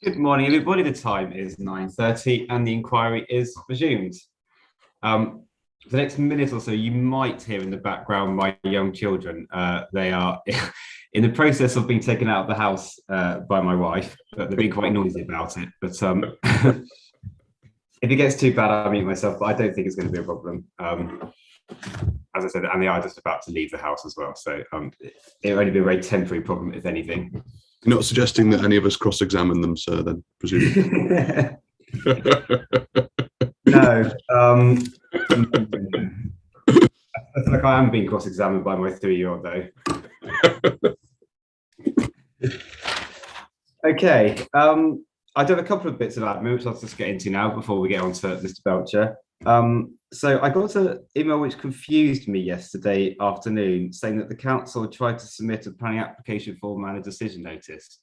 Good morning, everybody. The time is 9:30 and the inquiry is resumed. For the next minute or so, you might hear in the background my young children. They are in the process of being taken out of the house by my wife, but they're being quite noisy about it. But if it gets too bad, I'll mute myself, but I don't think it's going to be a problem. As I said, and they are just about to leave the house as well. So it'll only be a very temporary problem, if anything. You're not suggesting that any of us cross-examine them, sir, then, presumably? No. I feel like I am being cross-examined by my 3-year-old, though. Okay. I do have a couple of bits of admin, which I'll just get into now before we get on to Mr. Belcher. So I got an email which confused me yesterday afternoon, saying that the council tried to submit a planning application form and a decision notice.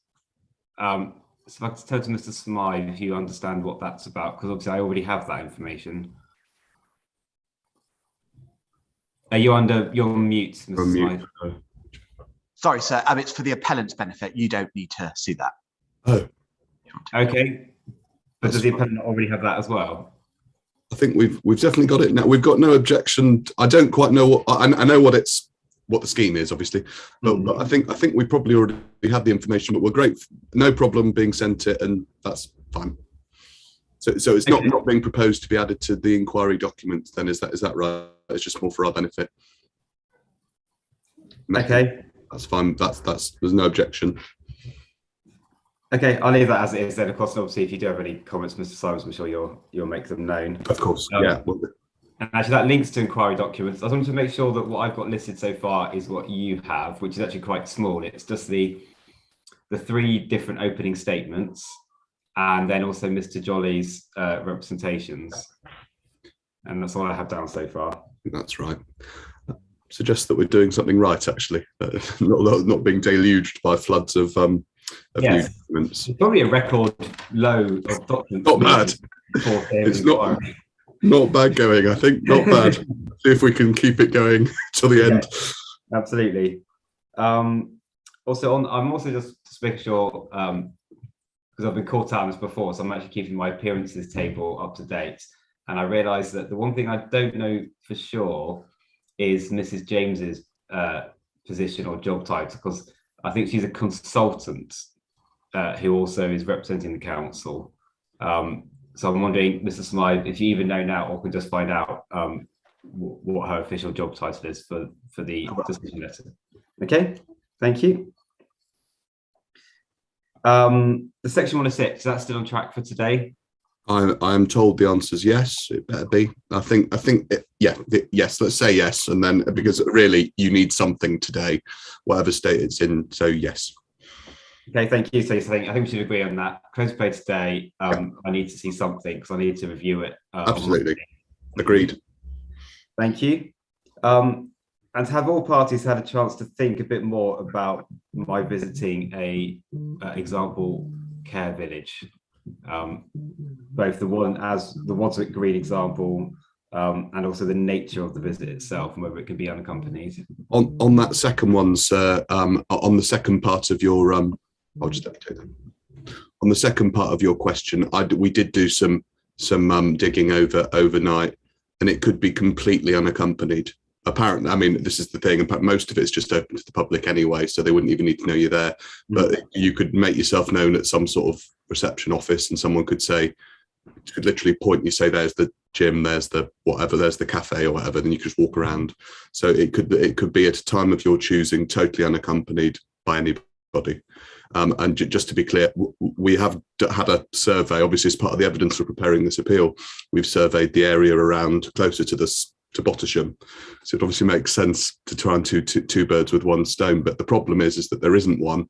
So if I could tell to Mr. Smythe if you understand what that's about, because obviously I already have that information. Are you on mute, Mr. Smythe? Sorry, sir. It's for the appellant's benefit. You don't need to see that. Oh. Okay. But does the appellant already have that as well? I think we've definitely got it now. We've got no objection. I don't quite know what I know what the scheme is, obviously, but I think we probably already had the information. But we're great. No problem being sent it, and that's fine. So it's not being proposed to be added to the inquiry documents. Then is that right? It's just more for our benefit. Okay, that's fine. There's no objection. Okay, I'll leave that as it is then. Of course, obviously, if you do have any comments, Mr. Simons, I'm sure you'll make them known. Of course, yeah. And actually, that links to inquiry documents. I wanted to make sure that what I've got listed so far is what you have, which is actually quite small. It's just the 3 different opening statements, and then also Mr. Jolly's representations. And that's all I have down so far. That's right. Suggests that we're doing something right, actually, not being deluged by floods of new documents. It's probably a record low of documents. Not bad. It's not bad going, I think. Not bad. See if we can keep it going till the end. Absolutely. Also, I'm also just making sure, because I've been caught out on this before, so I'm actually keeping my appearances table up to date. And I realised that the one thing I don't know for sure is Mrs. James's position or job title, because I think she's a consultant who also is representing the council. So I'm wondering, Mr. Smythe, if you even know now or can just find out what her official job title is for the decision letter. Okay, thank you. The section 106, is that still on track for today? I am told the answer is yes. It better be. I think yes. Let's say yes, and then because really you need something today, whatever state it's in. So yes. Okay, thank you. So I think we should agree on that. Close play today. I need to see something because I need to review it. Absolutely, agreed. Thank you. And have all parties had a chance to think a bit more about my visiting a example care village? Both the Wadswick Green example and also the nature of the visit itself and whether it can be unaccompanied. On that second one, sir, on the second part of your I'll just take that. On the second part of your question, we did do some digging overnight, and it could be completely unaccompanied. Apparently, I mean, this is the thing, most of it's just open to the public anyway, so they wouldn't even need to know you're there. But you could make yourself known at some sort of reception office, and someone could literally point you, say, there's the gym, there's the whatever, there's the cafe or whatever, then you could just walk around. So it could be at a time of your choosing, totally unaccompanied by anybody. And just to be clear, we have had a survey, obviously as part of the evidence for preparing this appeal. We've surveyed the area around closer to Bottisham, so it obviously makes sense to try and two birds with one stone. But the problem is that there isn't one,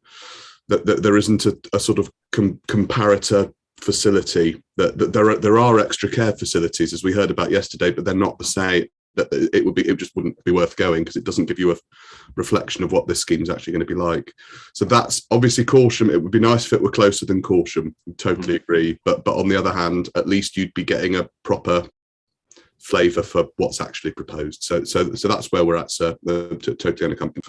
that there isn't a sort of comparator facility. That there are extra care facilities, as we heard about yesterday, but they're not the same. That it just wouldn't be worth going because it doesn't give you a reflection of what this scheme is actually going to be like. So that's obviously Corsham. It would be nice if it were closer than Corsham. Totally agree. But on the other hand, at least you'd be getting a proper flavour for what's actually proposed. So that's where we're at, sir. Totally unaccompanied.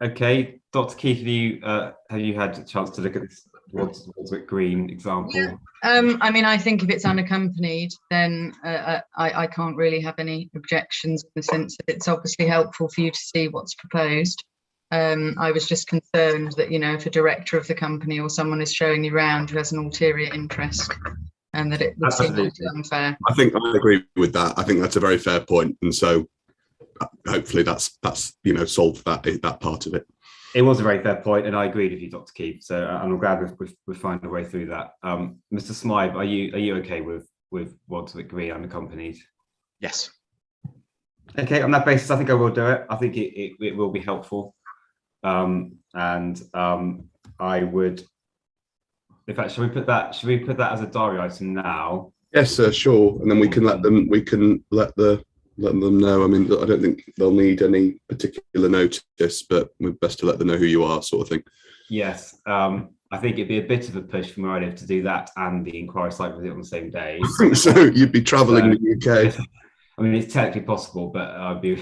Okay, Dr. Keith, have you had a chance to look at this? Wadswick Green example? Yeah. I mean, I think if it's unaccompanied, then I can't really have any objections in the sense that it's obviously helpful for you to see what's proposed. I was just concerned that, if a director of the company or someone is showing you around who has an ulterior interest, and that it would seem unfair. I think I agree with that. I think that's a very fair point, and so hopefully that's solved that part of it. It was a very fair point, and I agreed with you, Dr. Keefe. So I'm glad we've found a way through that. Mr. Smythe, are you okay with Wadswick Green unaccompanied? Yes. Okay, on that basis, I think I will do it. I think it will be helpful, and I would. In fact, should we put that as a diary item now? Yes, sure. And then we can let them know. I mean, I don't think they'll need any particular notice, but we're best to let them know who you are, sort of thing. Yes. I think it'd be a bit of a push from where I live to do that and the inquiry site visit on the same day. So you'd be travelling the UK. I mean, it's technically possible, but it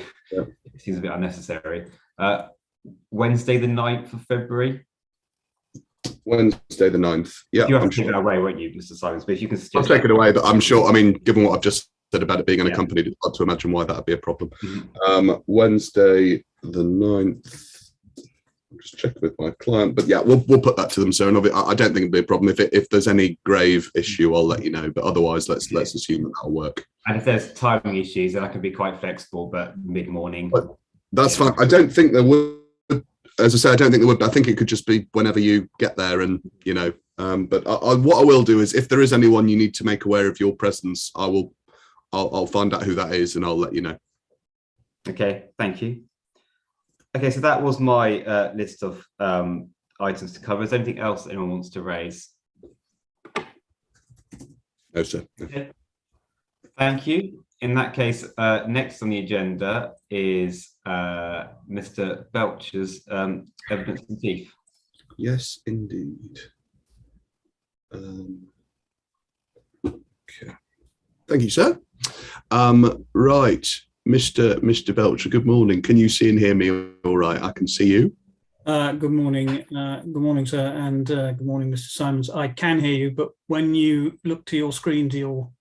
seems a bit unnecessary. Wednesday, the 9th of February. Wednesday the 9th. Yeah, you have to take it away, won't you, Mr. Simons? But if you can suggest, I'll take it away, but I'm sure. I mean, given what I've just said about it being unaccompanied, it's hard to imagine why that would be a problem. Mm-hmm. Wednesday the 9th. I'll just check with my client, but yeah, we'll put that to them. So, and I don't think it'll be a problem. If there's any grave issue, I'll let you know. But otherwise, let's assume that'll work. And if there's timing issues, then I can be quite flexible, but mid-morning. That's fine. I don't think there would. As I say, I don't think there would, but I think it could just be whenever you get there, and but what I will do is, if there is anyone you need to make aware of your presence, I'll find out who that is, and I'll let you know. Okay, thank you. Okay, so that was my list of items to cover. Is there anything else anyone wants to raise? No, sir. Okay. Thank you. In that case, next on the agenda is Mr. Belcher's evidence in chief. Yes, indeed. Okay. Thank you, sir. Right, Mr. Belcher. Good morning. Can you see and hear me all right? I can see you. Good morning. Good morning, sir, and good morning, Mr. Simons. I can hear you, but when you look to your screen to your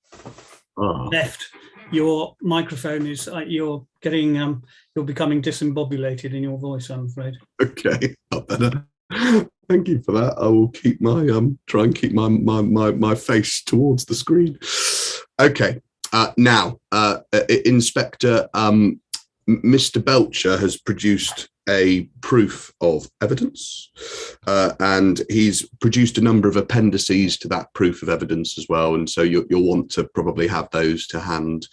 left, your microphone is you're becoming disembobulated in your voice, I'm afraid. Okay, not better. Thank you for that. I will keep my try and keep my face towards the screen. Okay. Now, Inspector, Mr. Belcher has produced a proof of evidence, and he's produced a number of appendices to that proof of evidence as well. And so you'll want to probably have those to hand.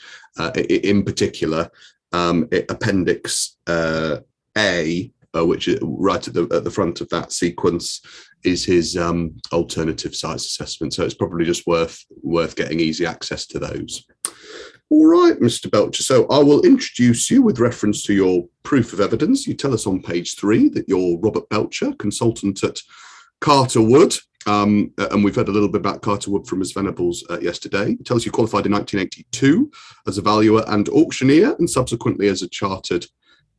In particular, Appendix A, which is right at the front of that sequence, is his alternative sites assessment. So it's probably just worth getting easy access to those. All right, Mr. Belcher. So I will introduce you with reference to your proof of evidence. You tell us on page 3 that you're Robert Belcher, consultant at Carter Wood. And we've heard a little bit about Carter Wood from Ms. Venables yesterday. You tell us you qualified in 1982 as a valuer and auctioneer, and subsequently as a chartered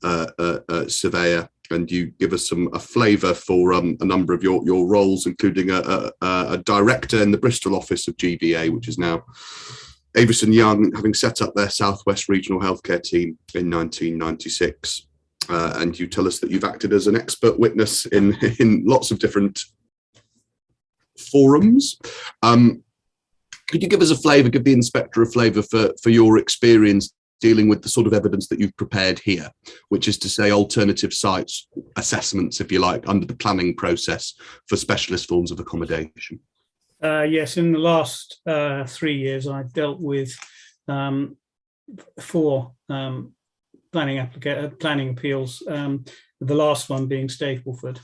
surveyor. And you give us a flavour for a number of your roles, including a director in the Bristol office of GVA, which is now Avison Young, having set up their Southwest Regional Healthcare team in 1996. And you tell us that you've acted as an expert witness in lots of different forums. Could you give us a flavour, give the inspector a flavour for your experience dealing with the sort of evidence that you've prepared here, which is to say alternative sites assessments, if you like, under the planning process for specialist forms of accommodation? Yes, in the last 3 years, I've dealt with 4 planning appeals, the last one being Stapleford,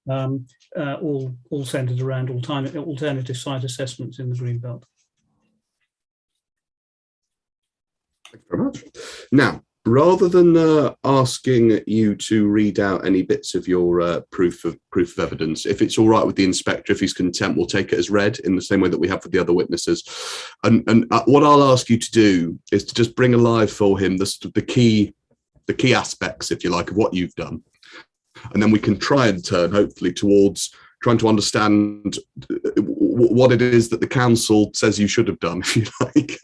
all centred around alternative site assessments in the Greenbelt. Thank you very much. Now, rather than asking you to read out any bits of your proof of evidence, if it's all right with the inspector, if he's content, we'll take it as read in the same way that we have with the other witnesses. And what I'll ask you to do is to just bring alive for him the key aspects, if you like, of what you've done, and then we can try and turn hopefully towards trying to understand what it is that the council says you should have done, if you like,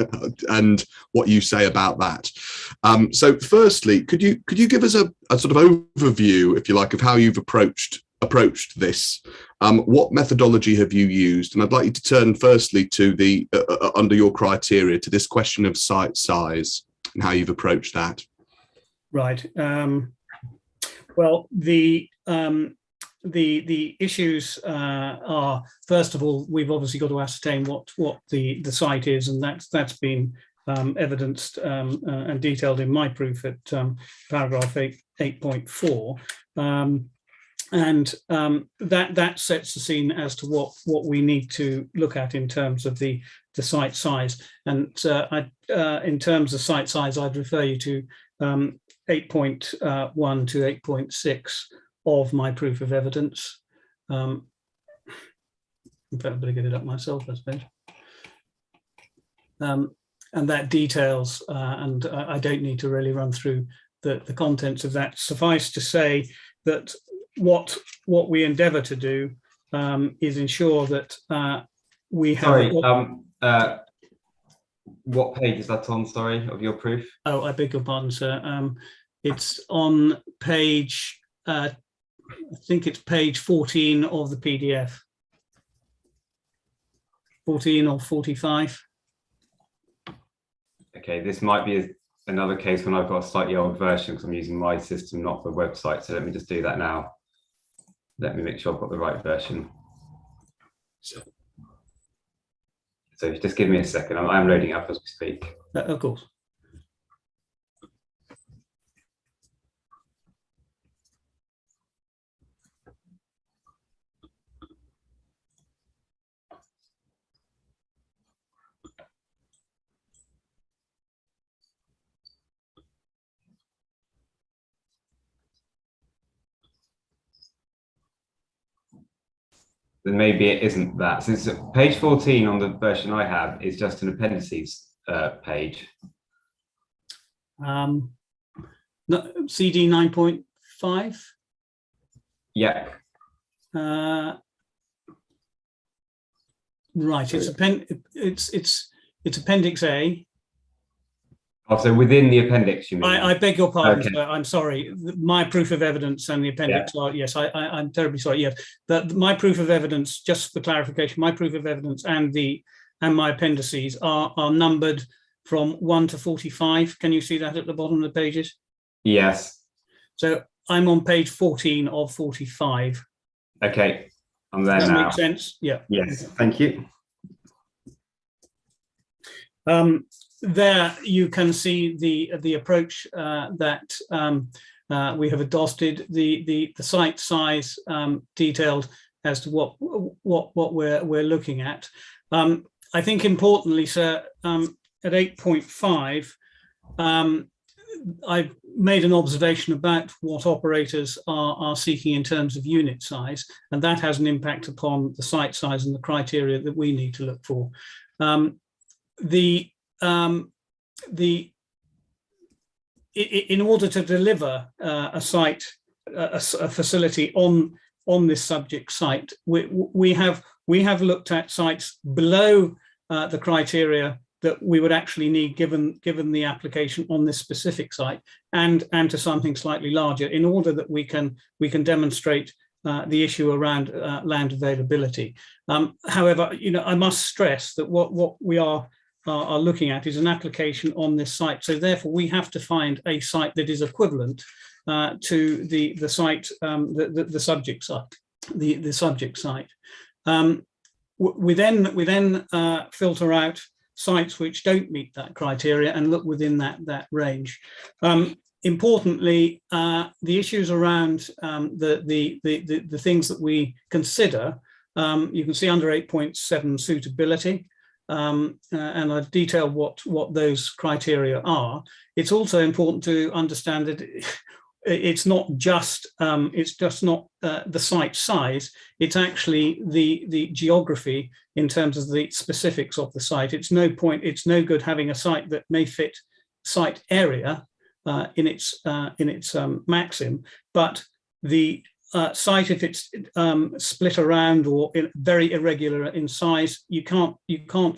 and what you say about that. So firstly, could you give us a sort of overview, if you like, of how you've approached this? What methodology have you used? And I'd like you to turn firstly to the under your criteria to this question of site size and how you've approached that. Right. Well, the issues are, first of all, we've obviously got to ascertain what the site is, and that's been evidenced and detailed in my proof at paragraph 8.4. And that sets the scene as to what we need to look at in terms of the site size. And in terms of site size, I'd refer you to 8.1 to 8.6 of my proof of evidence. In fact, I better get it up myself, I suppose. And that details, and I don't need to really run through the contents of that. Suffice to say that what we endeavour to do is ensure that we have. Sorry, what page is that on? Sorry, of your proof? Oh, I beg your pardon, sir. It's on page. I think it's page 14 of the PDF. 14 or 45. Okay, this might be another case when I've got a slightly old version because I'm using my system, not the website. So let me just do that now. Let me make sure I've got the right version. So just give me a second. I'm loading up as we speak. Of course. Then maybe it isn't that. So it's page 14 on the version I have is just an appendices page. CD 9.5. Yeah. Right. It's appendix A. Oh, so within the appendix, you mean? I beg your pardon, okay. Sir, I'm sorry. My proof of evidence and the appendix are, yes, I'm terribly sorry. Yes, my proof of evidence, just for clarification, my proof of evidence and my appendices are numbered from 1 to 45. Can you see that at the bottom of the pages? Yes. So I'm on page 14 of 45. Okay, I'm there Does that now. make sense? Yeah. Yes, thank you. There you can see the approach that we have adopted, the site size detailed as to what we're looking at. I think importantly, sir, at 8.5, I've made an observation about what operators are seeking in terms of unit size, and that has an impact upon the site size and the criteria that we need to look for. In order to deliver a site, a facility on this subject site, we have looked at sites below the criteria that we would actually need given the application on this specific site, and to something slightly larger, in order that we can demonstrate the issue around land availability. However, I must stress that what we are looking at is an application on this site. So therefore, we have to find a site that is equivalent to the site, the subject site, the subject site. We then filter out sites which don't meet that criteria and look within that range. Importantly, the issues around the things that we consider, you can see under 8.7 suitability. And I've detailed what those criteria are. It's also important to understand that it's not just the site size. It's actually the geography in terms of the specifics of the site. It's no good having a site that may fit site area in its maxim, but the site, if it's split around or very irregular in size, you can't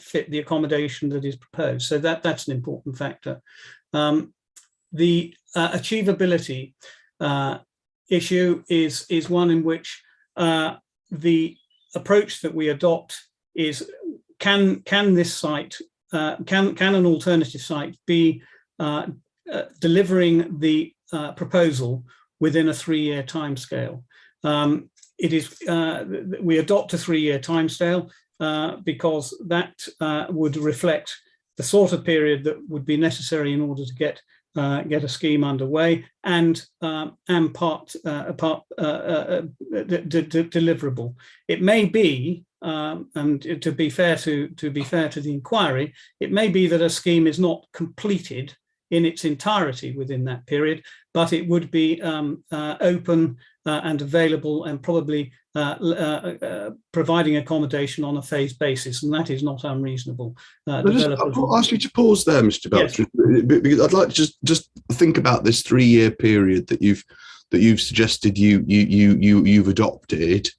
fit the accommodation that is proposed. So that's an important factor. The achievability issue is one in which the approach that we adopt is, can this site, can an alternative site be delivering the proposal within a 3-year timescale? We adopt a 3-year timescale because that would reflect the sort of period that would be necessary in order to get a scheme underway and deliverable. It may be, and to be fair to the inquiry, it may be that a scheme is not completed in its entirety within that period, but it would be open and available and probably providing accommodation on a phased basis, and that is not unreasonable. I'll ask you to pause there, Mr. Belcher, yes, because I'd like to just think about this 3-year period that you've suggested you've adopted.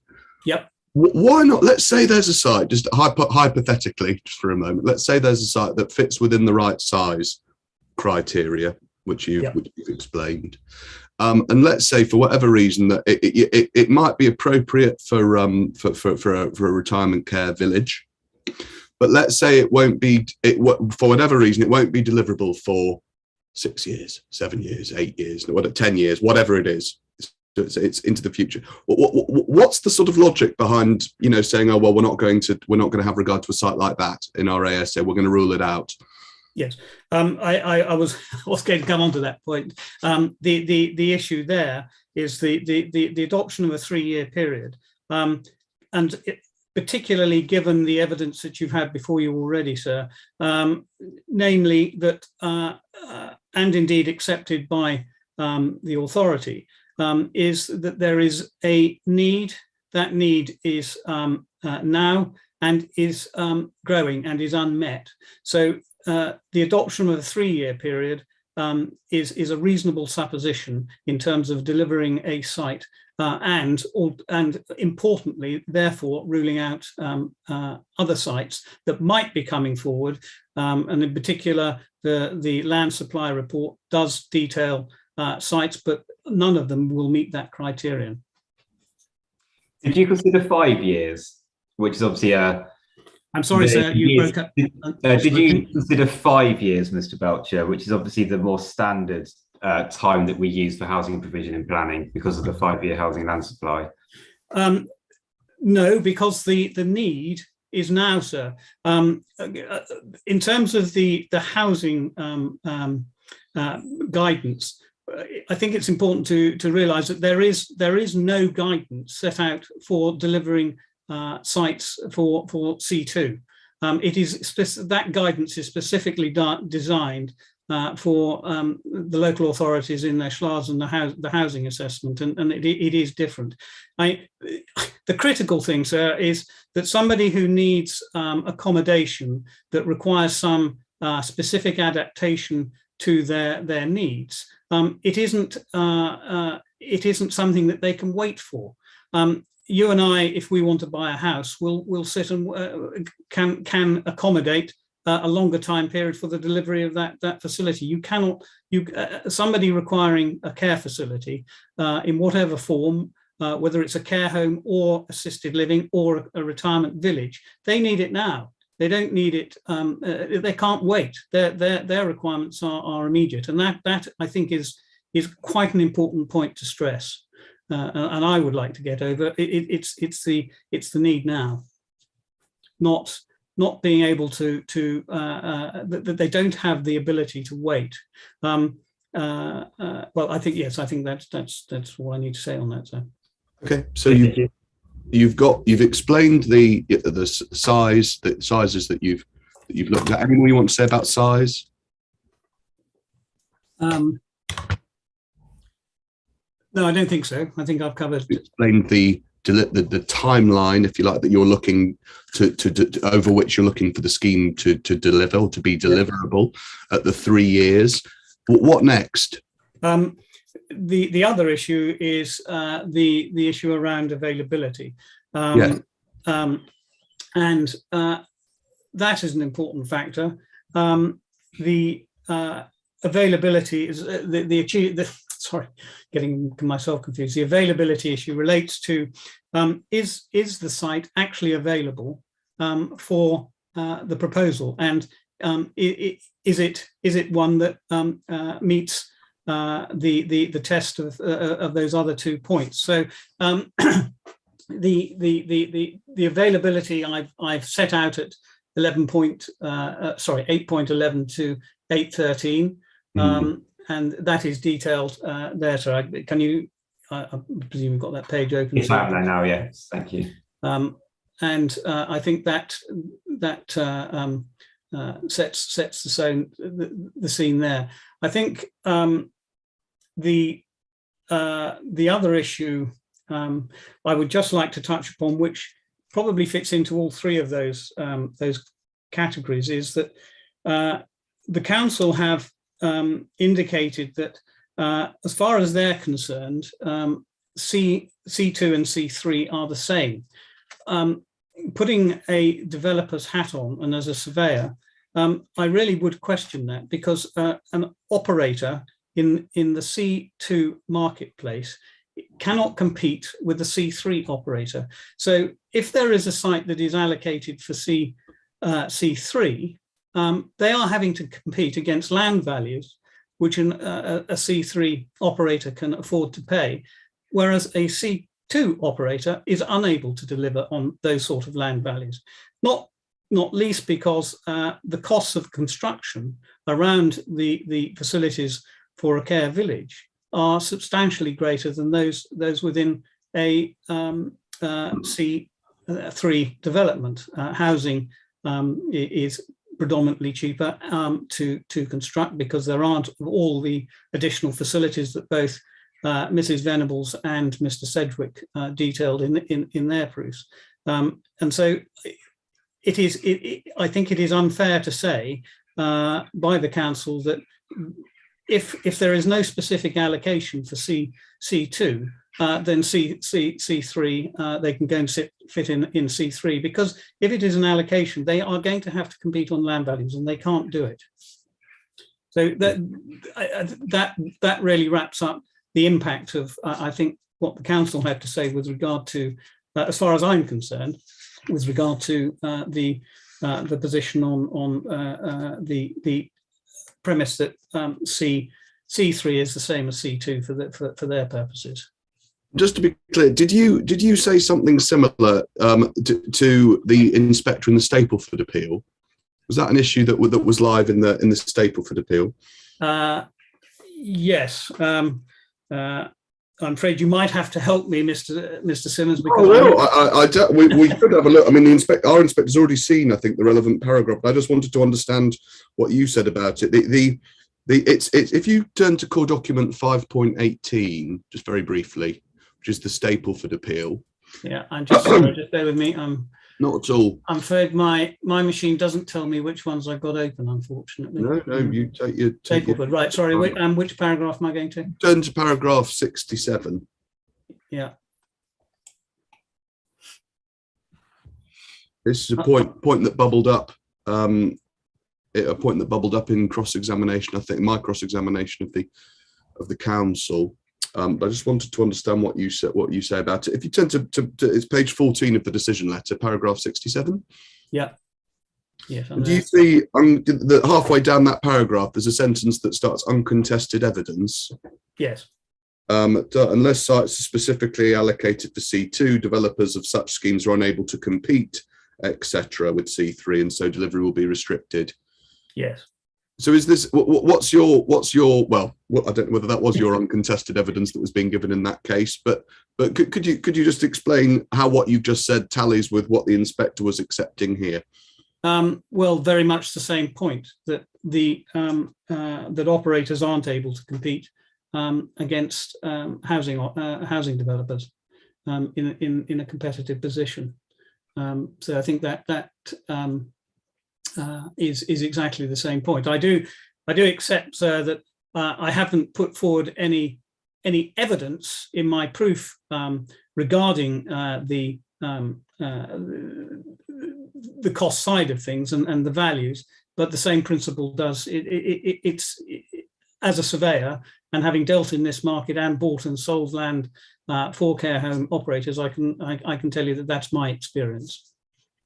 Yep. Why not? Let's say there's a site, just hypothetically, just for a moment. Let's say there's a site that fits within the right size criteria, which you've explained, and let's say for whatever reason that it might be appropriate for a retirement care village, but let's say it won't be, for whatever reason it won't be deliverable for 6 years, 7 years, 8 years, 10 years, whatever it is. It's into the future. What's the sort of logic behind saying, oh well, we're not going to have regard to a site like that in our ASA, we're going to rule it out? Yes, I was going to come on to that point. The issue there is the adoption of a 3-year period, and particularly given the evidence that you've had before you already, sir, namely that, and indeed accepted by the authority, is that there is a need. That need is now and is growing and is unmet. So the adoption of a 3-year period is a reasonable supposition in terms of delivering a site and importantly, therefore, ruling out other sites that might be coming forward. And in particular, the land supply report does detail sites, but none of them will meet that criterion. Did you consider 5 years, which is obviously I'm sorry, sir, you broke up. Did you consider 5 years, Mr. Belcher, which is obviously the more standard time that we use for housing provision and planning because of the 5-year housing land supply? No, because the need is now, sir. In terms of the housing guidance, I think it's important to realise that there is no guidance set out for delivering sites for C2. It is that guidance is specifically designed for the local authorities in their SHLAs and the housing assessment, and it is different. The critical thing, sir, is that somebody who needs accommodation that requires some specific adaptation to their needs, it isn't something that they can wait for. You and I, if we want to buy a house, we'll sit and can accommodate a longer time period for the delivery of that facility. You cannot, somebody requiring a care facility in whatever form, whether it's a care home or assisted living or a retirement village, they need it now. They don't need it. They can't wait. Their requirements are immediate, and that I think is quite an important point to stress. And I would like to get over. It's the need now, not being able to that they don't have the ability to wait. Well, I think yes. I think that's all I need to say on that. So. Okay, so you've explained the sizes that you've looked at. Anything more you want to say about size? No, I don't think so. I think I've covered. You explained the timeline, if you like, that you're looking to over which you're looking for the scheme to deliver or to be deliverable at the 3 years. What next? The other issue is the issue around availability. Yes. And that is an important factor. The availability is sorry, getting myself confused. The availability issue relates to is the site actually available for the proposal, and is it one that meets the test of those other 2 points? So the availability I've set out at 8.11 to 8.13, and that is detailed there. So can you? I presume you've got that page open. It's out there now. Yes, thank you. And I think that sets the scene there. I think the other issue I would just like to touch upon, which probably fits into all 3 of those categories, is that the council have indicated that as far as they're concerned, C2 and C3 are the same. Putting a developer's hat on and as a surveyor, I really would question that, because an operator in the C2 marketplace cannot compete with the C3 operator. So if there is a site that is allocated for C3, they are having to compete against land values which a C3 operator can afford to pay, whereas a C2 operator is unable to deliver on those sort of land values. Not least because the costs of construction around the facilities for a care village are substantially greater than those within a C3 development. Housing is predominantly cheaper to construct, because there aren't all the additional facilities that both Mrs. Venables and Mr. Sedgwick detailed in their proofs. And so I think it is unfair to say by the council that if there is no specific allocation for C2, then C3, they can go and fit in C3, because if it is an allocation, they are going to have to compete on land values, and they can't do it. So that really wraps up the impact of, I think, what the council had to say with regard to, as far as I'm concerned, with regard to the position on the premise that C3 is the same as C2 for their purposes. Just to be clear, did you say something similar to the inspector in the Stapleford appeal? Was that an issue that was live in the Stapleford appeal? Yes. I'm afraid you might have to help me, Mr. Simmons. Because we could have a look. I mean, our inspector's already seen, I think, the relevant paragraph. I just wanted to understand what you said about it. It's if you turn to core document 5.18, just very briefly, which is the Stapleford appeal. Yeah, I'm just sorry, just bear with me. Not at all. I'm afraid my machine doesn't tell me which ones I've got open, unfortunately. No, you take your Stapleford, right? Sorry, which paragraph am I going to? Turn to paragraph 67. Yeah. This is a point that bubbled up. A point that bubbled up in cross-examination. I think my cross-examination of the council. But I just wanted to understand what you say about it. If you turn to it's page 14 of the decision letter, paragraph 67. Yeah. Yes. Do you see that halfway down that paragraph, there's a sentence that starts uncontested evidence? Yes. Unless sites are specifically allocated for C2, developers of such schemes are unable to compete, etc., with C3, and so delivery will be restricted. Yes. So is this what's your well, I don't know whether that was your uncontested evidence that was being given in that case, but could you just explain how what you've just said tallies with what the inspector was accepting here? Well, very much the same point, that that operators aren't able to compete against housing developers in a competitive position. So I think that is exactly the same point. I do accept, sir, that I haven't put forward any any evidence in my proof regarding the cost side of things and the values, but the same principle does. It's as a surveyor and having dealt in this market and bought and sold land for care home operators, I can tell you that that's my experience.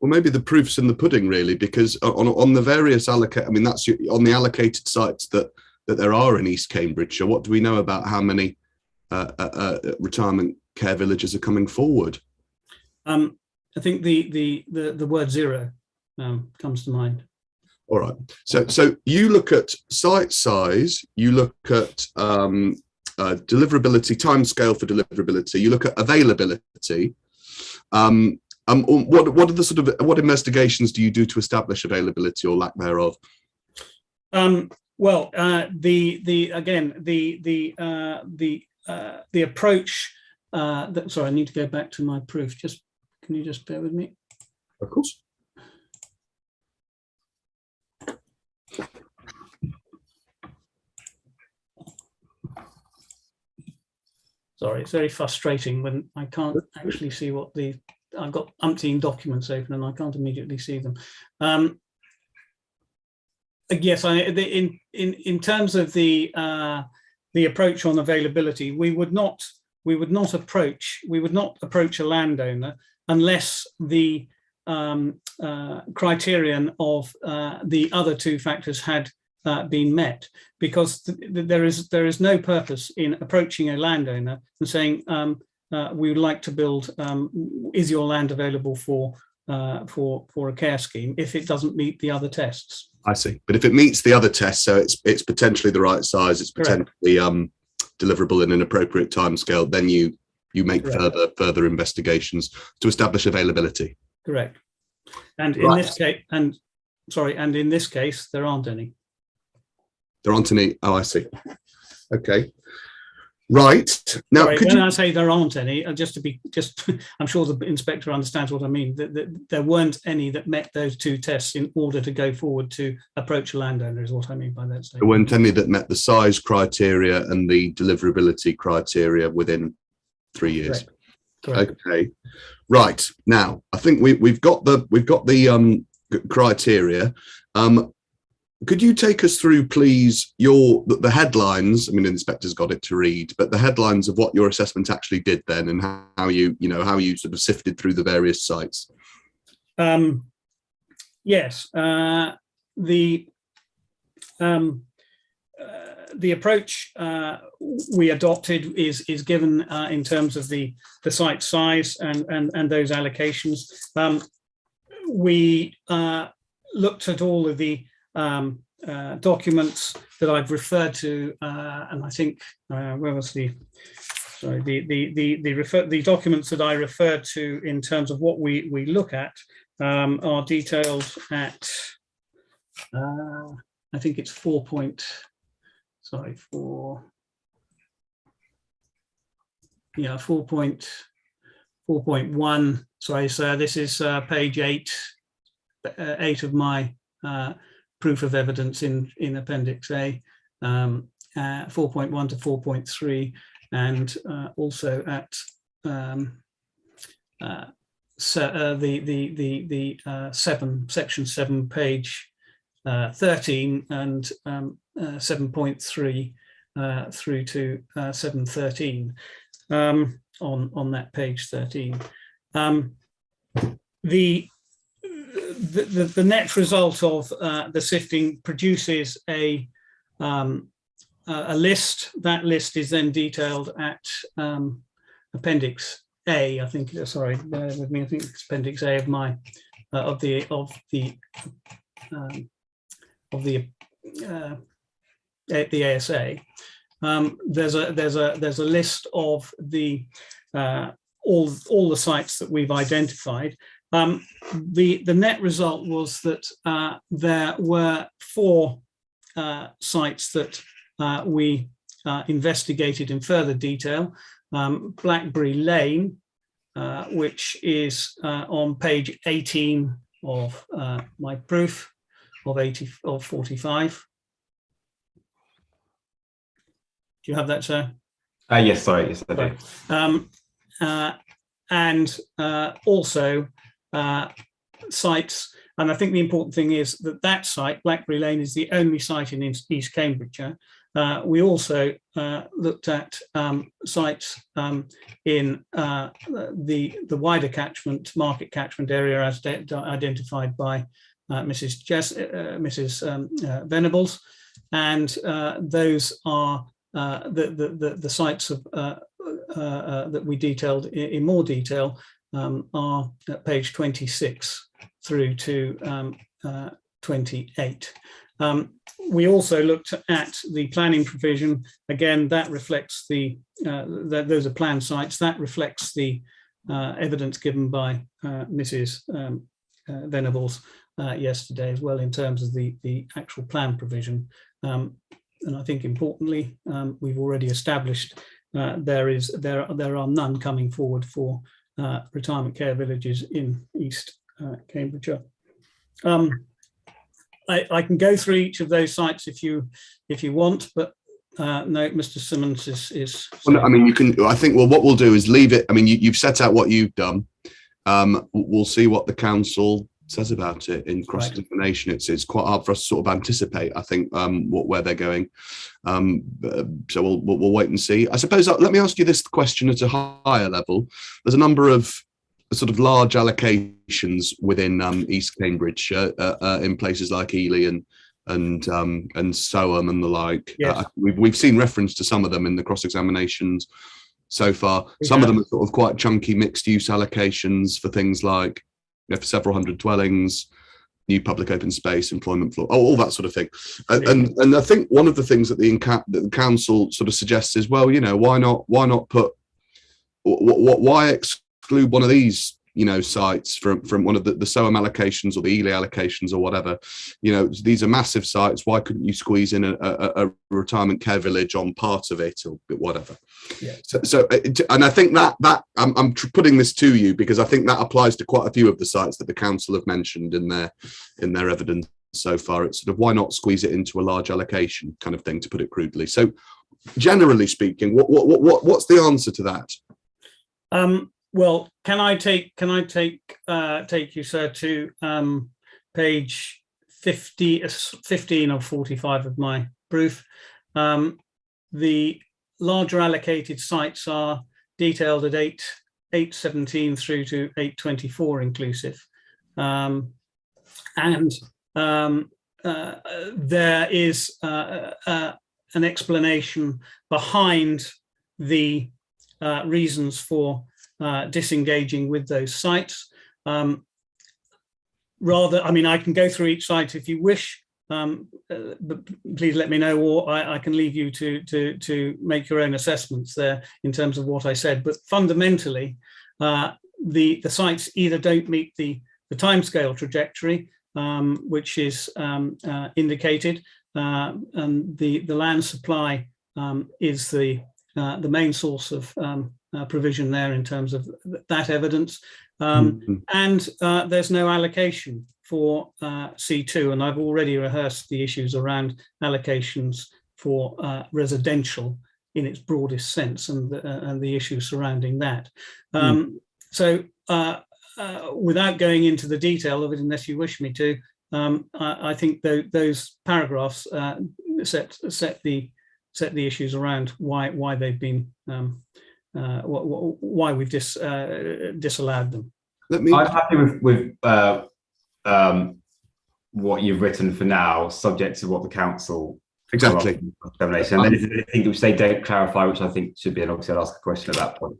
Well, maybe the proof's in the pudding, really, because on the various allocate, I mean, that's on the allocated sites that there are in East Cambridgeshire. What do we know about how many retirement care villages are coming forward? I think the word zero comes to mind. All right. So you look at site size, you look at deliverability, timescale for deliverability, you look at availability. What are the what investigations do you do to establish availability or lack thereof? Well, the approach. Sorry, I need to go back to my proof. Can you just bear with me? Of course. Sorry, it's very frustrating when I can't actually see what I've got umpteen documents open and I can't immediately see them. Yes, in terms of the approach on availability, we would not approach a landowner unless the criterion of the other two factors had been met, because there is no purpose in approaching a landowner and saying we would like to build, is your land available for a care scheme, if it doesn't meet the other tests. I see. But if it meets the other tests, so it's potentially the right size, it's potentially deliverable in an appropriate timescale, then you make further investigations to establish availability. Correct. And in this case, and in this case, there aren't any. There aren't any. Oh, I see. Okay. Right. Now, when I say there aren't any, I'm sure the inspector understands what I mean. There weren't any that met those two tests in order to go forward to approach a landowner, is what I mean by that statement. There weren't any that met the size criteria and the deliverability criteria within 3 years. Correct. Okay. Right. Now, I think we've got the criteria. Could you take us through, please, the headlines? I mean, the inspector's got it to read, but the headlines of what your assessment actually did then, and how you sort of sifted through the various sites. Yes, the approach we adopted is given in terms of the site size and those allocations. We looked at all of the documents that I've referred to, and I think where was the documents that I referred to in terms of what we look at are detailed at I think it's 4.1. Sorry, so this is page 8 of my proof of evidence in Appendix A, 4.1 to 4.3, and also at section 7, page 13, and 7.3 through to 7.13 on that page 13. The net result of the sifting produces a list. That list is then detailed at Appendix A. I think. Sorry, bear with me. I think it's Appendix A of my of the ASA. There's a list of the all the sites that we've identified. The net result was that there were 4 sites that we investigated in further detail. Blackberry Lane, which is on page 18 of my proof of 45. Do you have that, sir? Yes, sorry, yes, I do. Right. And also sites, and I think the important thing is that that site, Blackberry Lane, is the only site in East Cambridgeshire. We also looked at sites in the wider market catchment area as identified by Mrs. Venables, and those are the sites of, that we detailed in more detail are at page 26 through to 28. We also looked at the planning provision. Again, that reflects those are planned sites. That reflects the evidence given by Mrs. Venables yesterday as well in terms of the actual plan provision. And I think importantly, we've already established there are none coming forward for retirement care villages in East Cambridgeshire. I can go through each of those sites if you want, but no, Mr. Simmons is. Well, I mean, you can. I think. Well, what we'll do is leave it. I mean, you've set out what you've done. We'll see what the council says about it in cross-examination. It's quite hard for us to sort of anticipate, I think, where they're going. So we'll wait and see. I suppose. Let me ask you this question at a higher level. There's a number of sort of large allocations within East Cambridgeshire in places like Ely and Soham and the like. Yes. We've seen reference to some of them in the cross-examinations so far. Some of them are sort of quite chunky mixed-use allocations for things like, for several hundred dwellings, new public open space, employment floor, all that sort of thing. And I think one of the things that the council sort of suggests is, well, why not put, why exclude one of these, sites from one of the Soham allocations or the Ely allocations or whatever. These are massive sites. Why couldn't you squeeze in a retirement care village on part of it or whatever? Yeah. So and I think that I'm putting this to you because I think that applies to quite a few of the sites that the council have mentioned in their evidence so far. It's sort of, why not squeeze it into a large allocation kind of thing, to put it crudely. So generally speaking, what's the answer to that? Well, can I take you, sir, to page 15 of 45 of my proof? The larger allocated sites are detailed at 817 through to 824 inclusive, and there is an explanation behind the reasons for disengaging with those sites. I mean, I can go through each site if you wish, but please let me know, or I can leave you to make your own assessments there in terms of what I said. But fundamentally, the sites either don't meet the timescale trajectory, which is indicated, and the land supply is the main source of provision there in terms of that evidence, and there's no allocation for C2, and I've already rehearsed the issues around allocations for residential in its broadest sense, and the issues surrounding that. So without going into the detail of it, unless you wish me to, I think those paragraphs set the issues around why they've been why we've disallowed them. I'm happy with what you've written for now, subject to what the council exactly. And then if anything which they don't clarify, which I think should be, and obviously I'll ask a question at that point.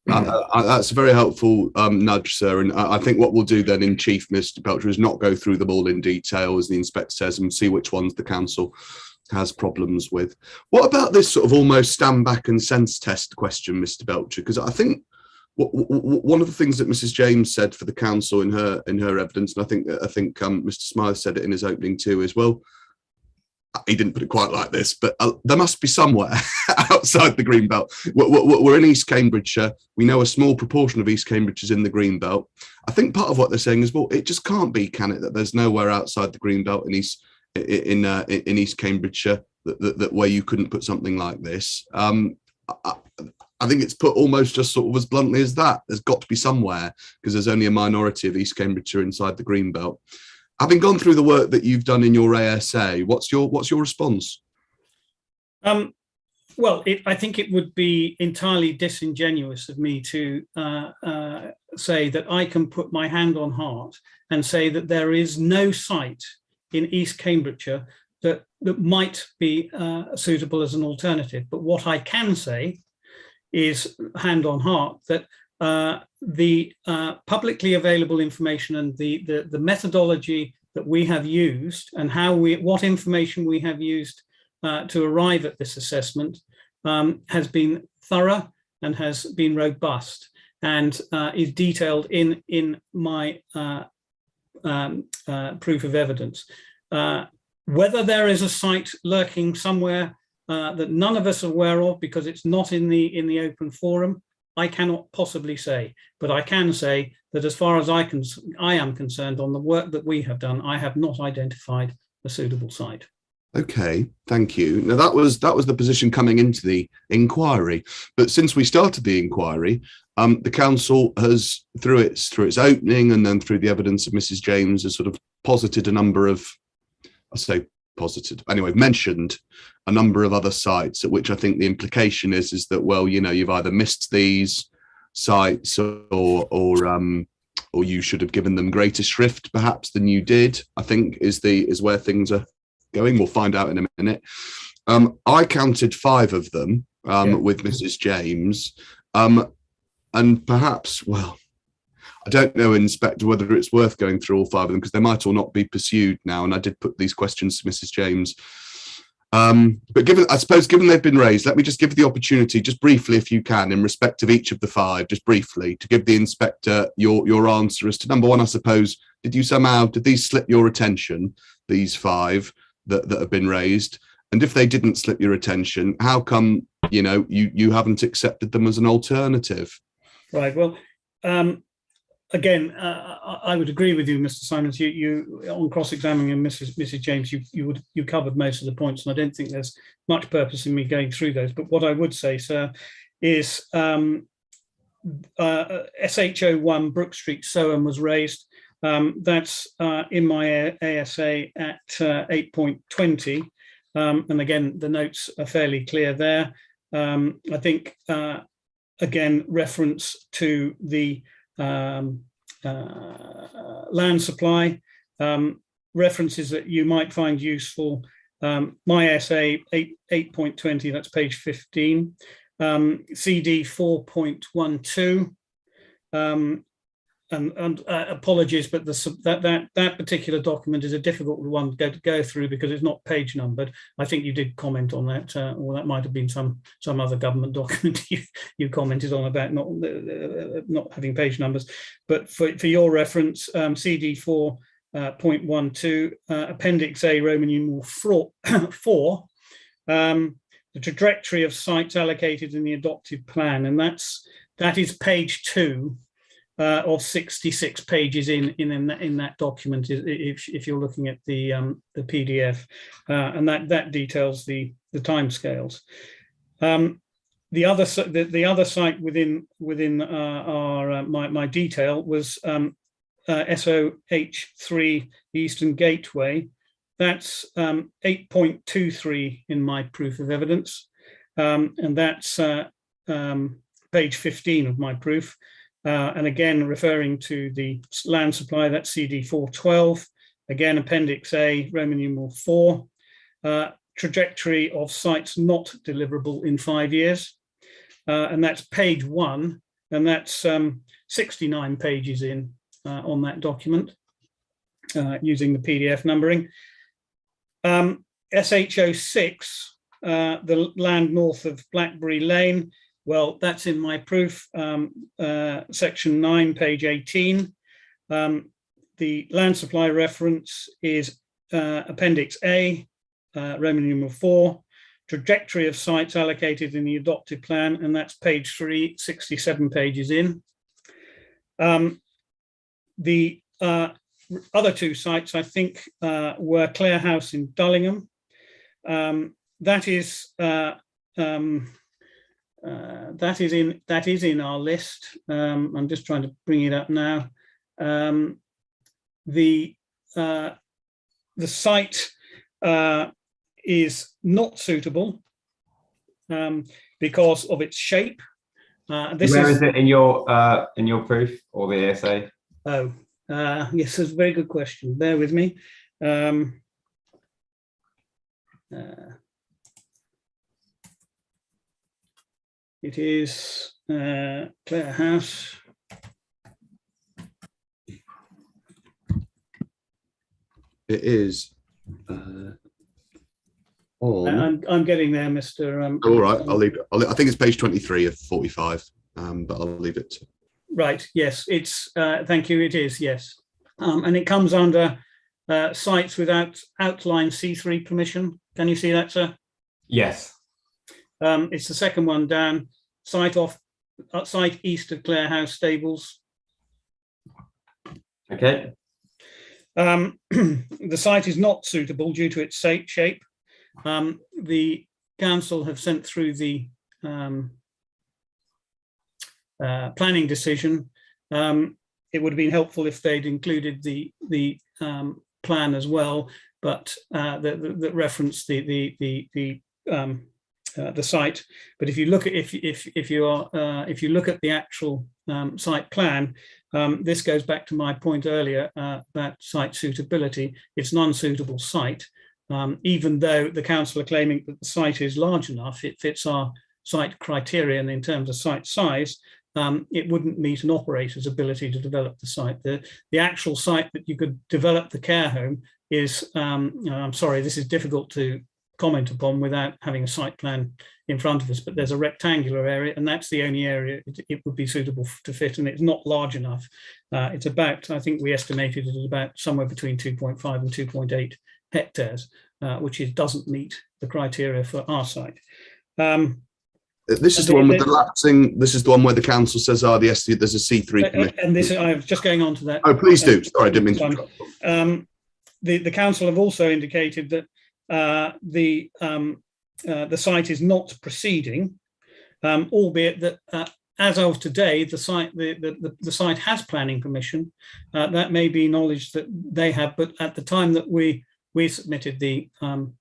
That's a very helpful nudge, sir. And I think what we'll do then in chief, Mr. Belcher, is not go through them all in detail, as the inspector says, and see which ones the council has problems with. What about this sort of almost stand back and sense test question, Mr. Belcher? Because I think one of the things that Mrs. James said for the council in her evidence, and I think Mr. Smythe said it in his opening too, is, well, he didn't put it quite like this, but there must be somewhere outside the green belt. We're in East Cambridgeshire. We know a small proportion of East Cambridge is in the green belt. I think part of what they're saying is, well, it just can't be, can it, that there's nowhere outside the green belt in East Cambridgeshire that where you couldn't put something like this. I think it's put almost just sort of as bluntly as that. There's got to be somewhere, because there's only a minority of East Cambridgeshire inside the Greenbelt. Having gone through the work that you've done in your ASA, what's your response? Well, I think it would be entirely disingenuous of me to say that I can put my hand on heart and say that there is no site in East Cambridgeshire that might be suitable as an alternative. But what I can say is, hand on heart, that the publicly available information and the methodology that we have used and what information we have used to arrive at this assessment has been thorough and has been robust, and is detailed in my proof of evidence. Whether there is a site lurking somewhere that none of us are aware of because it's not in the open forum, I cannot possibly say. But I can say that as far as I am concerned, on the work that we have done, I have not identified a suitable site. Okay, thank you. Now that was the position coming into the inquiry, but since we started the inquiry, the council has, through its opening and then through the evidence of Mrs. James, has sort of posited a number of, mentioned a number of other sites, at which I think the implication is that, well, you know, you've either missed these sites or you should have given them greater shrift perhaps than you did, I think is where things are going. We'll find out in a minute. I counted 5 of them with Mrs. James, and perhaps, well, I don't know, Inspector, whether it's worth going through all 5 of them, because they might all not be pursued now, and I did put these questions to Mrs. James. But given they've been raised, let me just give the opportunity, just briefly, if you can, in respect of each of the 5, just briefly, to give the Inspector your answer as to, number 1, I suppose, did these slip your attention, these 5 that have been raised? And if they didn't slip your attention, how come, you know, you haven't accepted them as an alternative? Right. Well, again, I would agree with you, Mr. Simons. You on cross-examining Mrs. James, you covered most of the points, and I don't think there's much purpose in me going through those. But what I would say, sir, is SHO1 Brook Street, Soham, was raised. That's in my ASA at 8.20, and again, the notes are fairly clear there. I think again, reference to the land supply, references that you might find useful. My SA 8.20, that's page 15, CD 4.12, and apologies, but that particular document is a difficult one to go through because it's not page numbered. I think you did comment on that, or that might have been some other government document you commented on about not having page numbers. But for your reference, CD 4.12, Appendix A, Roman numeral 4, the trajectory of sites allocated in the adopted plan, and that is page 2. Of 66 pages in that document, if you're looking at the PDF, and that details the timescales. The other site within my detail was SOH3 Eastern Gateway. That's 8.23 in my proof of evidence, and that's page 15 of my proof. And again, referring to the land supply, that's CD 412, again, Appendix A, Roman numeral 4, trajectory of sites not deliverable in 5 years. And that's page 1, and that's 69 pages in on that document, using the PDF numbering. SHO6, the land north of Blackberry Lane, well, that's in my proof, section 9, page 18. The land supply reference is Appendix A, Roman numeral 4, trajectory of sites allocated in the adopted plan, and that's page 3, 67 pages in. The other 2 sites, I think, were Clare House in Dullingham. That is that is in our list. I'm just trying to bring it up now. The site is not suitable because of its shape. Where is it in your proof or the ASA? Oh, yes, that's a very good question. Bear with me. It is Clare House. It is. I'm getting there, Mr. All right, I'll leave it. I think it's page 23 of 45, but I'll leave it. Right. Yes, it's. Thank you. It is. Yes, and it comes under sites without outline C3 permission. Can you see that, sir? Yes. It's the second one down. Site east of Clare House stables. Okay. The site is not suitable due to its shape. The council have sent through the planning decision. It would have been helpful if they'd included the plan as well, but that referenced the site. But if you look at if you look at the actual site plan, this goes back to my point earlier about site suitability. It's an unsuitable site, even though the council are claiming that the site is large enough, it fits our site criterion in terms of site size. It wouldn't meet an operator's ability to develop the site. The actual site that you could develop the care home is, I'm sorry, this is difficult to comment upon without having a site plan in front of us, but there's a rectangular area, and that's the only area it would be suitable to fit, and it's not large enough. It's about, I think we estimated it at about somewhere between 2.5 and 2.8 hectares, which doesn't meet the criteria for our site. This is the one with the lapsing. This is the one where the council says, there's a C3 permission. And this, I was just going on to that. Oh, please do. Sorry, I didn't mean to interrupt. The council have also indicated that the site is not proceeding, albeit that as of today, the site has planning permission. That may be knowledge that they have, but at the time that we submitted the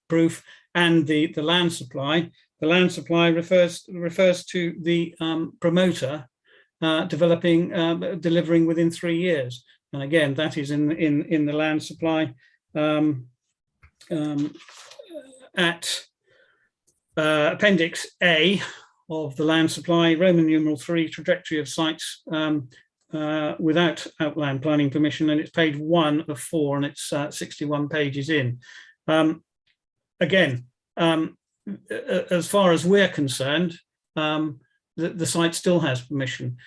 proof and the land supply, the land supply refers to the promoter delivering within 3 years, and again that is in the land supply. At Appendix A of the land supply, Roman numeral 3, trajectory of sites without outland planning permission, and it's page 1 of 4, and it's 61 pages in. Again, as far as we're concerned, the site still has permission.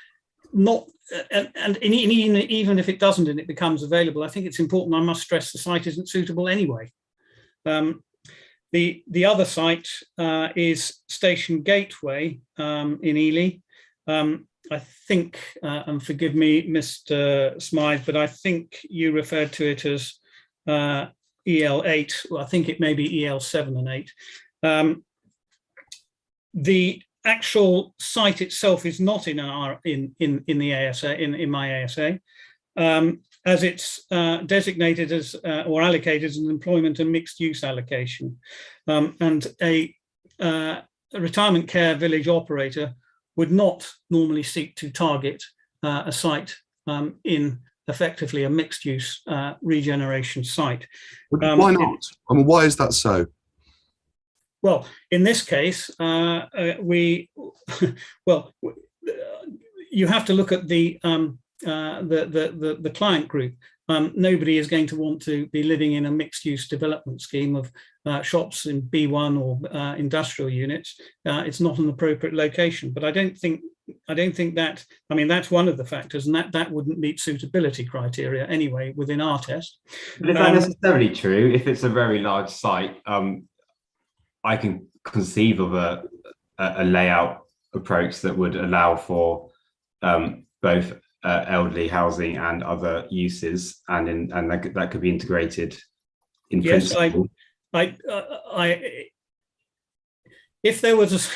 And even if it doesn't and it becomes available, I think it's important, I must stress, the site isn't suitable anyway. The other site is Station Gateway in Ely. I think, and forgive me, Mr. Smythe, but I think you referred to it as EL8. Well, I think it may be EL7 and 8. The actual site itself is not in the ASA, in my ASA, as it's designated as or allocated as an employment and mixed use allocation, and a retirement care village operator would not normally seek to target a site in effectively a mixed use regeneration site. Why not? I mean, why is that so? Well, in this case, you have to look at the client group. Nobody is going to want to be living in a mixed-use development scheme of shops in B1 or industrial units. It's not an appropriate location. But I don't think that. I mean, that's one of the factors, and that wouldn't meet suitability criteria anyway within our test. But is that necessarily true? If it's a very large site, I can conceive of a layout approach that would allow for both elderly housing and other uses, and that could be integrated in principle. If there was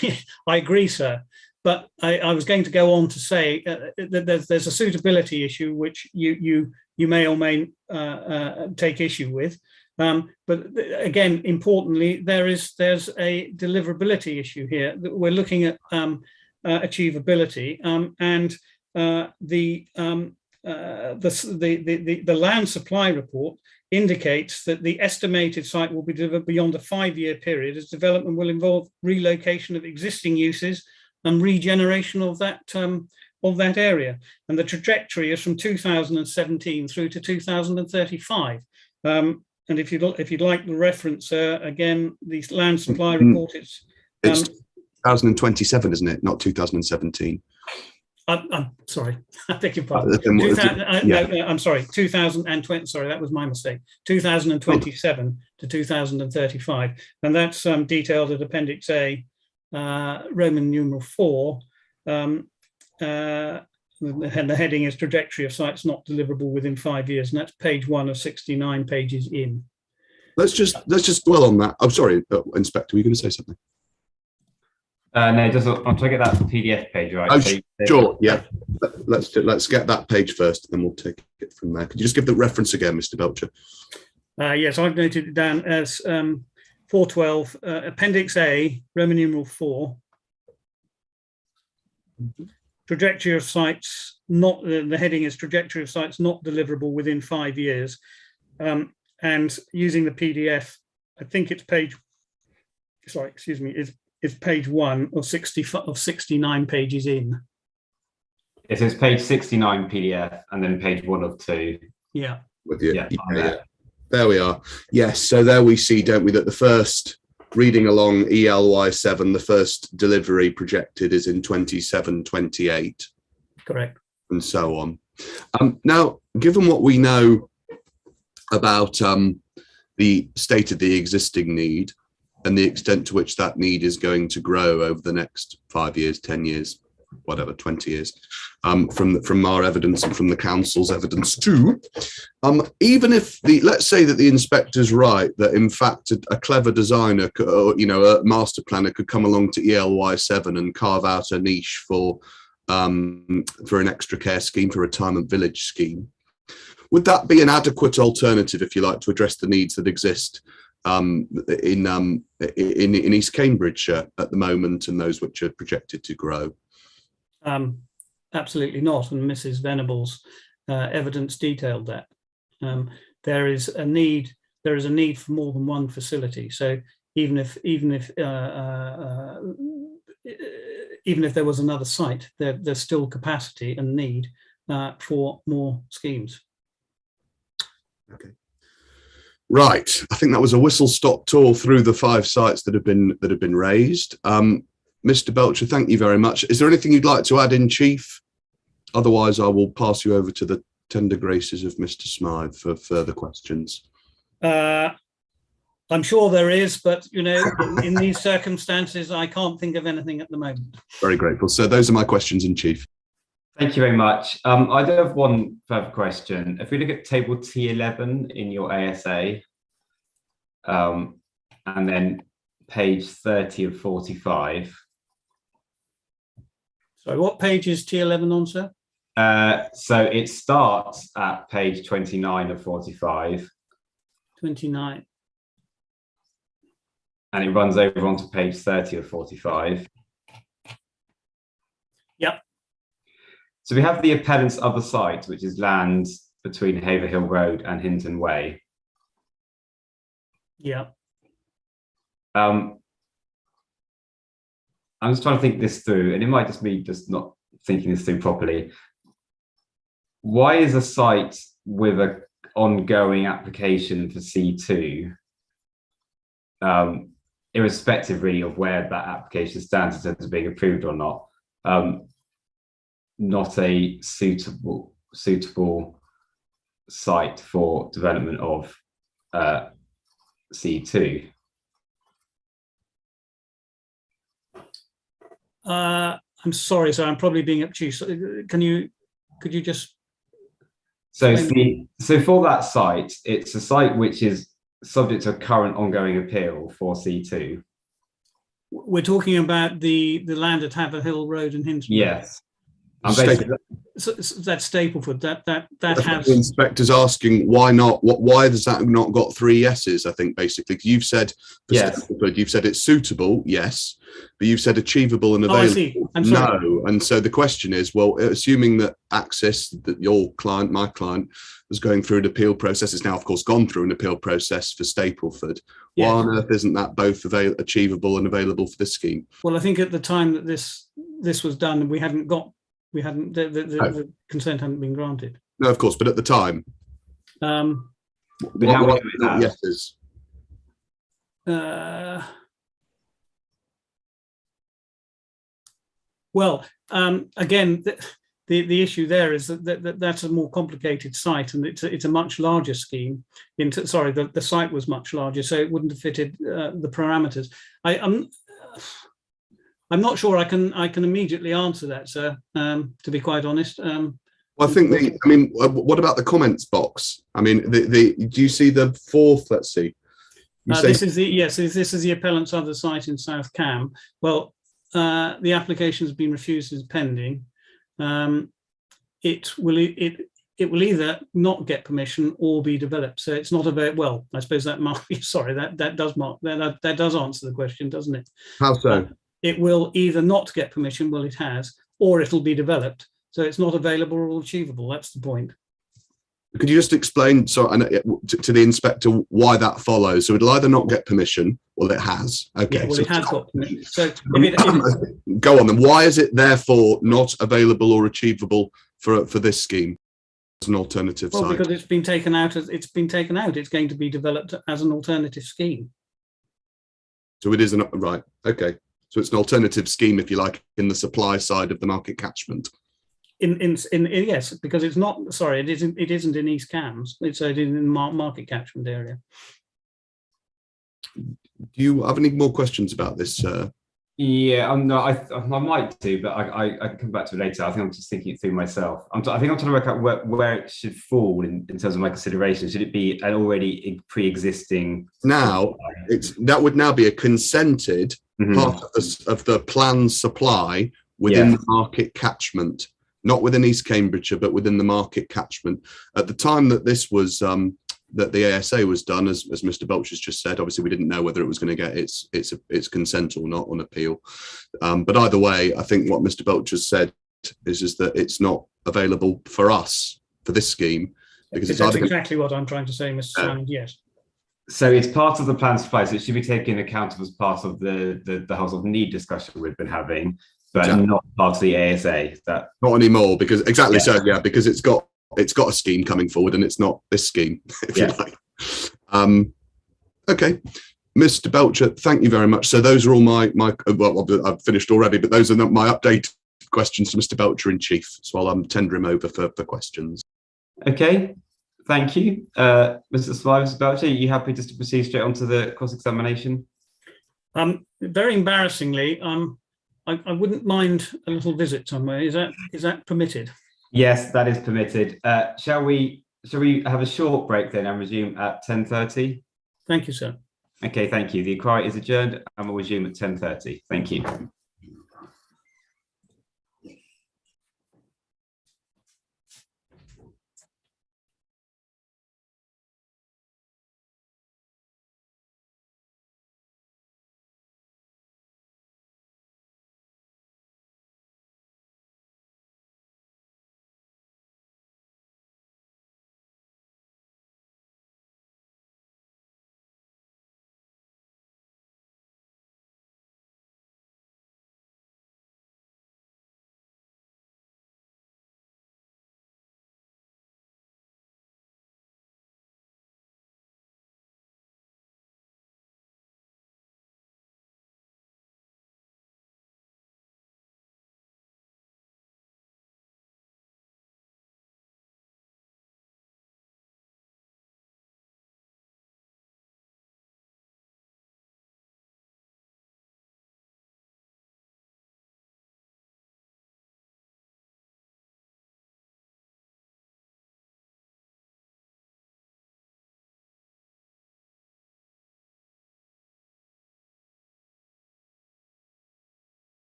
I agree, sir. but I was going to go on to say that there's a suitability issue which you may or may take issue with. But again, importantly, there's a deliverability issue here. We're looking at achievability, and the land supply report indicates that the estimated site will be delivered beyond a 5-year period, as development will involve relocation of existing uses and regeneration of that area. And the trajectory is from 2017 through to 2035. And if you'd like the reference, again, the land supply report, it's 2027, isn't it? Not 2017. I'm sorry, I beg your pardon. I'm sorry, 2020. Sorry, that was my mistake. 2027 to 2035, and that's detailed at Appendix A, Roman numeral 4. The heading is trajectory of sites not deliverable within 5 years, and that's page 1 of 69 pages in. Let's just dwell on that. I'm sorry, Inspector, were you going to say something? No, just I'm trying to get that PDF page right. Oh, so sure, yeah. Let's get that page first, and then we'll take it from there. Could you just give the reference again, Mr. Belcher? Yes, I've noted it down as 412, Appendix A, Roman numeral 4. Trajectory of sites not. The heading is trajectory of sites not deliverable within 5 years, and using the PDF, I think it's page. Sorry, excuse me. It's page 1 of 69 pages in. It says page 69 PDF and then page 1 of 2. Yeah. With you. Yeah. There we are. Yes. So there we see, don't we, that the first reading along ELY7, the first delivery projected is in 27-28. Correct. And so on. Now, given what we know about the state of the existing need, and the extent to which that need is going to grow over the next 5 years, 10 years, whatever, 20 years, from our evidence and from the council's evidence too. Even if let's say that the inspector's right, that in fact a clever designer, or a master planner could come along to ELY7 and carve out a niche for an extra care scheme, for a retirement village scheme, would that be an adequate alternative, if you like, to address the needs that exist in East Cambridgeshire at the moment, and those which are projected to grow? Absolutely not, and Mrs. Venable's evidence detailed that. There is a need for more than one facility. So even if there was another site, there's still capacity and need for more schemes. Okay. Right, I think that was a whistle-stop tour through the 5 sites that have been raised. Mr. Belcher, thank you very much. Is there anything you'd like to add in, Chief? Otherwise, I will pass you over to the tender graces of Mr. Smythe for further questions. I'm sure there is, but in these circumstances, I can't think of anything at the moment. Very grateful. So those are my questions in chief. Thank you very much. I do have one further question. If we look at table T11 in your ASA, and then page 30 of 45. So what page is T11 on, sir? So it starts at page 29 of 45. 29. And it runs over onto page 30 of 45. Yep. So we have the appellant's other site, which is land between Haverhill Road and Hinton Way. Yeah. I'm just trying to think this through, and it might just be just not thinking this through properly. Why is a site with an ongoing application for C2, irrespective really of where that application stands in terms of being approved or not a suitable site for development of C2? I'm sorry, sir. I'm probably being obtuse. Could you just? So for that site, it's a site which is subject to a current ongoing appeal for C2. We're talking about the land at Haver Hill Road in Hinton. Yes. I'm Staple- basically, So that's Stapleford. That I think has. the inspector's asking why not? Why has that not got 3 yeses? I think basically you've said for Yes. Stapleford, you've said it's suitable, yes, but you've said achievable and Oh, I available. see. I'm sorry. No, and so the question is, well, assuming that Axis, that your client, my client, was going through an appeal process, it's now of course gone through an appeal process for Stapleford. Why Yes. on earth isn't that both achievable and available for this scheme? Well, I think at the time that this was done, the consent hadn't been granted. No, of course, but at the time, Um, but now we why know it not has. yeses? Well, again, the issue there is that that's a more complicated site, and it's a much larger scheme. Sorry, the site was much larger, so it wouldn't have fitted the parameters. I'm not sure I can immediately answer that, sir. To be quite honest. Well, I think what about the comments box? I mean, do you see the fourth? Let's see. This is the appellant's other site in South Cam. Well, the application has been refused as pending. It will either not get permission or be developed. So it's not about, well, I suppose that might be, sorry, that does answer the question, doesn't it? How so? It will either not get permission, well, it has, or it'll be developed. So it's not available or achievable. That's the point. Could you just explain to the inspector why that follows? So it'll either not get permission, well, it has. Okay. Yeah, well, so it has got permission. So go on then. Why is it therefore not available or achievable for this scheme as an alternative well, site? because it's been taken out. It's going to be developed as an alternative scheme. So it isn't right. Okay. So it's an alternative scheme, if you like, in the supply side of the market catchment. Yes, because it's not. Sorry, it isn't in East Cams. It's in the market catchment area. Do you have any more questions about this, sir? Yeah, I might do, but I can come back to it later. I think I'm just thinking it through myself. I think I'm trying to work out where it should fall in terms of my consideration. Should it be an already pre-existing? Now, that would now be a consented part of the planned supply within the market catchment, not within East Cambridgeshire, but within the market catchment. At the time that this was that the ASA was done, as Mr. Belcher's just said, obviously we didn't know whether it was going to get its consent or not on appeal. But either way, I think what Mr. Belcher's said is that it's not available for us for this scheme because it's That's exactly what I'm trying to say, Mr. Simon. Yes. So it's part of the planned supply, so it should be taken into account as part of the whole sort of need discussion we've been having, but not part of the ASA. That not anymore because because it's got a scheme coming forward and it's not this scheme, if you like. Okay, Mr. Belcher, thank you very much. So those are all my well, I've finished already, but those are not my updated questions to Mr. Belcher in chief. So I'll tender him over for questions. Okay, thank you, Mr. Survivor, Mr. Belcher. Are you happy just to proceed straight on to the cross-examination? Very embarrassingly, I wouldn't mind a little visit somewhere. Is that permitted? Yes, that is permitted. Shall we have a short break then and resume at 10:30? Thank you, sir. Okay, thank you. The inquiry is adjourned and we'll resume at 10:30. Thank you.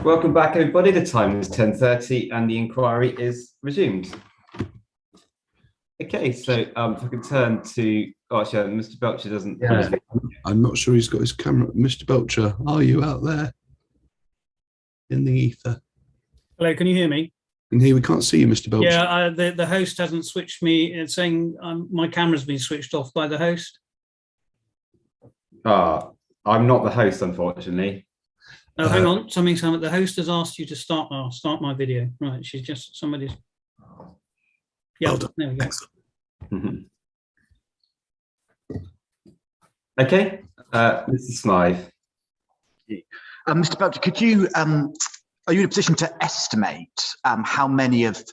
Welcome back, everybody. The time is 10:30 and the inquiry is resumed. Okay, so if I can turn to, oh, actually, Mr. Belcher doesn't. Yeah. I'm not sure he's got his camera. Mr. Belcher, are you out there in the ether? Hello, can you hear me? And here we can't see you, Mr. Belcher. Yeah, the host hasn't switched me. It's saying my camera's been switched off by the host. I'm not the host, unfortunately. Oh, hang on. The host has asked you to start my video. Right, she's just somebody's. Yeah, Well done. there we go. Mhm. Okay, Mr. Smythe. Mr. Belcher, could you, are you in a position to estimate how many of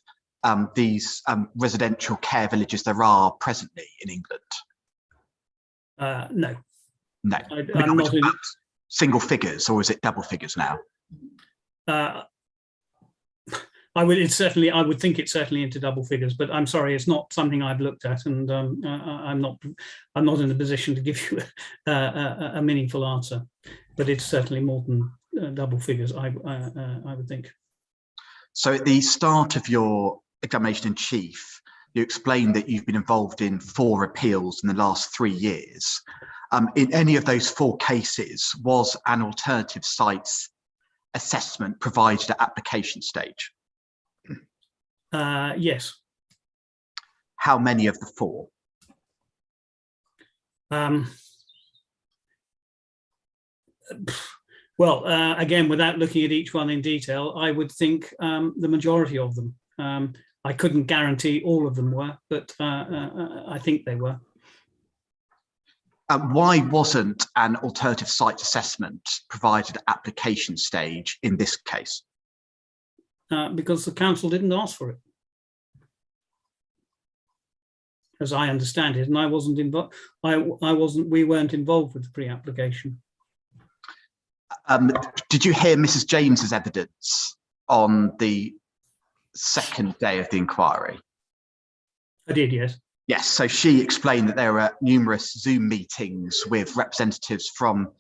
these residential care villages there are presently in England? No. No. I'm not in, single figures, or is it double figures now? I would think it's certainly into double figures, but I'm sorry, it's not something I've looked at, and I'm not in a position to give you a meaningful answer. But it's certainly more than double figures, I would think. So at the start of your examination in chief, you explained that you've been involved in 4 appeals in the last 3 years. In any of those 4 cases, was an alternative sites assessment provided at application stage? Yes. How many of the 4? Well, again, without looking at each one in detail, I would think the majority of them. I couldn't guarantee all of them were, but I think they were. Why wasn't an alternative site assessment provided at application stage in this case? Because the council didn't ask for it, as I understand it, and I wasn't involved. We weren't involved with the pre-application. Did you hear Mrs. James's evidence on the second day of the inquiry? I did, yes. Yes, so she explained that there were numerous Zoom meetings with representatives from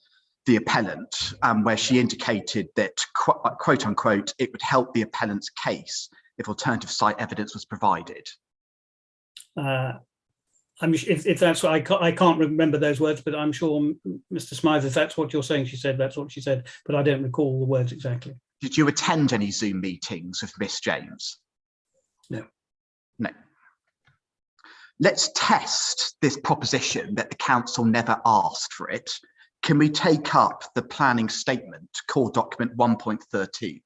the appellant, where she indicated that, quote unquote, it would help the appellant's case if alternative site evidence was provided. If that's what I can't remember those words, but I'm sure Mr. Smythe, if that's what you're saying, she said that's what she said, but I don't recall the words exactly. Did you attend any Zoom meetings with Miss James? No. No. Let's test this proposition that the council never asked for it. Can we take up the planning statement, core document 1.13?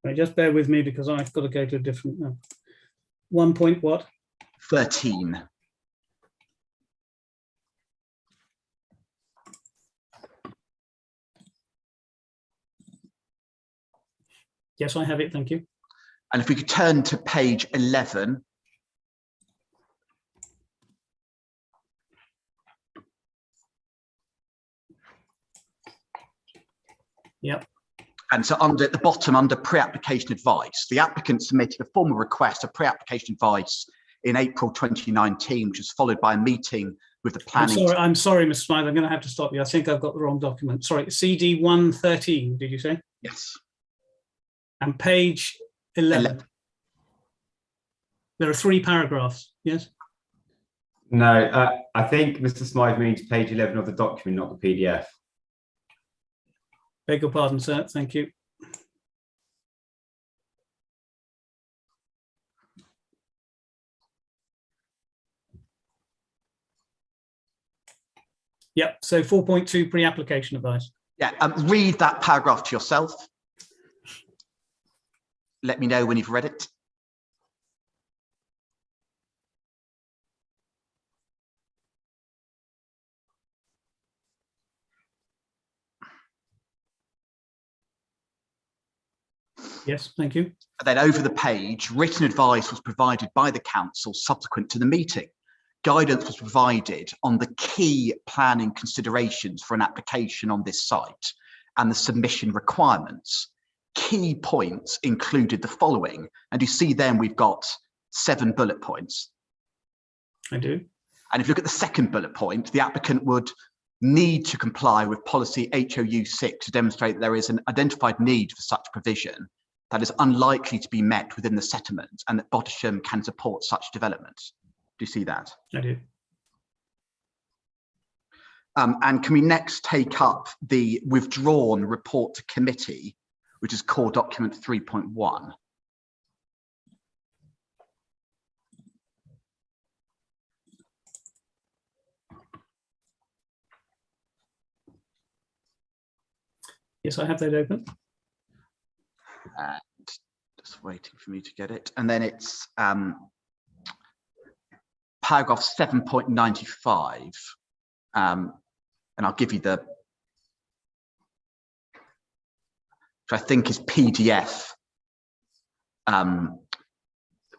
Right, just bear with me because I've got to go to a different 1 point what? 13. Yes, I have it, thank you. And if we could turn to page 11. Yep. And so at the bottom, under pre-application advice, the applicant submitted a formal request of pre-application advice in April 2019, which was followed by a meeting with the planning. I'm sorry, Mr. Smythe, I'm going to have to stop you. I think I've got the wrong document. Sorry, CD 113, did you say? Yes. And page 11. There are 3 paragraphs, yes? No, I think Mr. Smythe means page 11 of the document, not the PDF. Beg your pardon, sir. Thank you. Yep, so 4.2 pre-application advice. Yeah, read that paragraph to yourself. Let me know when you've read it. Yes, thank you. And then over the page, written advice was provided by the council subsequent to the meeting. Guidance was provided on the key planning considerations for an application on this site and the submission requirements. Key points included the following, and you see then we've got 7 bullet points. I do. And if you look at the second bullet point, the applicant would need to comply with policy HOU 6 to demonstrate that there is an identified need for such provision that is unlikely to be met within the settlement, and that Bottisham can support such development. Do you see that? I do. And can we next take up the withdrawn report to committee, which is core document 3.1? Yes, I have that open. And just waiting for me to get it. And then it's paragraph 7.95. And I'll give you the, which I think is PDF,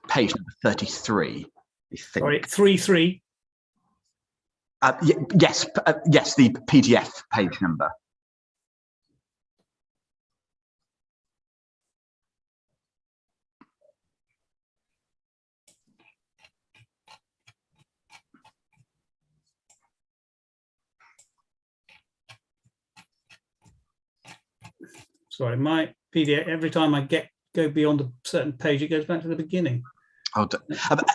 page number 33. Sorry, 33. Yes, the PDF page number. Sorry, my PDF, every time I go beyond a certain page, it goes back to the beginning. Oh,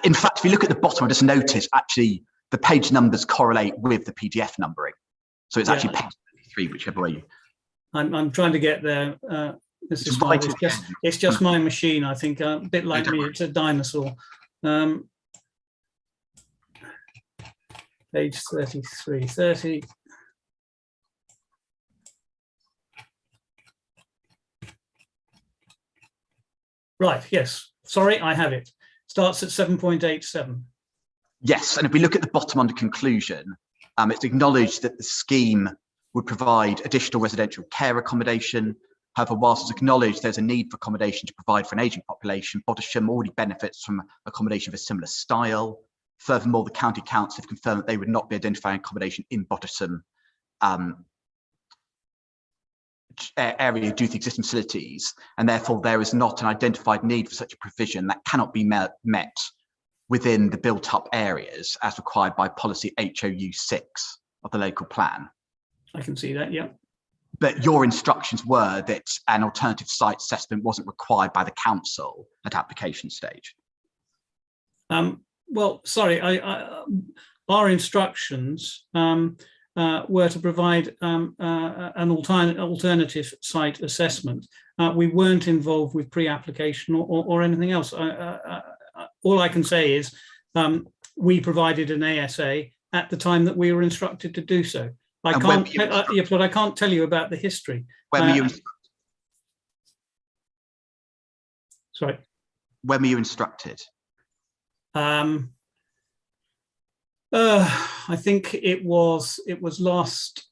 in fact, if you look at the bottom, I just noticed actually the page numbers correlate with the PDF numbering. So it's actually page 33, whichever way you. I'm trying to get there. This is fine. It's just my machine, I think. A bit like me, it's a dinosaur. Page 33, 30. Right, yes. Sorry, I have it. Starts at 7.87. Yes, and if we look at the bottom under conclusion, it's acknowledged that the scheme would provide additional residential care accommodation. However, whilst it's acknowledged there's a need for accommodation to provide for an ageing population, Bottisham already benefits from accommodation of a similar style. Furthermore, the County Council have confirmed that they would not be identifying accommodation in Bottisham area due to existing facilities, and therefore there is not an identified need for such a provision that cannot be met within the built-up areas as required by policy HOU 6 of the local plan. I can see that, yeah. But your instructions were that an alternative site assessment wasn't required by the council at application stage. Well, sorry, our instructions were to provide an alternative site assessment. We weren't involved with pre-application or anything else. All I can say is we provided an ASA at the time that we were instructed to do so. I can't tell you about the history. When were you? Sorry. When were you instructed? I think it was last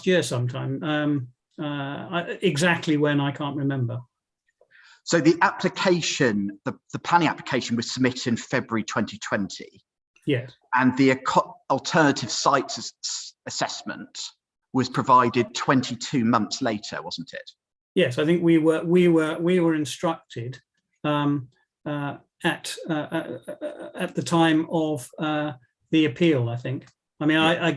year sometime. Exactly when, I can't remember. So the application, the planning application was submitted in February 2020. Yes. And the alternative sites assessment was provided 22 months later, wasn't it? Yes, I think we were instructed at the time of the appeal, I think. I mean, yeah.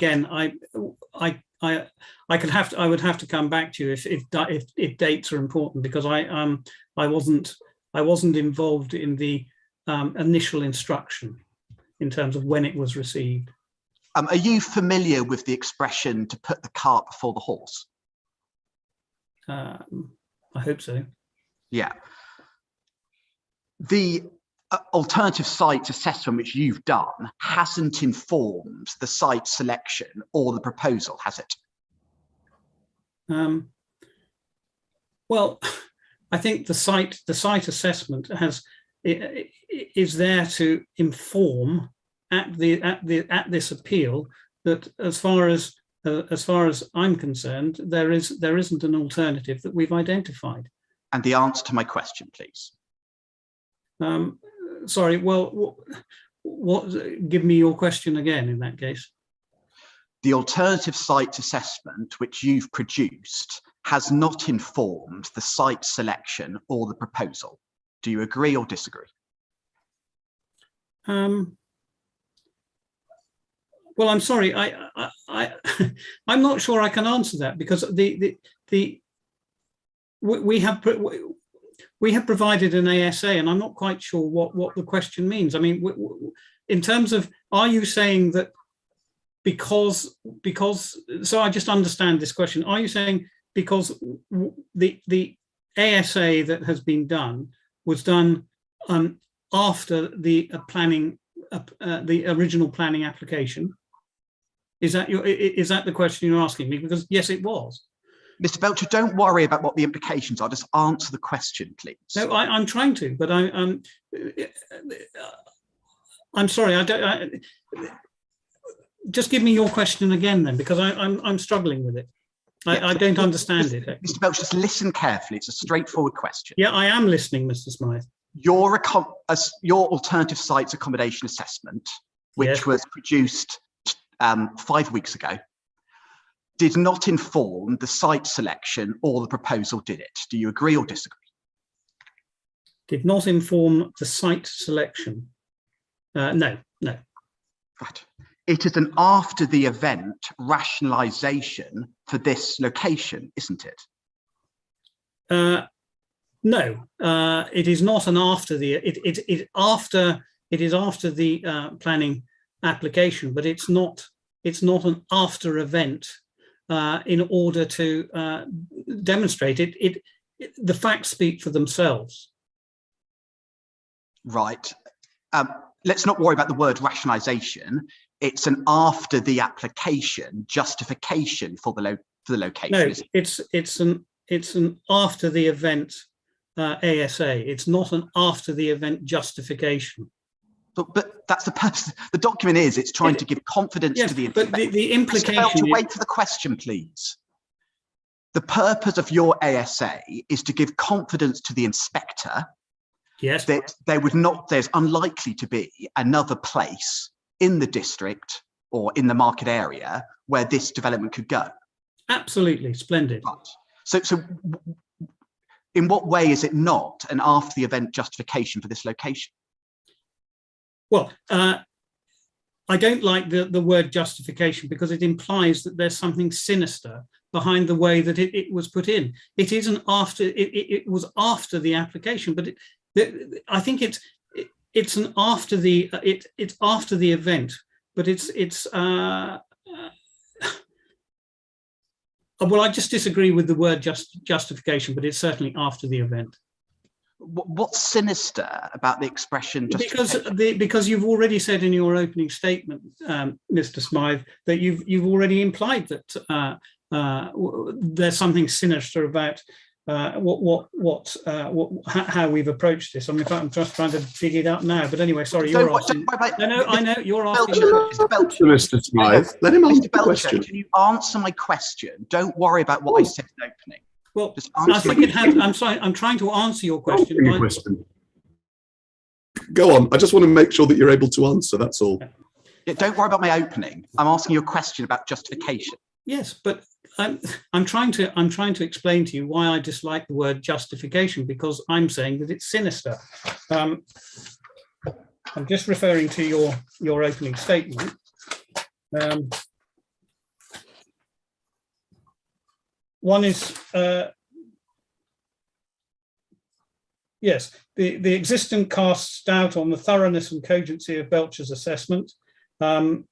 I would have to come back to you if dates are important, because I wasn't involved in the initial instruction in terms of when it was received. Are you familiar with the expression "to put the cart before the horse"? I hope so. Yeah. The alternative site assessment which you've done hasn't informed the site selection or the proposal, has it? Well, I think the site assessment is there to inform at this appeal that as far as I'm concerned, there isn't an alternative that we've identified. And the answer to my question, please. Sorry, well, give me your question again in that case. The alternative site assessment which you've produced has not informed the site selection or the proposal. Do you agree or disagree? Well, I'm sorry, I'm not sure I can answer that, because we have provided an ASA, and I'm not quite sure what the question means. I mean, in terms of, are you saying that because so I just understand this question, are you saying because the ASA that has been done was done after the planning, the original planning application? Is that the question you're asking me? Because yes, it was. Mr. Belcher, don't worry about what the implications are. Just answer the question, please. No, I'm trying to, but I'm sorry. Just give me your question again, then, because I'm struggling with it. I don't understand it. Mr. Belcher, just listen carefully. It's a straightforward question. Yeah, I am listening, Mr. Smythe. Your alternative sites accommodation assessment, which was produced 5 weeks ago, did not inform the site selection or the proposal, did it? Do you agree or disagree? Did not inform the site selection. No. Right. It is an after the event rationalisation for this location, isn't it? No, it is not an after the. It is after the planning application, but it's not an after event in order to demonstrate it. The facts speak for themselves. Right. Let's not worry about the word rationalisation. It's an after the application justification for the location. No, it's an after the event ASA. It's not an after the event justification. But that's the purpose. The document is it's trying to give confidence to the inspector. But the implication. Wait for the question, please. The purpose of your ASA is to give confidence to the inspector. Yes. That there's unlikely to be another place in the district or in the market area where this development could go. Absolutely, splendid. Right. So in what way is it not an after the event justification for this location? Well, I don't like the word justification, because it implies that there's something sinister behind the way that it was put in. It isn't after, it was after the application, but I think it's an after the it's after the event, but it's well, I just disagree with the word justification, but it's certainly after the event. What's sinister about the expression justification? Because you've already said in your opening statement, Mr. Smythe, that you've already implied that there's something sinister about how we've approached this. I mean, in fact, I'm just trying to dig it up now. But anyway, sorry, you're asking. No, I know you're asking. Mr. Smythe, let him answer the question. Can you answer my question? Don't worry about what I said in opening. Well, I think it has. I'm sorry. I'm trying to answer your question. Go on. I just want to make sure that you're able to answer. That's all. Yeah, don't worry about my opening. I'm asking you a question about justification. Yes, but I'm trying to explain to you why I dislike the word justification, because I'm saying that it's sinister. I'm just referring to your opening statement. One is, yes, the existing casts doubt on the thoroughness and cogency of Belcher's assessment. One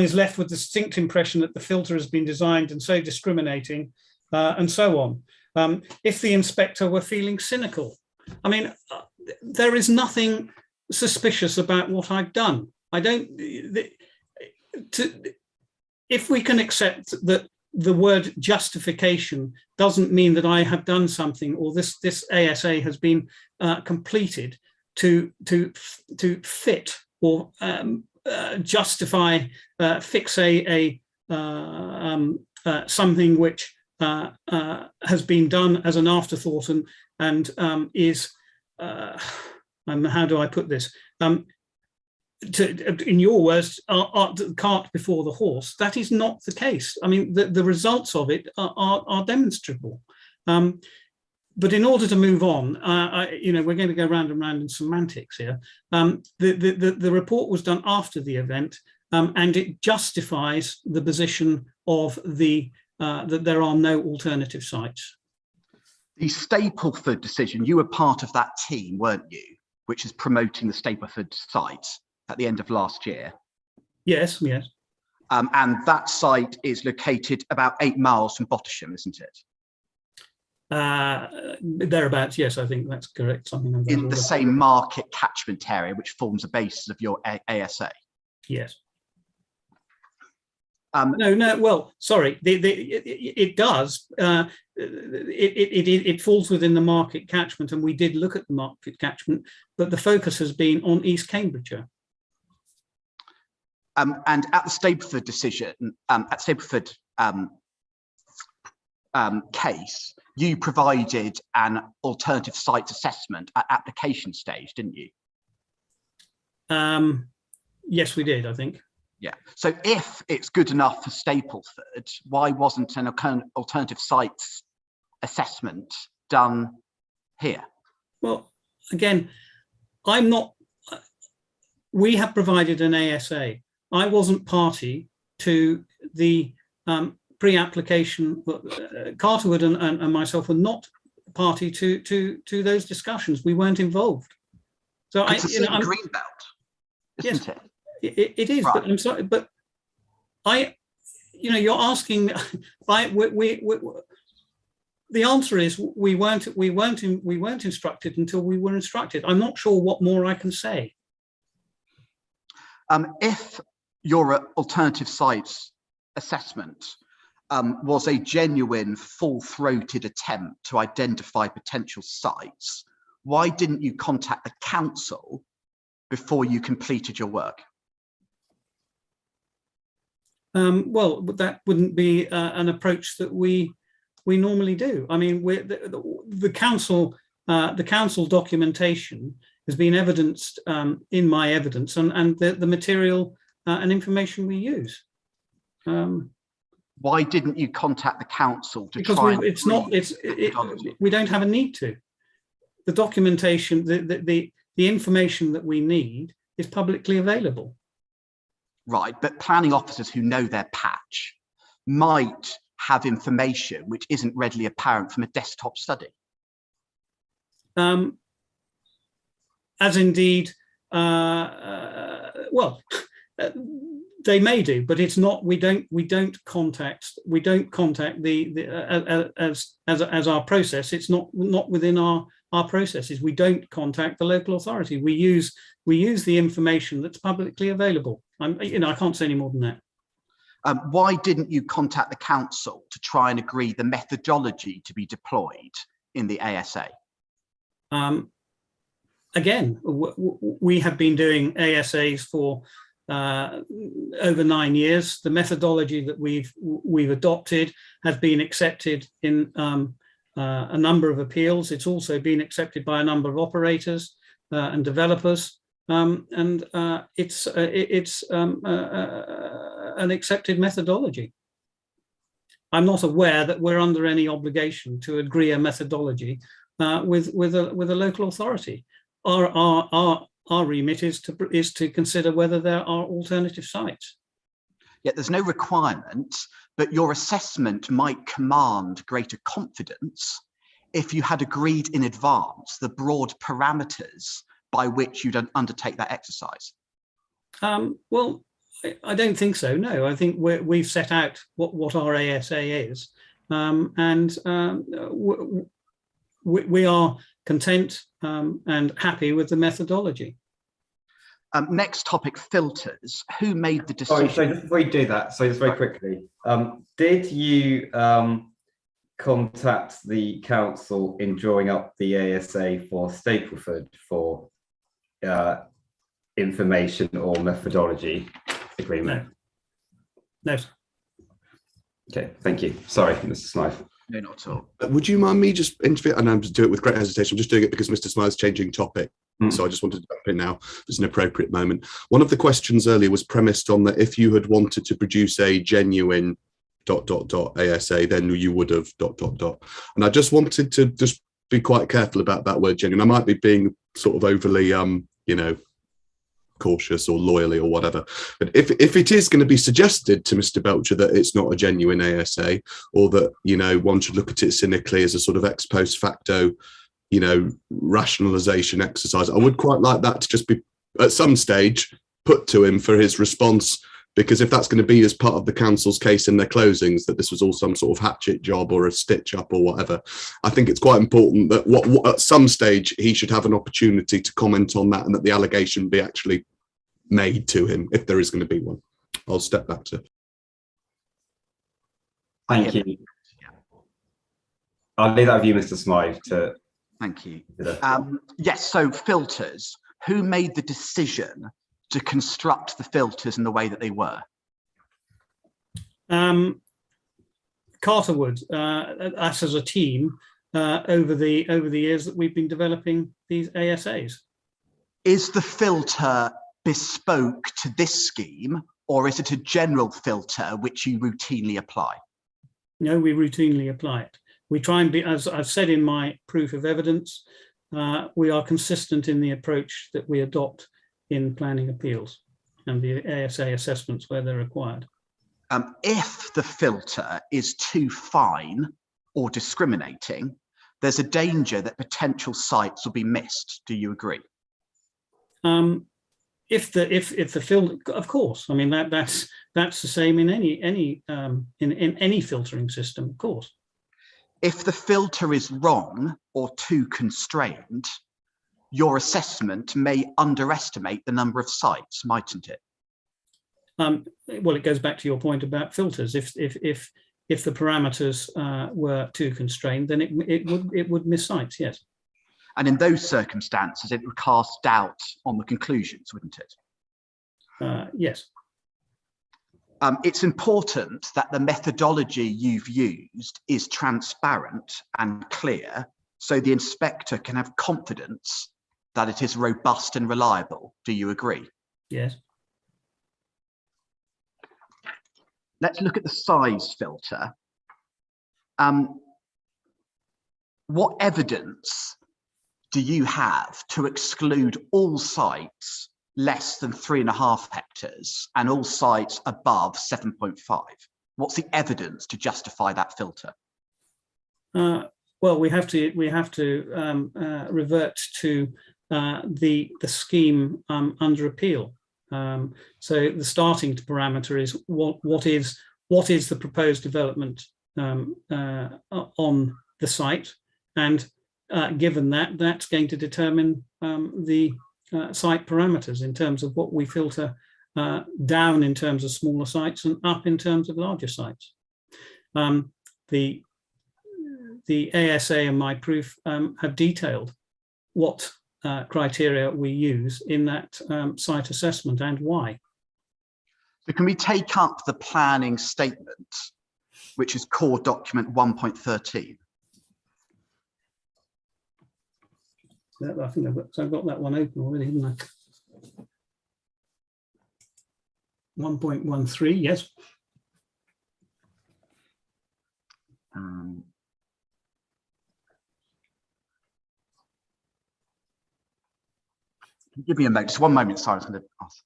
is left with the distinct impression that the filter has been designed and so discriminating, and so on. If the inspector were feeling cynical, I mean, there is nothing suspicious about what I've done. I don't. If we can accept that the word justification doesn't mean that I have done something, or this ASA has been completed to fit or justify, fix something which has been done as an afterthought and is how do I put this? In your words, the cart before the horse. That is not the case. I mean, the results of it are demonstrable. But in order to move on, we're going to go round and round in semantics here. The report was done after the event. and it justifies the position of that there are no alternative sites. The Stapleford decision, you were part of that team, weren't you? Which is promoting the Stapleford site at the end of last year. Yes, yes. And that site is located about 8 miles from Bottisham, isn't it? Thereabouts, yes, I think that's correct. Something of that In the order. same market catchment area, which forms the basis of your ASA. Yes. Um, No. Well, sorry. It does. It falls within the market catchment, and we did look at the market catchment, but the focus has been on East Cambridgeshire. And at the Stapleford decision, at Stapleford case, you provided an alternative site assessment at application stage, didn't you? Yes, we did, I think. Yeah. So if it's good enough for Stapleford, why wasn't an alternative sites assessment done here? Well, again, we have provided an ASA. I wasn't party to the pre-application. Carterwood and myself were not party to those discussions. We weren't involved. So it's a green belt, isn't yes, it? It is, right. But I'm sorry, but you're asking. The answer is we weren't instructed until we were instructed. I'm not sure what more I can say. If your alternative sites assessment was a genuine, full-throated attempt to identify potential sites, why didn't you contact the council before you completed your work? Well, that wouldn't be an approach that we normally do. I mean, the council documentation has been evidenced in my evidence and the material and information we use. Why didn't you contact the council to because try? We don't have a need to. The documentation, the information that we need is publicly available. Right, but planning officers who know their patch might have information which isn't readily apparent from a desktop study. As indeed, well, they may do, but it's not. We don't contact the as our process. It's not within our processes. We don't contact the local authority. We use the information that's publicly available. I can't say any more than that. Why didn't you contact the council to try and agree the methodology to be deployed in the ASA? Again, we have been doing ASAs for over 9 years. The methodology that we've adopted has been accepted in a number of appeals. It's also been accepted by a number of operators and developers. It's an accepted methodology. I'm not aware that we're under any obligation to agree a methodology with a local authority. Our remit is to consider whether there are alternative sites. Yet there's no requirement, but your assessment might command greater confidence if you had agreed in advance the broad parameters by which you'd undertake that exercise. Well, I don't think so. No, I think we've set out what our ASA is, and we are content and happy with the methodology. Next topic, filters. Who made the decision? Sorry, just before you do that, so just very quickly, did you contact the council in drawing up the ASA for Stapleford for information or methodology agreement? No. Okay, thank you. Sorry, Mr. Smythe. No, not at all. Would you mind me just interfere? And I'm just doing it with great hesitation. I'm just doing it because Mr. Smythe's changing topic. So I just wanted to jump in now. It's an appropriate moment. One of the questions earlier was premised on that if you had wanted to produce a genuine ... ASA, then you would have ... And I just wanted to just be quite careful about that word genuine. I might be being sort of overly, cautious or loyally or whatever. But if it is going to be suggested to Mr. Belcher that it's not a genuine ASA, or that, you know, one should look at it cynically as a sort of ex post facto, you know, rationalization exercise, I would quite like that to just be at some stage put to him for his response. Because if that's going to be as part of the council's case in their closings, that this was all some sort of hatchet job or a stitch up or whatever, I think it's quite important that what at some stage he should have an opportunity to comment on that, and that the allegation be actually made to him if there is going to be one. I'll step back to. Thank you. I'll leave that with you, Mr. Smythe. Thank you. Yes, so filters. Who made the decision to construct the filters in the way that they were? Carterwood, us as a team, over the years that we've been developing these ASAs. Is the filter bespoke to this scheme, or is it a general filter which you routinely apply? No, we routinely apply it. We try and be, as I've said in my proof of evidence, we are consistent in the approach that we adopt in planning appeals and the ASA assessments where they're required. If the filter is too fine or discriminating, there's a danger that potential sites will be missed. Do you agree? If the filter, of course, I mean that's the same in any filtering system, of course. If the filter is wrong or too constrained, your assessment may underestimate the number of sites, mightn't it? Well, it goes back to your point about filters. If the parameters were too constrained, then it would miss sites, yes. And in those circumstances, it would cast doubt on the conclusions, wouldn't it? Yes. It's important that the methodology you've used is transparent and clear, so the inspector can have confidence that it is robust and reliable. Do you agree? Yes. Let's look at the size filter. What evidence do you have to exclude all sites less than 3.5 hectares and all sites above 7.5? What's the evidence to justify that filter? Well, we have to revert to the scheme under appeal. So the starting parameter is what is the proposed development on the site, and given that, that's going to determine the site parameters in terms of what we filter down in terms of smaller sites and up in terms of larger sites. The ASA and my proof have detailed what criteria we use in that site assessment and why. So can we take up the planning statement, which is core document 1.13? I think I've got that one open already, haven't I? 1.13, yes. Give me a moment, just one moment, sorry, I was going to ask.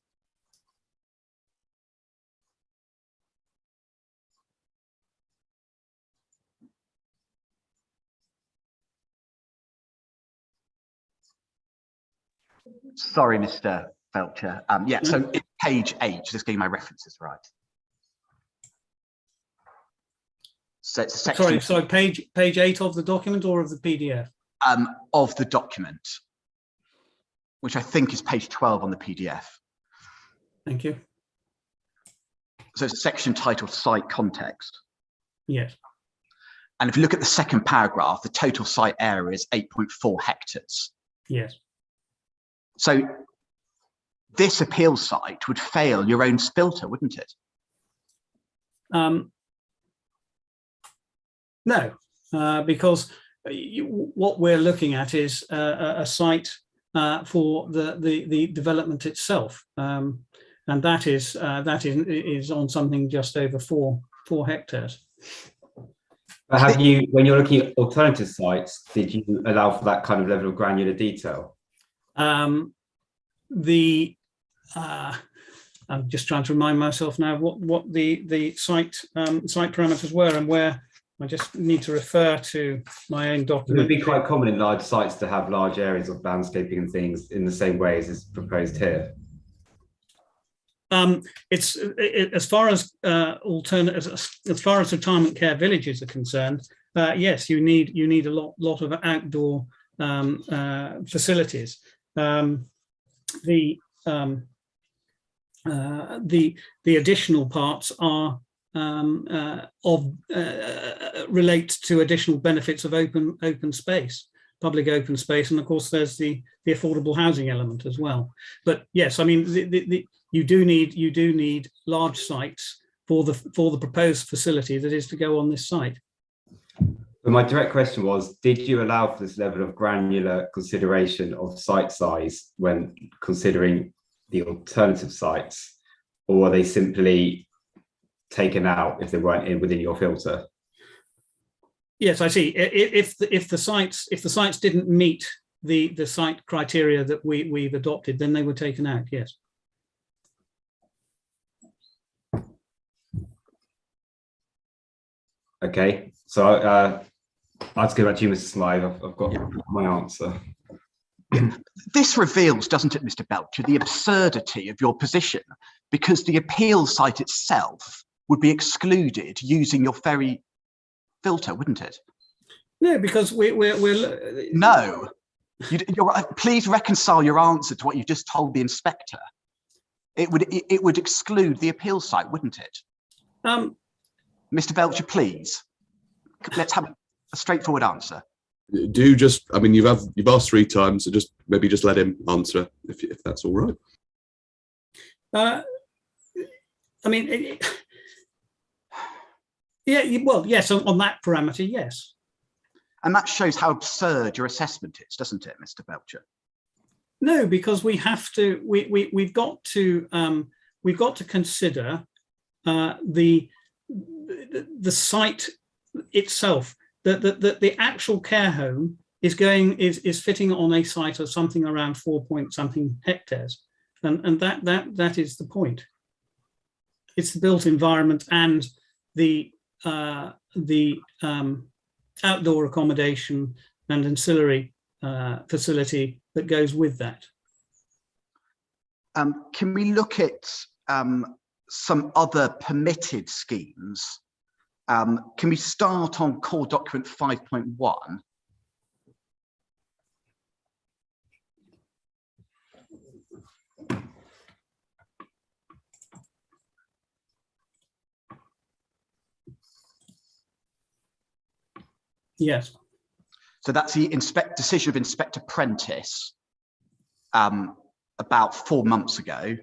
Sorry, Mr. Belcher. Yeah, so it's page 8, just getting my references right. So it's a section. Sorry, page 8 of the document or of the PDF? Of the document, which I think is page 12 on the PDF. Thank you. So it's a section titled Site Context. Yes. And if you look at the second paragraph, the total site area is 8.4 hectares. Yes. So this appeal site would fail your own filter, wouldn't it? No, because what we're looking at is a site for the development itself, and that is on something just over 4 hectares. Have you, when you're looking at alternative sites, did you allow for that kind of level of granular detail? I'm just trying to remind myself now what the site parameters were, and where I just need to refer to my own It document. would be quite common in large sites to have large areas of landscaping and things in the same way as is proposed here. It's as far as as far as retirement care villages are concerned. Yes, you need a lot of outdoor facilities. The additional parts are relate to additional benefits of open space, public open space, and of course there's the affordable housing element as well. But yes, I mean you do need large sites for the proposed facility that is to go on this site. But my direct question was, did you allow for this level of granular consideration of site size when considering the alternative sites, or were they simply taken out if they weren't within your filter? Yes, I see. If the sites didn't meet the site criteria that we've adopted, then they were taken out. Yes. Okay, so I'll just go back to you, Mr. Smythe. I've got my answer. This reveals, doesn't it, Mr. Belcher, the absurdity of your position, because the appeal site itself would be excluded using your very filter, wouldn't it? No, because we're no. Please reconcile your answer to what you just told the inspector. It would exclude the appeal site, wouldn't it? Mr. Belcher, please. Let's have a straightforward answer. Do just, I mean, you've asked 3 times, so maybe just let him answer if that's all right. I mean, yeah, well, yes, on that parameter, yes. And that shows how absurd your assessment is, doesn't it, Mr. Belcher? No, because we have to. We've got to consider the site itself. The actual care home is fitting on a site of something around 4-point-something hectares, and that is the point. It's the built environment and the outdoor accommodation and ancillary facility that goes with that. Can we look at some other permitted schemes? Can we start on core document 5.1? Yes. So that's the decision of Inspector Prentice about 4 months ago.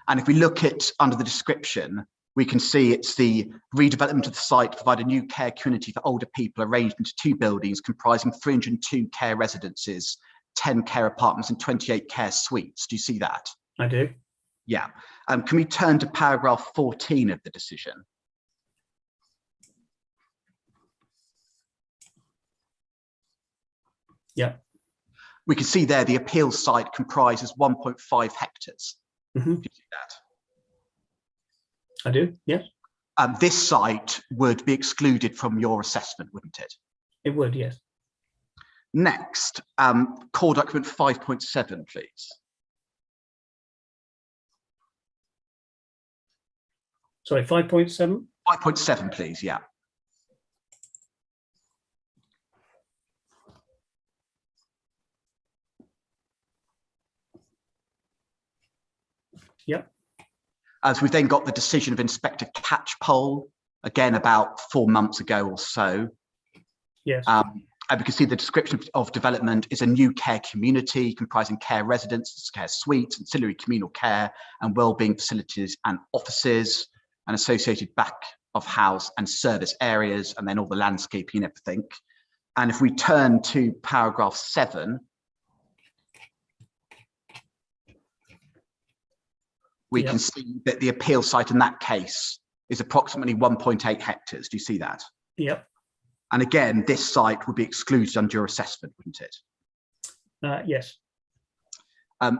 And if we look at under the description, we can see it's the redevelopment of the site to provide a new care community for older people arranged into 2 buildings comprising 302 care residences, 10 care apartments and 28 care suites. Do you see that? I do. Yeah. Can we turn to paragraph 14 of the decision? Yeah. We can see there the appeal site comprises 1.5 hectares. Mm-hmm. Do you see that? I do, yes. This site would be excluded from your assessment, wouldn't it? It would, yes. Next, core document 5.7, please. Sorry, 5.7? 5.7, please, yeah. Yep. As we've then got the decision of Inspector Catchpole, again about 4 months ago or so. Yes. And we can see the description of development is a new care community comprising care residences, care suites, ancillary communal care and wellbeing facilities and offices and associated back of house and service areas, and then all the landscaping and everything. And if we turn to paragraph 7, we can see that the appeal site in that case is approximately 1.8 hectares. Do you see that? Yep. And again, this site would be excluded under your assessment, wouldn't it? Yes.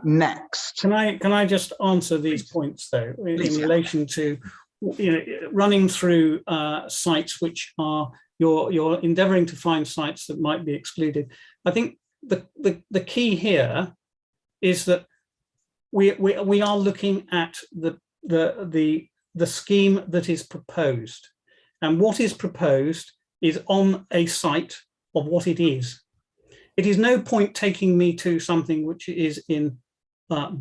Next. Can I just answer these points though, in relation to, running through sites which are you're endeavouring to find sites that might be excluded. I think the key here is that we are looking at the scheme that is proposed, and what is proposed is on a site of what it is. It is no point taking me to something which is in, I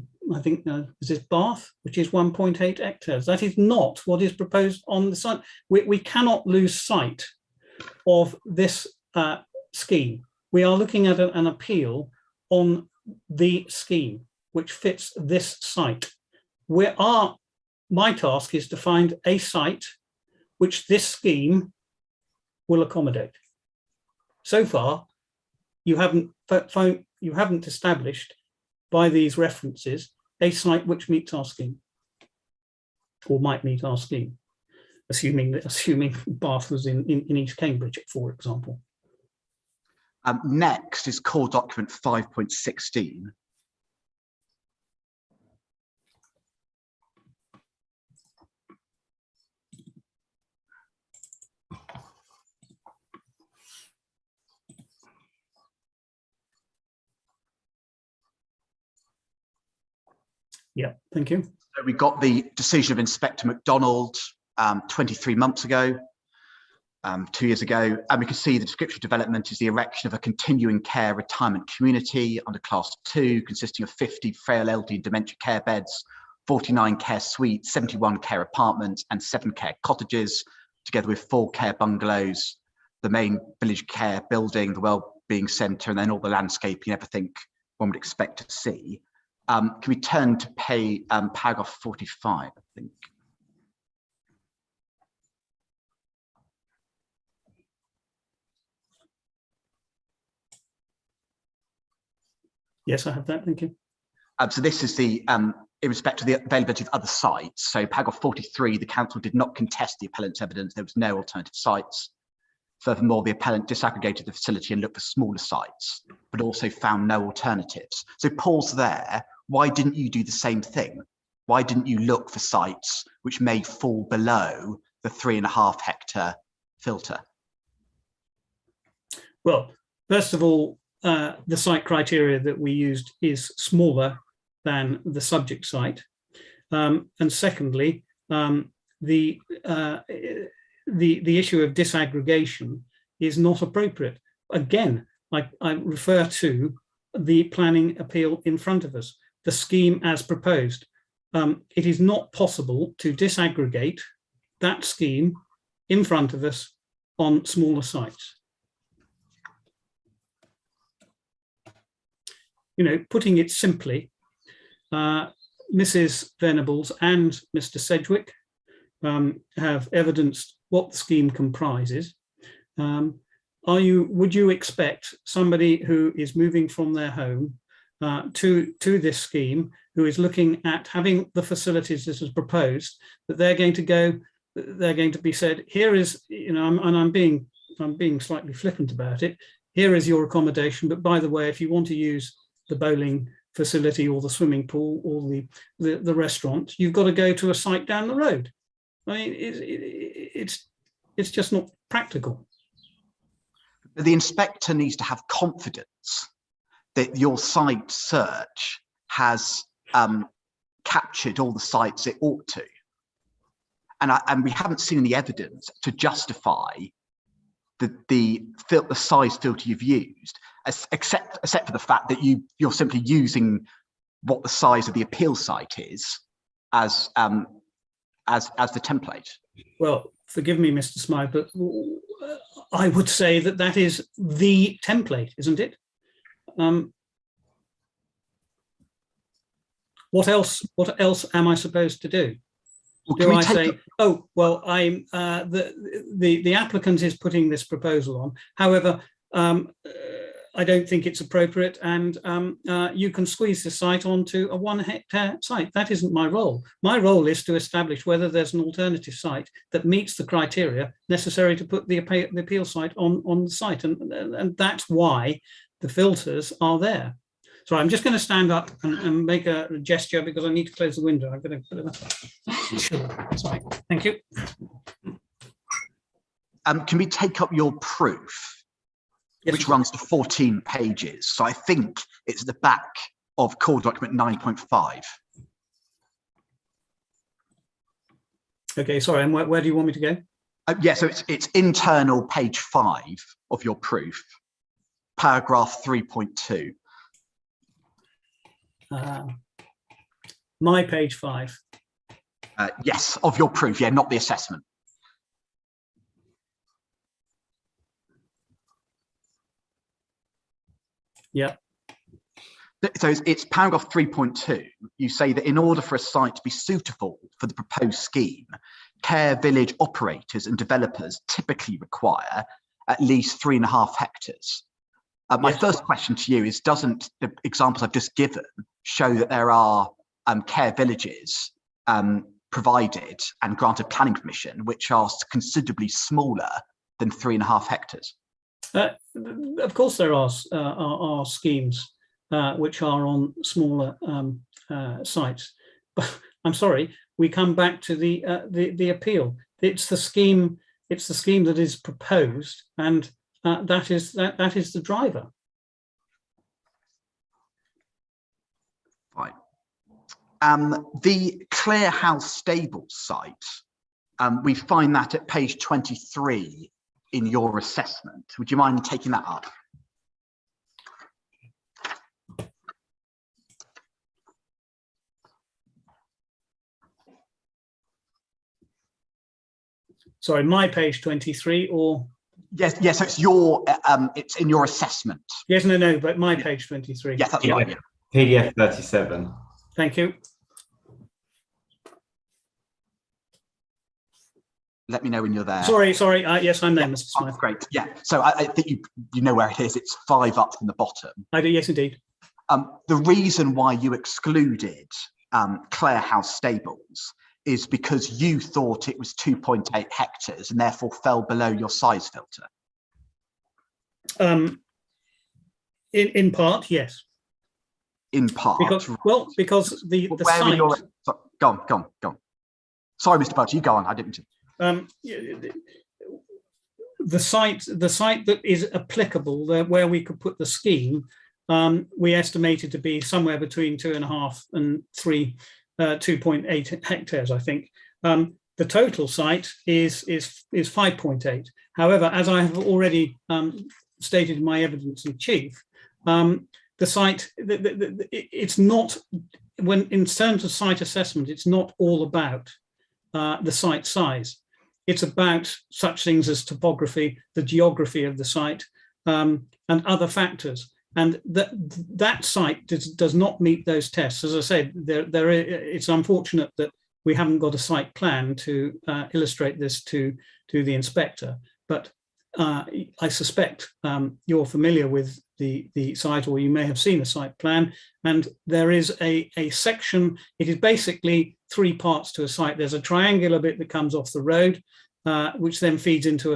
think, is this Bath, which is 1.8 hectares. That is not what is proposed on the site. We cannot lose sight of this scheme. We are looking at an appeal on the scheme which fits this site. My task is to find a site which this scheme will accommodate. So far, you haven't established by these references a site which meets our scheme, or might meet our scheme, assuming Bath was in East Cambridge, for example. Next is core document 5.16. Yeah, thank you. So we got the decision of Inspector MacDonald 23 months ago, 2 years ago, and we can see the description of development is the erection of a continuing care retirement community under Class 2, consisting of 50 frail elderly and dementia care beds, 49 care suites, 71 care apartments, and 7 care cottages, together with 4 care bungalows, the main village care building, the wellbeing centre, and then all the landscaping, everything one would expect to see. Can we turn to paragraph 45, I think? Yes, I have that, thank you. So this is the, in respect to the availability of other sites. So paragraph 43, the council did not contest the appellant's evidence. There was no alternative sites. Furthermore, the appellant disaggregated the facility and looked for smaller sites, but also found no alternatives. So pause there. Why didn't you do the same thing? Why didn't you look for sites which may fall below the 3.5 hectare filter? Well, first of all, the site criteria that we used is smaller than the subject site. And secondly, the issue of disaggregation is not appropriate. Again, I refer to the planning appeal in front of us, the scheme as proposed. It is not possible to disaggregate that scheme in front of us on smaller sites. Putting it simply, Mrs. Venables and Mr. Sedgwick have evidenced what the scheme comprises. Would you expect somebody who is moving from their home to this scheme, who is looking at having the facilities that is proposed, that they're going to be said, here is, and I'm being slightly flippant about it, here is your accommodation, but by the way, if you want to use the bowling facility or the swimming pool or the restaurant, you've got to go to a site down the road. I mean, it's just not practical. The inspector needs to have confidence that your site search has captured all the sites it ought to. And we haven't seen any evidence to justify the size filter you've used, except for the fact that you're simply using what the size of the appeal site is as the template. Well, forgive me, Mr. Smythe, but I would say that is the template, isn't it? What else am I supposed to do? Well, do I say, oh, well, I'm the applicant is putting this proposal on. However, I don't think it's appropriate, and you can squeeze the site onto a 1 hectare site. That isn't my role. My role is to establish whether there's an alternative site that meets the criteria necessary to put the appeal site on the site, and that's why the filters are there. Sorry, I'm just going to stand up and make a gesture because I need to close the window. I'm going to put it. Sure. Sorry. Thank you. Can we take up your proof, Yes, which runs to 14 pages? So I think it's the back of core document 9.5. Okay, sorry. And where do you want me to go? Yeah, so it's internal page 5 of your proof, paragraph 3.2. My page 5. Yes, of your proof, yeah, not the assessment. Yeah. So it's paragraph 3.2. You say that in order for a site to be suitable for the proposed scheme, care village operators and developers typically require at least 3.5 hectares. My first question to you is, doesn't the examples I've just given show that there are care villages provided and granted planning permission, which are considerably smaller than 3.5 hectares? Of course, there are schemes which are on smaller sites. But I'm sorry, we come back to the appeal. It's the scheme. It's the scheme that is proposed, and that is the driver. Right. The Clare House Stables site, we find that at page 23 in your assessment. Would you mind taking that up? Sorry, my page 23 or? Yes, it's your, it's in your assessment. Yes, no, but my page 23. Yes, that's right. Yeah. PDF 37. Thank you. Let me know when you're there. Sorry. Yes, I'm there, Yeah, Mr. Smith. Oh, great. Yeah. So I think you know where it is. It's 5 up from the bottom. I do. Yes, indeed. The reason why you excluded Clare House Stables is because you thought it was 2.8 hectares and therefore fell below your size filter. In part, yes. In part, because the site. Go on. Sorry, Mr. Butcher, you go on. I didn't. The site that is applicable, where we could put the scheme, we estimated to be somewhere between 2.5 and 3. 2.8 hectares, I think. The total site is 5.8. However, as I have already stated in my evidence in chief, the site, it's not, when in terms of site assessment, it's not all about the site size. It's about such things as topography, the geography of the site, and other factors. And that site does not meet those tests. As I said, it's unfortunate that we haven't got a site plan to illustrate this to the inspector. But I suspect you're familiar with the site, or you may have seen a site plan. And there is a section. It is basically 3 parts to a site. There's a triangular bit that comes off the road, which then feeds into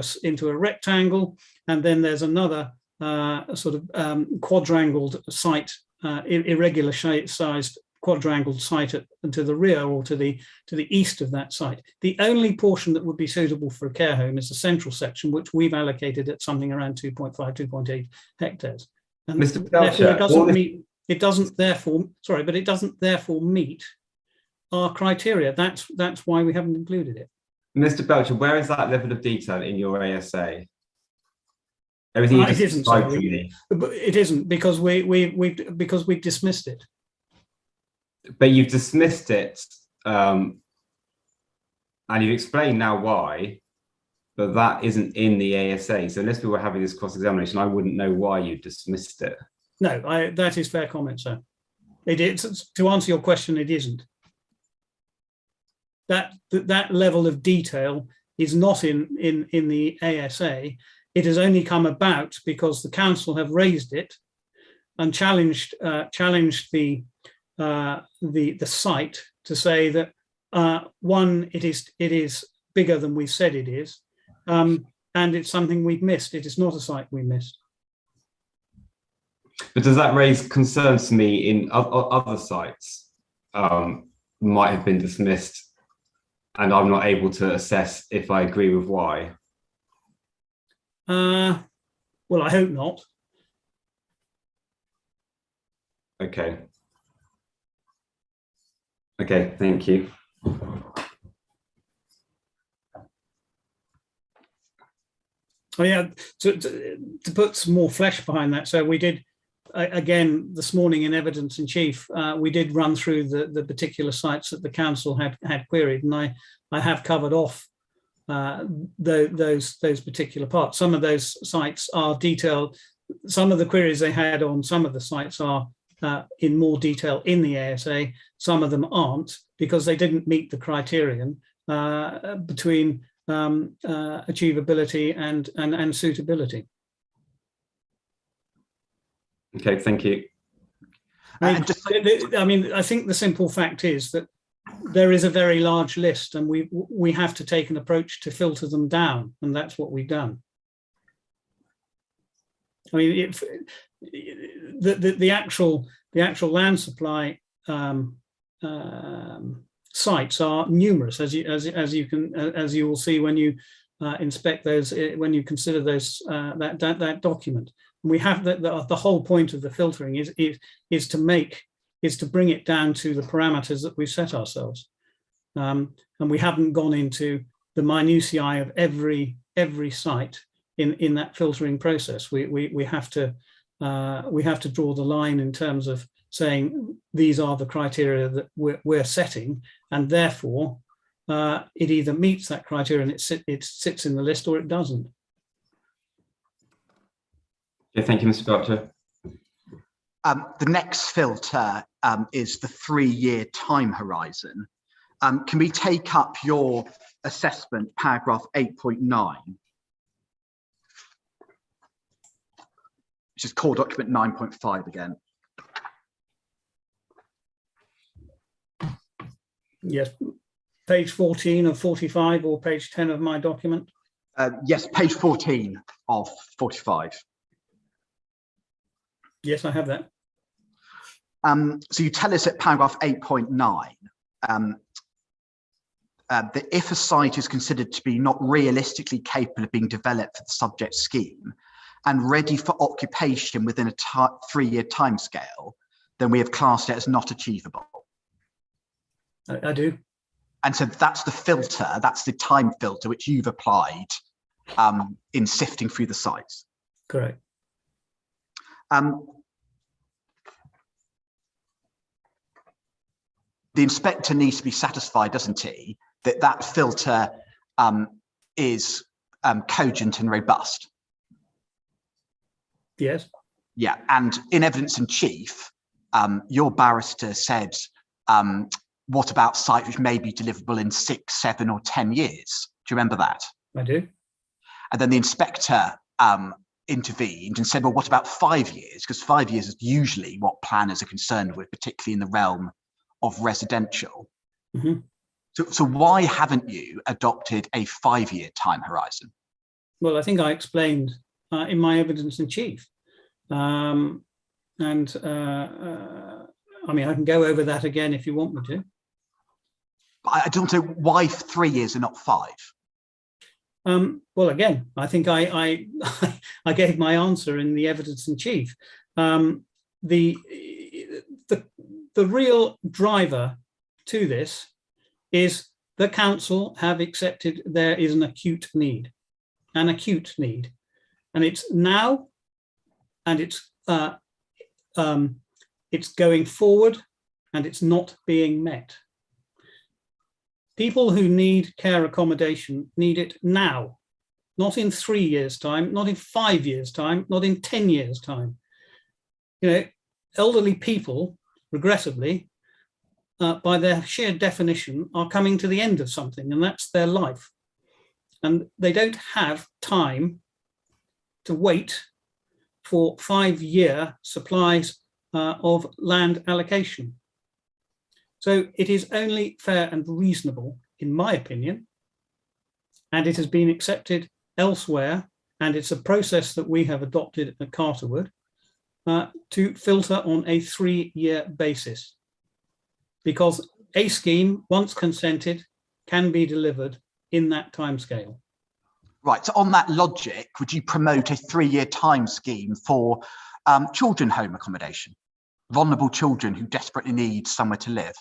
a rectangle, and then there's another sort of quadrangled site, irregular sized quadrangled site to the rear or to the east of that site. The only portion that would be suitable for a care home is the central section, which we've allocated at something around 2.5, 2.8 hectares. And Mr. Belcher, it doesn't therefore meet our criteria. That's why we haven't included it. Mr. Belcher, where is that level of detail in your ASA? Everything It isn't. It isn't because we've dismissed it. But you've dismissed it, and you've explained now why. But that isn't in the ASA. So unless we were having this cross-examination, I wouldn't know why you dismissed it. No, that is fair comment, sir. It is, to answer your question, it isn't. That level of detail is not in the ASA. It has only come about because the council have raised it and challenged the site to say that one, it is bigger than we said it is, and it's something we've missed. It is not a site we missed. But does that raise concerns to me in other sites might have been dismissed and I'm not able to assess if I agree with why? Well, I hope not. Okay. Okay, thank you. Oh yeah, to put some more flesh behind that. So we did, again, this morning in evidence in chief, we did run through the particular sites that the council had queried, and I have covered off those particular parts. Some of those sites are detailed. Some of the queries they had on some of the sites are in more detail in the ASA. Some of them aren't, because they didn't meet the criterion between achievability and suitability. Okay, thank you. I mean, I think the simple fact is that there is a very large list, and we have to take an approach to filter them down, and that's what we've done. I mean, the actual land supply sites are numerous, as you will see when you inspect those, when you consider those that document. And we have the whole point of the filtering is to bring it down to the parameters that we've set ourselves, and we haven't gone into the minutiae of every site in that filtering process. We have to draw the line in terms of saying these are the criteria that we're setting, and therefore it either meets that criteria and it sits in the list, or it doesn't. Yeah, thank you, Mr. Doctor. The next filter is the 3-year time horizon. Can we take up your assessment, paragraph 8.9, which is core document 9.5 again? Yes, page 14 of 45 or page 10 of my document? Yes, page 14 of 45. Yes, I have that. So you tell us at paragraph 8.9 that if a site is considered to be not realistically capable of being developed for the subject scheme and ready for occupation within a 3-year timescale, then we have classed it as not achievable. I do. And so that's the filter, that's the time filter which you've applied in sifting through the sites. Correct. The inspector needs to be satisfied, doesn't he, that that filter is cogent and robust? Yes. Yeah, and in evidence in chief, your barrister said, what about sites which may be deliverable in 6, 7 or 10 years? Do you remember that? I do. And then the inspector intervened and said, well, what about 5 years? Because 5 years is usually what planners are concerned with, particularly in the realm of residential. Mm-hmm. So why haven't you adopted a 5-year time horizon? Well, I think I explained in my evidence in chief. I mean, I can go over that again if you want me to. I don't know why 3 years and not 5. Well, again, I think I gave my answer in the evidence in chief. The real driver to this is the council have accepted there is an acute need, and it's now, and it's going forward, and it's not being met. People who need care accommodation need it now, not in 3 years' time, not in 5 years' time, not in 10 years' time. You know, elderly people, regrettably, by their sheer definition, are coming to the end of something, and that's their life. And they don't have time to wait for 5-year supplies of land allocation. So it is only fair and reasonable, in my opinion, and it has been accepted elsewhere, and it's a process that we have adopted at Carterwood, to filter on a 3-year basis, because a scheme, once consented, can be delivered in that timescale. Right, so on that logic, would you promote a 3-year time scheme for children home accommodation, vulnerable children who desperately need somewhere to live?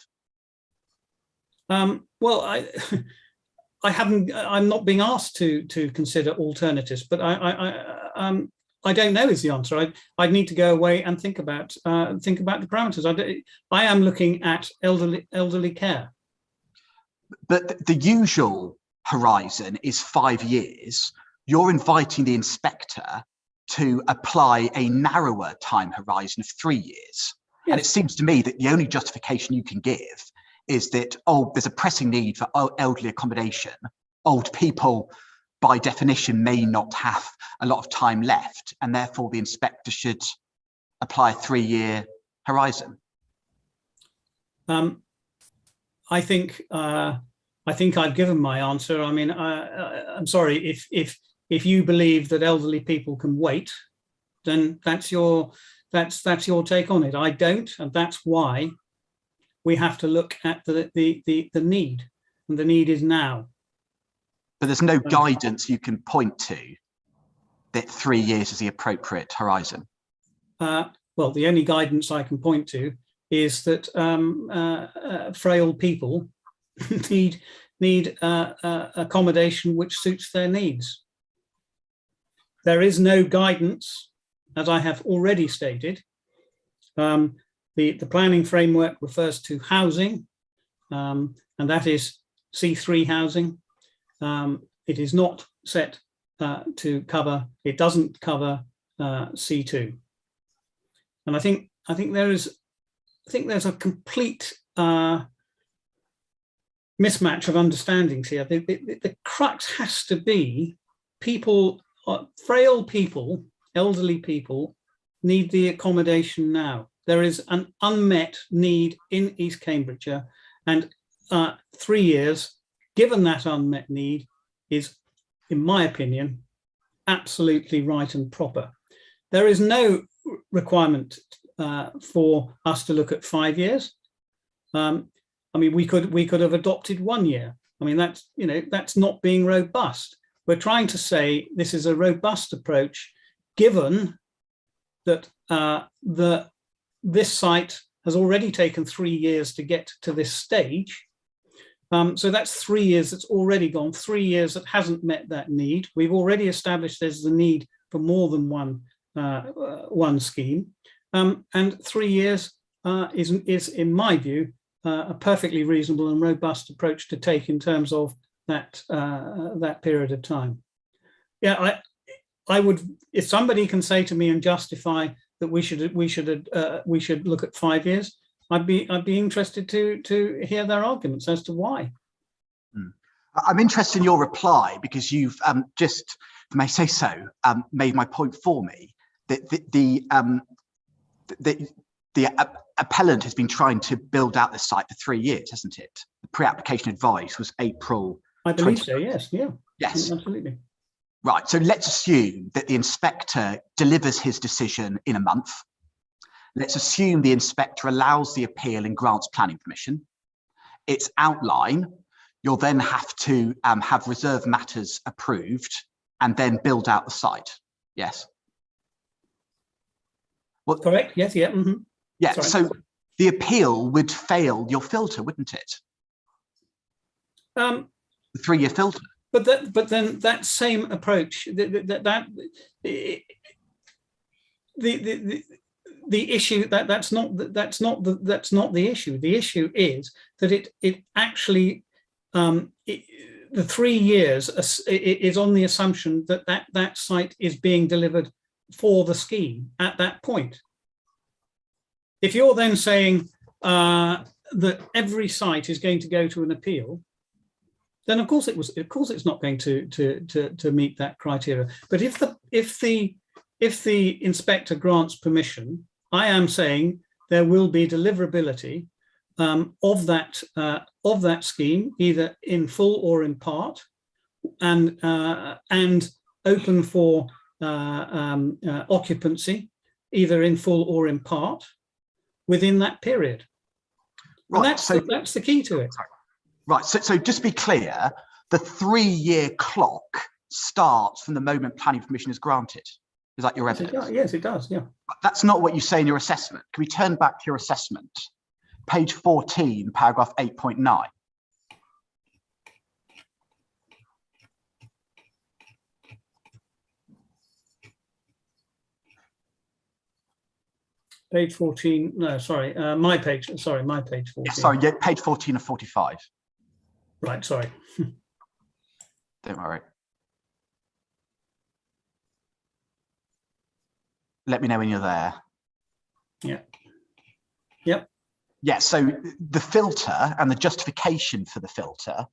Well, I'm not being asked to consider alternatives, but I don't know is the answer. I'd need to go away and think about the parameters. I am looking at elderly care. But the usual horizon is 5 years. You're inviting the inspector to apply a narrower time horizon of 3 years. Yes. And it seems to me that the only justification you can give is that, oh, there's a pressing need for elderly accommodation. Old people, by definition, may not have a lot of time left, and therefore the inspector should apply a 3-year horizon. I think I've given my answer. I mean, I'm sorry if you believe that elderly people can wait, then that's your take on it. I don't, and that's why we have to look at the need, and the need is now. But there's no guidance you can point to that 3 years is the appropriate horizon. Well, the only guidance I can point to is that frail people need accommodation which suits their needs. There is no guidance, as I have already stated. The planning framework refers to housing, and that is C3 housing. It is not set to cover. It doesn't cover C2, and I think there's a complete mismatch of understandings here. The crux has to be people, frail people, elderly people need the accommodation now. There is an unmet need in East Cambridgeshire, and 3 years, given that unmet need, is, in my opinion, absolutely right and proper. There is no requirement for us to look at 5 years. I mean, we could have adopted 1 year. I mean, that's not being robust. We're trying to say this is a robust approach, given that this site has already taken 3 years to get to this stage. So that's 3 years that's already gone, 3 years that hasn't met that need. We've already established there's the need for more than one scheme. And 3 years is, in my view, a perfectly reasonable and robust approach to take in terms of that period of time. Yeah, I would, if somebody can say to me and justify that we should look at 5 years, I'd be interested to hear their arguments as to why. I'm interested in your reply, because you've just, if I may say so, made my point for me that the appellant has been trying to build out this site for 3 years, hasn't it? The pre-application advice was April. I believe so. Yes. Yeah. Yes. Absolutely. Right. So let's assume that the inspector delivers his decision in a month. Let's assume the inspector allows the appeal and grants planning permission. Its outline, you'll then have to have reserve matters approved and then build out the site. Yes. Well, correct. Yes. Yeah. Mm-hmm. Yeah. Sorry. So the appeal would fail your filter, wouldn't it? The 3-year filter. But then that same approach, the issue that's not the issue. The issue is that it actually the 3 years is on the assumption that site is being delivered for the scheme at that point. If you're then saying that every site is going to go to an appeal, then of course it's not going to meet that criteria. But if the inspector grants permission, I am saying there will be deliverability of that scheme, either in full or in part, and open for occupancy either in full or in part, within that period. Right. And that's the key to it. Right. So just to be clear, the 3-year clock starts from the moment planning permission is granted. Is that your evidence? Yes, it does. Yeah. That's not what you say in your assessment. Can we turn back to your assessment? Page 14, paragraph 8.9. Page 14. No, sorry. My page 14. Yeah, sorry, yeah, page 14 of 45. Right. Sorry. Don't worry. Let me know when you're there. Yeah. Yep. Yeah, so the filter and the justification for the filter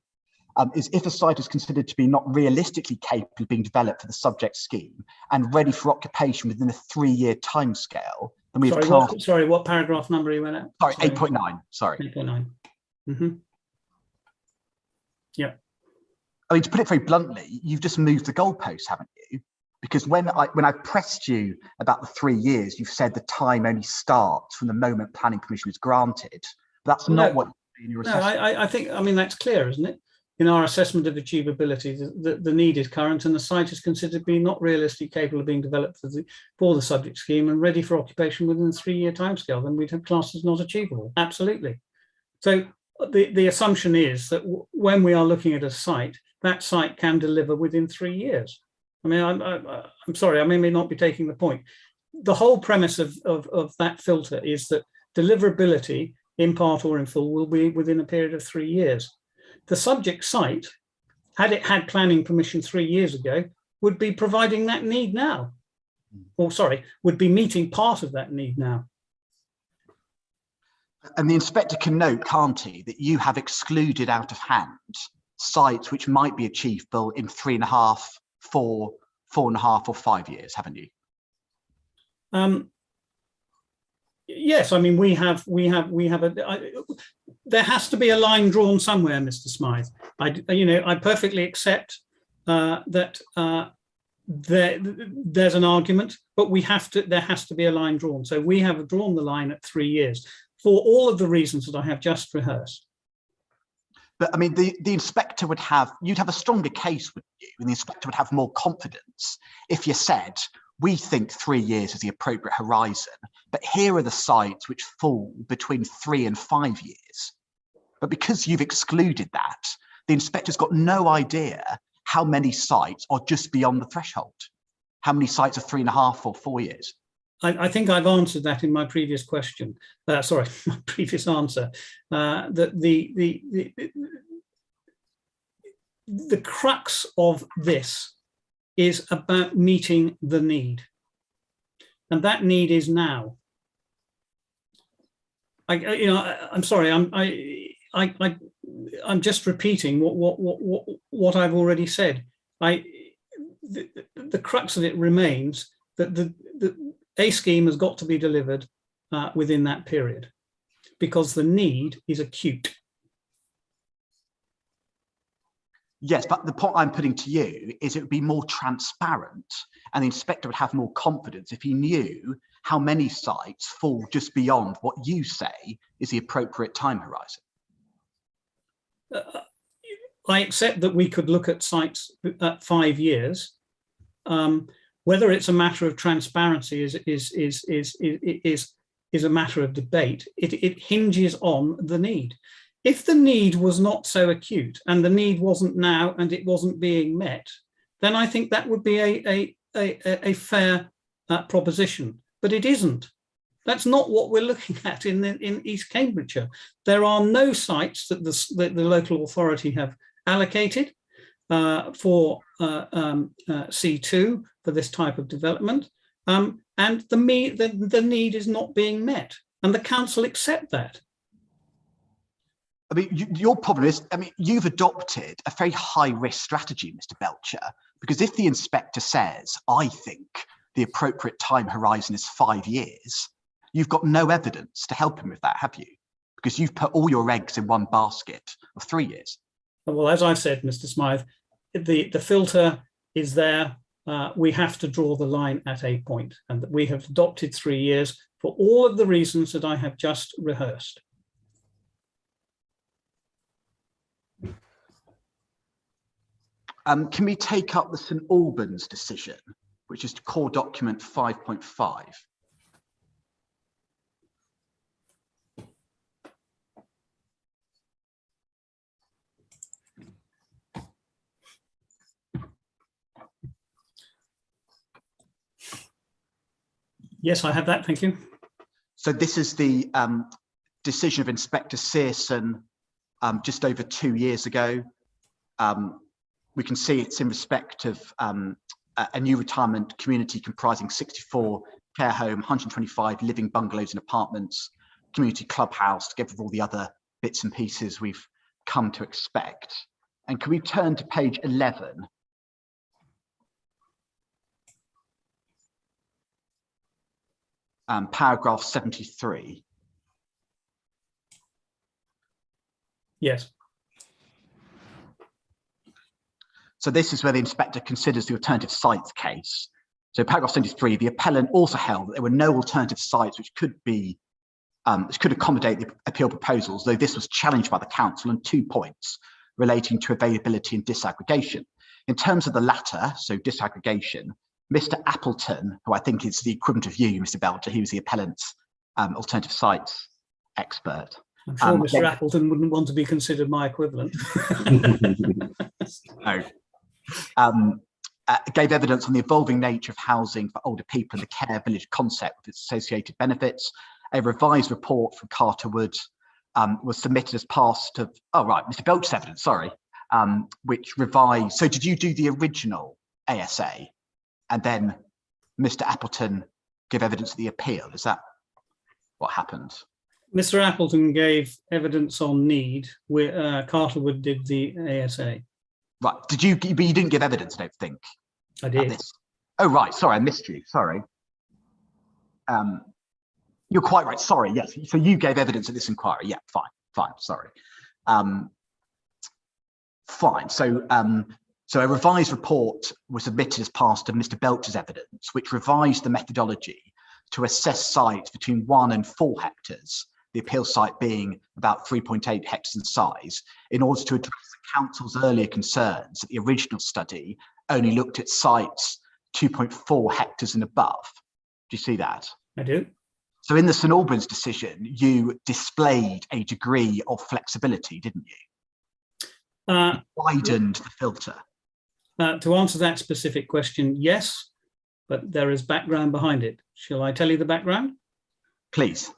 is if a site is considered to be not realistically capable of being developed for the subject scheme and ready for occupation within a 3-year timescale, then we have classed... Sorry, what paragraph number are you in at? Sorry, 8.9, sorry. 8.9. Mm-hmm. Yeah. I mean, to put it very bluntly, you've just moved the goalposts, haven't you? Because when I pressed you about the 3 years, you've said the time only starts from the moment planning permission is granted. That's not what you see in your assessment. I think, I mean, that's clear, isn't it? In our assessment of achievability, the need is current and the site is considered to be not realistically capable of being developed for the subject scheme and ready for occupation within a 3-year timescale, then we'd have classed as not achievable. Absolutely. So the assumption is that when we are looking at a site, that site can deliver within 3 years. I mean, I'm sorry, I may not be taking the point. The whole premise of that filter is that deliverability, in part or in full, will be within a period of 3 years. The subject site, had it had planning permission 3 years ago, would be providing that need now. Or sorry, would be meeting part of that need now. And the inspector can note, can't he, that you have excluded out of hand sites which might be achievable in 3.5, 4, 4.5 or 5 years, haven't you? Yes, I mean there has to be a line drawn somewhere, Mr. Smythe. I perfectly accept that there's an argument, but there has to be a line drawn. So we have drawn the line at 3 years for all of the reasons that I have just rehearsed. But I mean, the inspector you'd have a stronger case, wouldn't you? And the inspector would have more confidence if you said, we think 3 years is the appropriate horizon, but here are the sites which fall between 3 and 5 years. But because you've excluded that, the inspector's got no idea how many sites are just beyond the threshold. How many sites are 3.5 or 4 years? I think I've answered that in my previous question. My previous answer. That the crux of this is about meeting the need, and that need is now. I'm sorry. I'm just repeating what I've already said. The crux of it remains that a scheme has got to be delivered within that period, because the need is acute. Yes, but the point I'm putting to you is it would be more transparent and the inspector would have more confidence if he knew how many sites fall just beyond what you say is the appropriate time horizon. I accept that we could look at sites at 5 years. Whether it's a matter of transparency is a matter of debate. It hinges on the need. If the need was not so acute and the need wasn't now and it wasn't being met, then I think that would be a fair proposition. But it isn't. That's not what we're looking at in East Cambridgeshire. There are no sites that the local authority have allocated for C2 for this type of development, and the need is not being met, and the council accept that. I mean, your problem is, I mean, you've adopted a very high-risk strategy, Mr. Belcher, because if the inspector says, I think the appropriate time horizon is 5 years, you've got no evidence to help him with that, have you? Because you've put all your eggs in one basket of 3 years. Well, as I've said, Mr. Smythe, the filter is there we have to draw the line at a point, and that we have adopted 3 years for all of the reasons that I have just rehearsed. Can we take up the St Albans decision, which is core document 5.5? Yes, I have that. Thank you. So this is the decision of Inspector Searson just over 2 years ago. We can see it's in respect of a new retirement community comprising 64 care home, 125 living bungalows and apartments, community clubhouse, together with all the other bits and pieces we've come to expect. And can we turn to page 11? Paragraph 73. Yes. So this is where the inspector considers the alternative sites case. So paragraph 73, the appellant also held that there were no alternative sites which could accommodate the appeal proposals, though this was challenged by the council on 2 points relating to availability and disaggregation. In terms of the latter, so disaggregation, Mr. Appleton, who I think is the equivalent of you, Mr. Belcher, he was the appellant's alternative sites expert. I'm sure Mr. Appleton wouldn't want to be considered my equivalent. No. Gave evidence on the evolving nature of housing for older people and the care village concept with its associated benefits. A revised report from Carterwood was submitted as part of, oh right, Mr. Belcher's evidence, sorry, which revised. So did you do the original ASA and then Mr. Appleton give evidence of the appeal? Is that what happened? Mr. Appleton gave evidence on need, where Carterwood did the ASA. Right, but you didn't give evidence, I don't think. I did. Oh, right, sorry, I missed you, sorry. You're quite right, sorry, yes. So you gave evidence at this inquiry, yeah, fine, sorry. Fine, so a revised report was submitted as part of Mr. Belcher's evidence, which revised the methodology to assess sites between 1 and 4 hectares, the appeal site being about 3.8 hectares in size, in order to address the council's earlier concerns that the original study only looked at sites 2.4 hectares and above. Do you see that? I do. So in the St Albans decision, you displayed a degree of flexibility, didn't you? You widened the filter. To answer that specific question, yes, but there is background behind it. Shall I tell you the background? Please.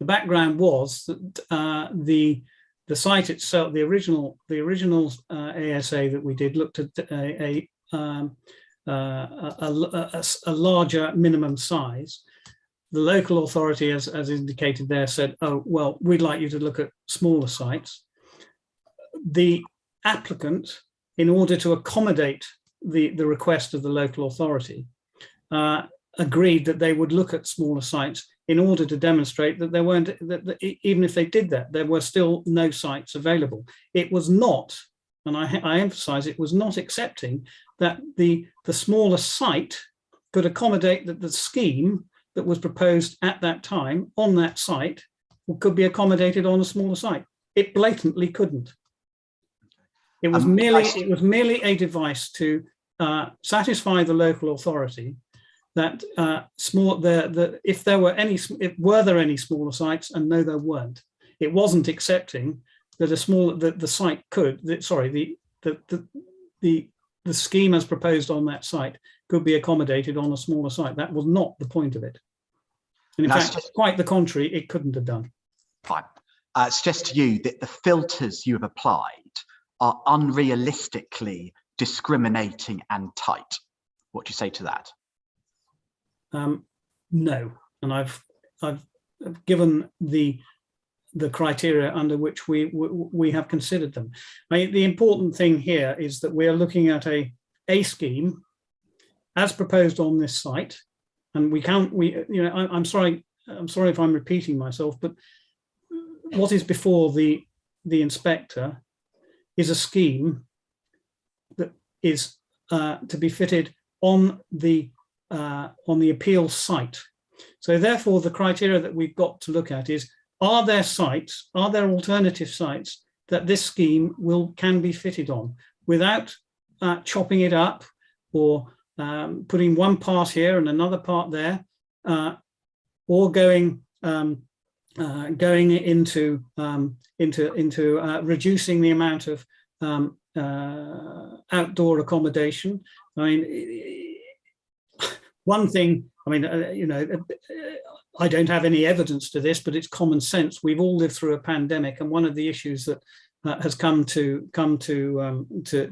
The background was that the site itself, the original ASA that we did, looked at a larger minimum size. The local authority, as indicated there, said, "Oh well, we'd like you to look at smaller sites." The applicant, in order to accommodate the request of the local authority, agreed that they would look at smaller sites in order to demonstrate that there weren't, that even if they did that, there were still no sites available. It was not, and I emphasize, it was not accepting that the smaller site could accommodate that the scheme that was proposed at that time on that site could be accommodated on a smaller site. It blatantly couldn't. It was merely a device to satisfy the local authority that if there were any smaller sites, and no, there weren't. It wasn't accepting that the site could, the scheme as proposed on that site could be accommodated on a smaller site. That was not the point of it. And in fact, quite the contrary, it couldn't have done. Fine. It's just to you that the filters you have applied are unrealistically discriminating and tight. What do you say to that? No, and I've given the criteria under which we have considered them. The important thing here is that we are looking at a scheme as proposed on this site, and I'm sorry if I'm repeating myself, but what is before the inspector is a scheme that is to be fitted on the appeal site. So therefore, the criteria that we've got to look at is, are there alternative sites that this scheme can be fitted on without chopping it up or putting one part here and another part there, or going into reducing the amount of outdoor accommodation. I mean, one thing, I mean, I don't have any evidence to this, but it's common sense. We've all lived through a pandemic, and one of the issues that has come to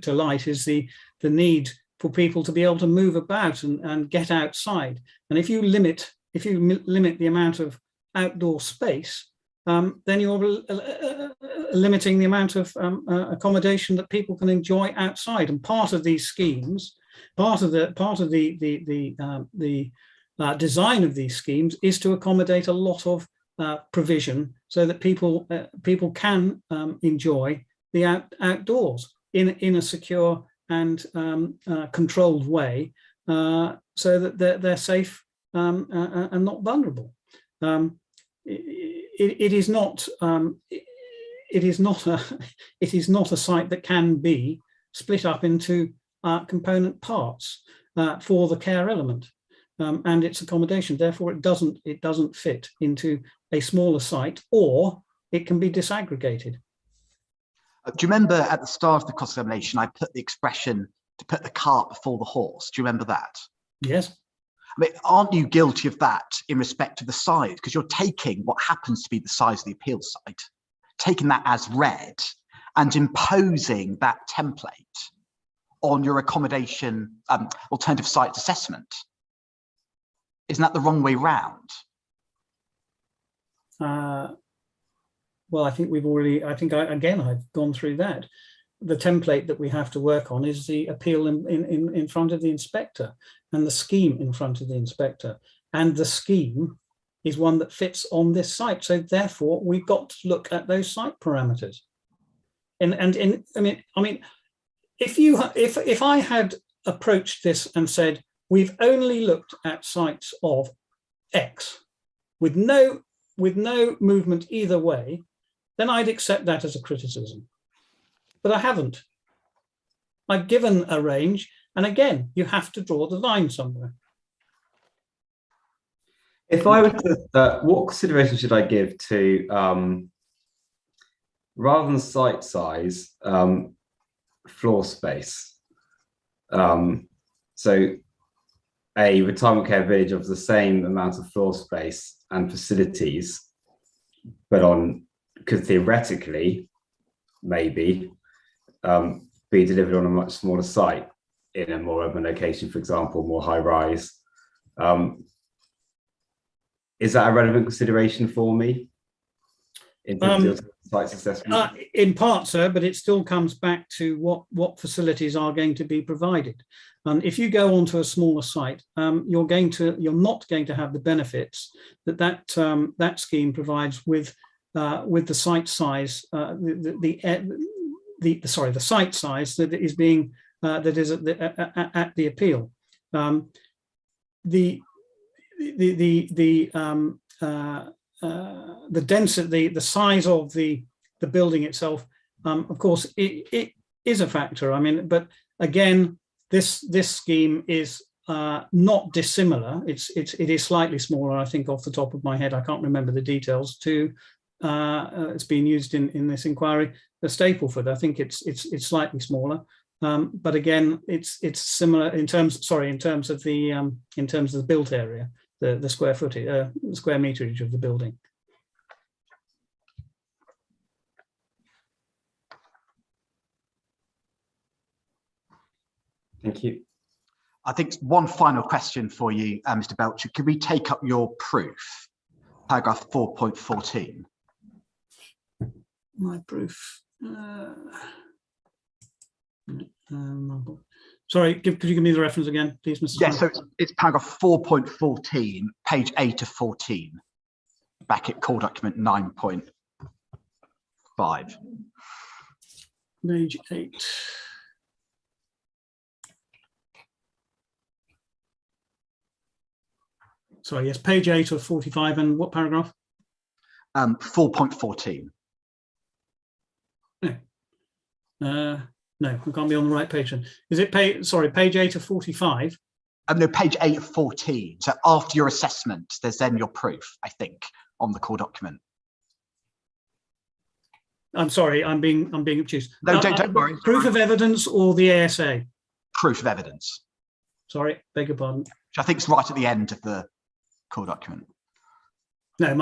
light is the need for people to be able to move about and get outside. And if you limit the amount of outdoor space, then you're limiting the amount of accommodation that people can enjoy outside. And part of these schemes, part of the design of these schemes is to accommodate a lot of provision so that people can enjoy the outdoors in a secure and controlled way, so that they're safe and not vulnerable. It is not a site that can be split up into component parts for the care element and its accommodation. Therefore, it doesn't fit into a smaller site, or it can be disaggregated. Do you remember at the start of the cross-examination, I put the expression to put the cart before the horse? Do you remember that? Yes. I mean, aren't you guilty of that in respect to the size? Because you're taking what happens to be the size of the appeal site, taking that as read, and imposing that template on your accommodation alternative sites assessment. Isn't that the wrong way round? Well, I think I've gone through that. The template that we have to work on is the appeal in front of the inspector and the scheme in front of the inspector. And the scheme is one that fits on this site. So therefore, we've got to look at those site parameters. I mean, if I had approached this and said, we've only looked at sites of X with no movement either way, then I'd accept that as a criticism. But I haven't. I've given a range, and again, you have to draw the line somewhere. If I were to, what consideration should I give to, rather than site size, floor space? So a retirement care village of the same amount of floor space and facilities, but could theoretically maybe be delivered on a much smaller site in a more urban location, for example, more high rise. Is that a relevant consideration for me in terms of site assessment? In part, sir, but it still comes back to what facilities are going to be provided. If you go onto a smaller site, you're not going to have the benefits that scheme provides with the site size, the site size that is being that is at the appeal. The density, the size of the building itself, of course, it is a factor. I mean, but again, this scheme is not dissimilar. It is slightly smaller, I think, off the top of my head. I can't remember the details. It's been used in this inquiry. The Stapleford, I think it's slightly smaller, but again, it's similar in terms of the built area, the square footage, square meterage of the building. Thank you. I think one final question for you, Mr. Belcher. Could we take up your proof, paragraph 4.14? My proof. Sorry, could you give me the reference again, please, Mr. Yes, so it's paragraph 4.14, page 8 of 14, back at core document 9.5. Page 8. sorry, yes, page 8 of 45, and what paragraph? 4.14. No, we can't be on the right page then. Is it page 8 of 45? No, page 8 of 14. So after your assessment, there's then your proof, I think, on the core document. I'm sorry, I'm being obtuse. No, don't worry. Proof of evidence or the ASA? Proof of evidence. Sorry, beg your pardon. Which I think is right at the end of the core document. No,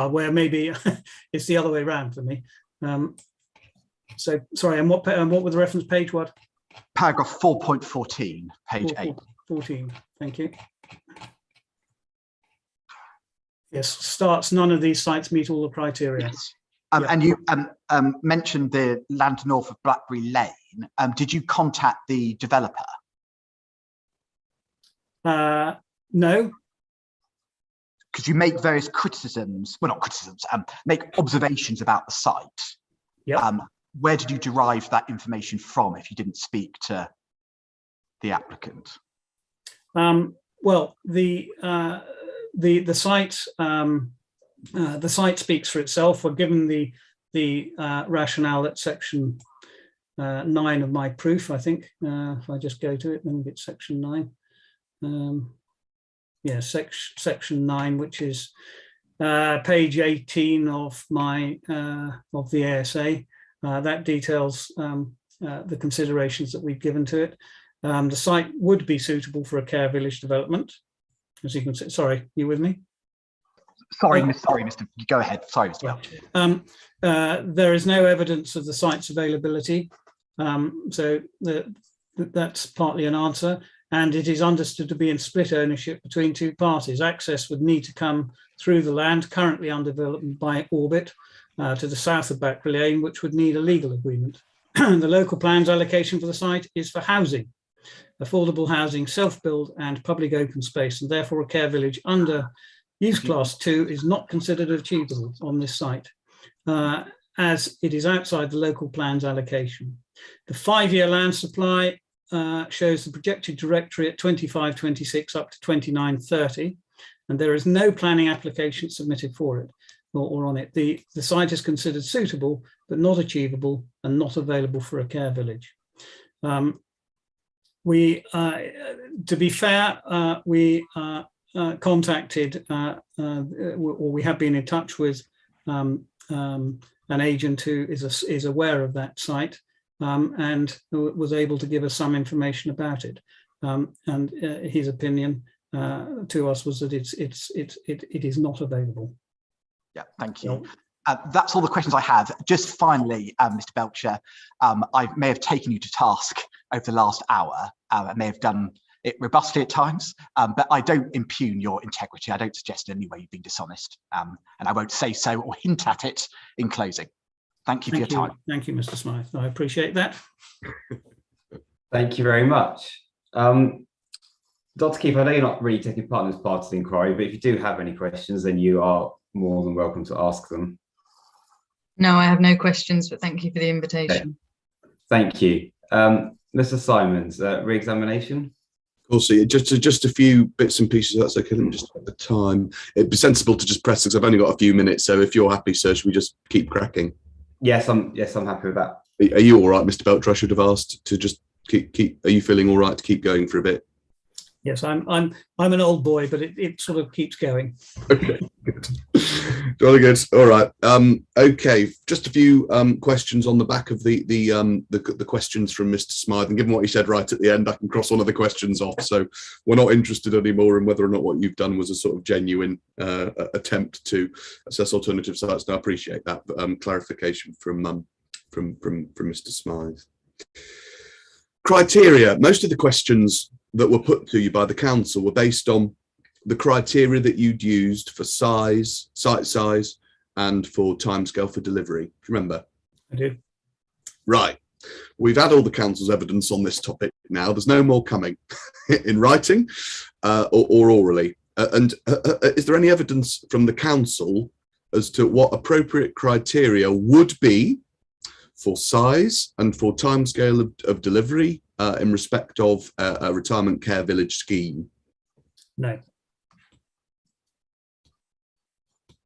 where maybe it's the other way around for me. So sorry, and what was the reference page? What? Paragraph 4.14, page 8. 14. Thank you. Yes, starts. None of these sites meet all the criteria. Yes. And you mentioned the land north of Blackberry Lane. Did you contact the developer? No. Because you make various criticisms, well, not criticisms, make observations about the site. Yeah. Where did you derive that information from if you didn't speak to the applicant? Well, the site speaks for itself. We're given the rationale at section 9 of my proof, I think. If I just go to it, let me get section 9. Yeah, section 9, which is page 18 of my of the ASA. That details the considerations that we've given to it. The site would be suitable for a care village development, as you can see. Sorry, you with me? Sorry, Mr. Go ahead. Sorry, Mr. There is no evidence of the site's availability, so that's partly an answer. And it is understood to be in split ownership between two parties. Access would need to come through the land currently under development by Orbit to the south of Blackberry Lane, which would need a legal agreement. The local plans allocation for the site is for housing, affordable housing, self-build and public open space, and therefore a care village under use class 2 is not considered achievable on this site, as it is outside the local plans allocation. The 5-year land supply shows the projected directory at 25-26 up to 29-30, and there is no planning application submitted for it or on it. The site is considered suitable but not achievable and not available for a care village. We, to be fair, we contacted or we have been in touch with an agent who is aware of that site. And was able to give us some information about it. And his opinion to us was that it is not available. Yeah, thank you. That's all the questions I have. Just finally, Mr. Belcher, I may have taken you to task over the last hour. I may have done it robustly at times, but I don't impugn your integrity. I don't suggest in any way you've been dishonest, and I won't say so or hint at it in closing. Thank you for your time. Thank you, Mr. Smythe. I appreciate that. Thank you very much. Dr. Keefe, I know you're not really taking part in this part of the inquiry, but if you do have any questions, then you are more than welcome to ask them. No, I have no questions, but thank you for the invitation. Okay. Thank you. Mr. Simons, re-examination? Also, just a few bits and pieces. That's okay. Let me just at the time. It'd be sensible to just press because I've only got a few minutes. So if you're happy, sir, should we just keep cracking? Yes, I'm happy with that. Are you all right, Mr. Belcher? I should have asked to just keep. Are you feeling all right to keep going for a bit? Yes, I'm an old boy, but it sort of keeps going. Okay, good. Jolly good. All right. Okay, just a few questions on the back of the questions from Mr. Smythe. And given what he said right at the end, I can cross one of the questions off. So we're not interested anymore in whether or not what you've done was a sort of genuine attempt to assess alternative sites. And I appreciate that clarification from Mr. Smythe. Criteria. Most of the questions that were put to you by the council were based on the criteria that you'd used for size, site size, and for timescale for delivery. Do you remember? I do. Right. We've had all the council's evidence on this topic now. There's no more coming in writing or orally. And is there any evidence from the council as to what appropriate criteria would be for size and for timescale of delivery in respect of a retirement care village scheme? No.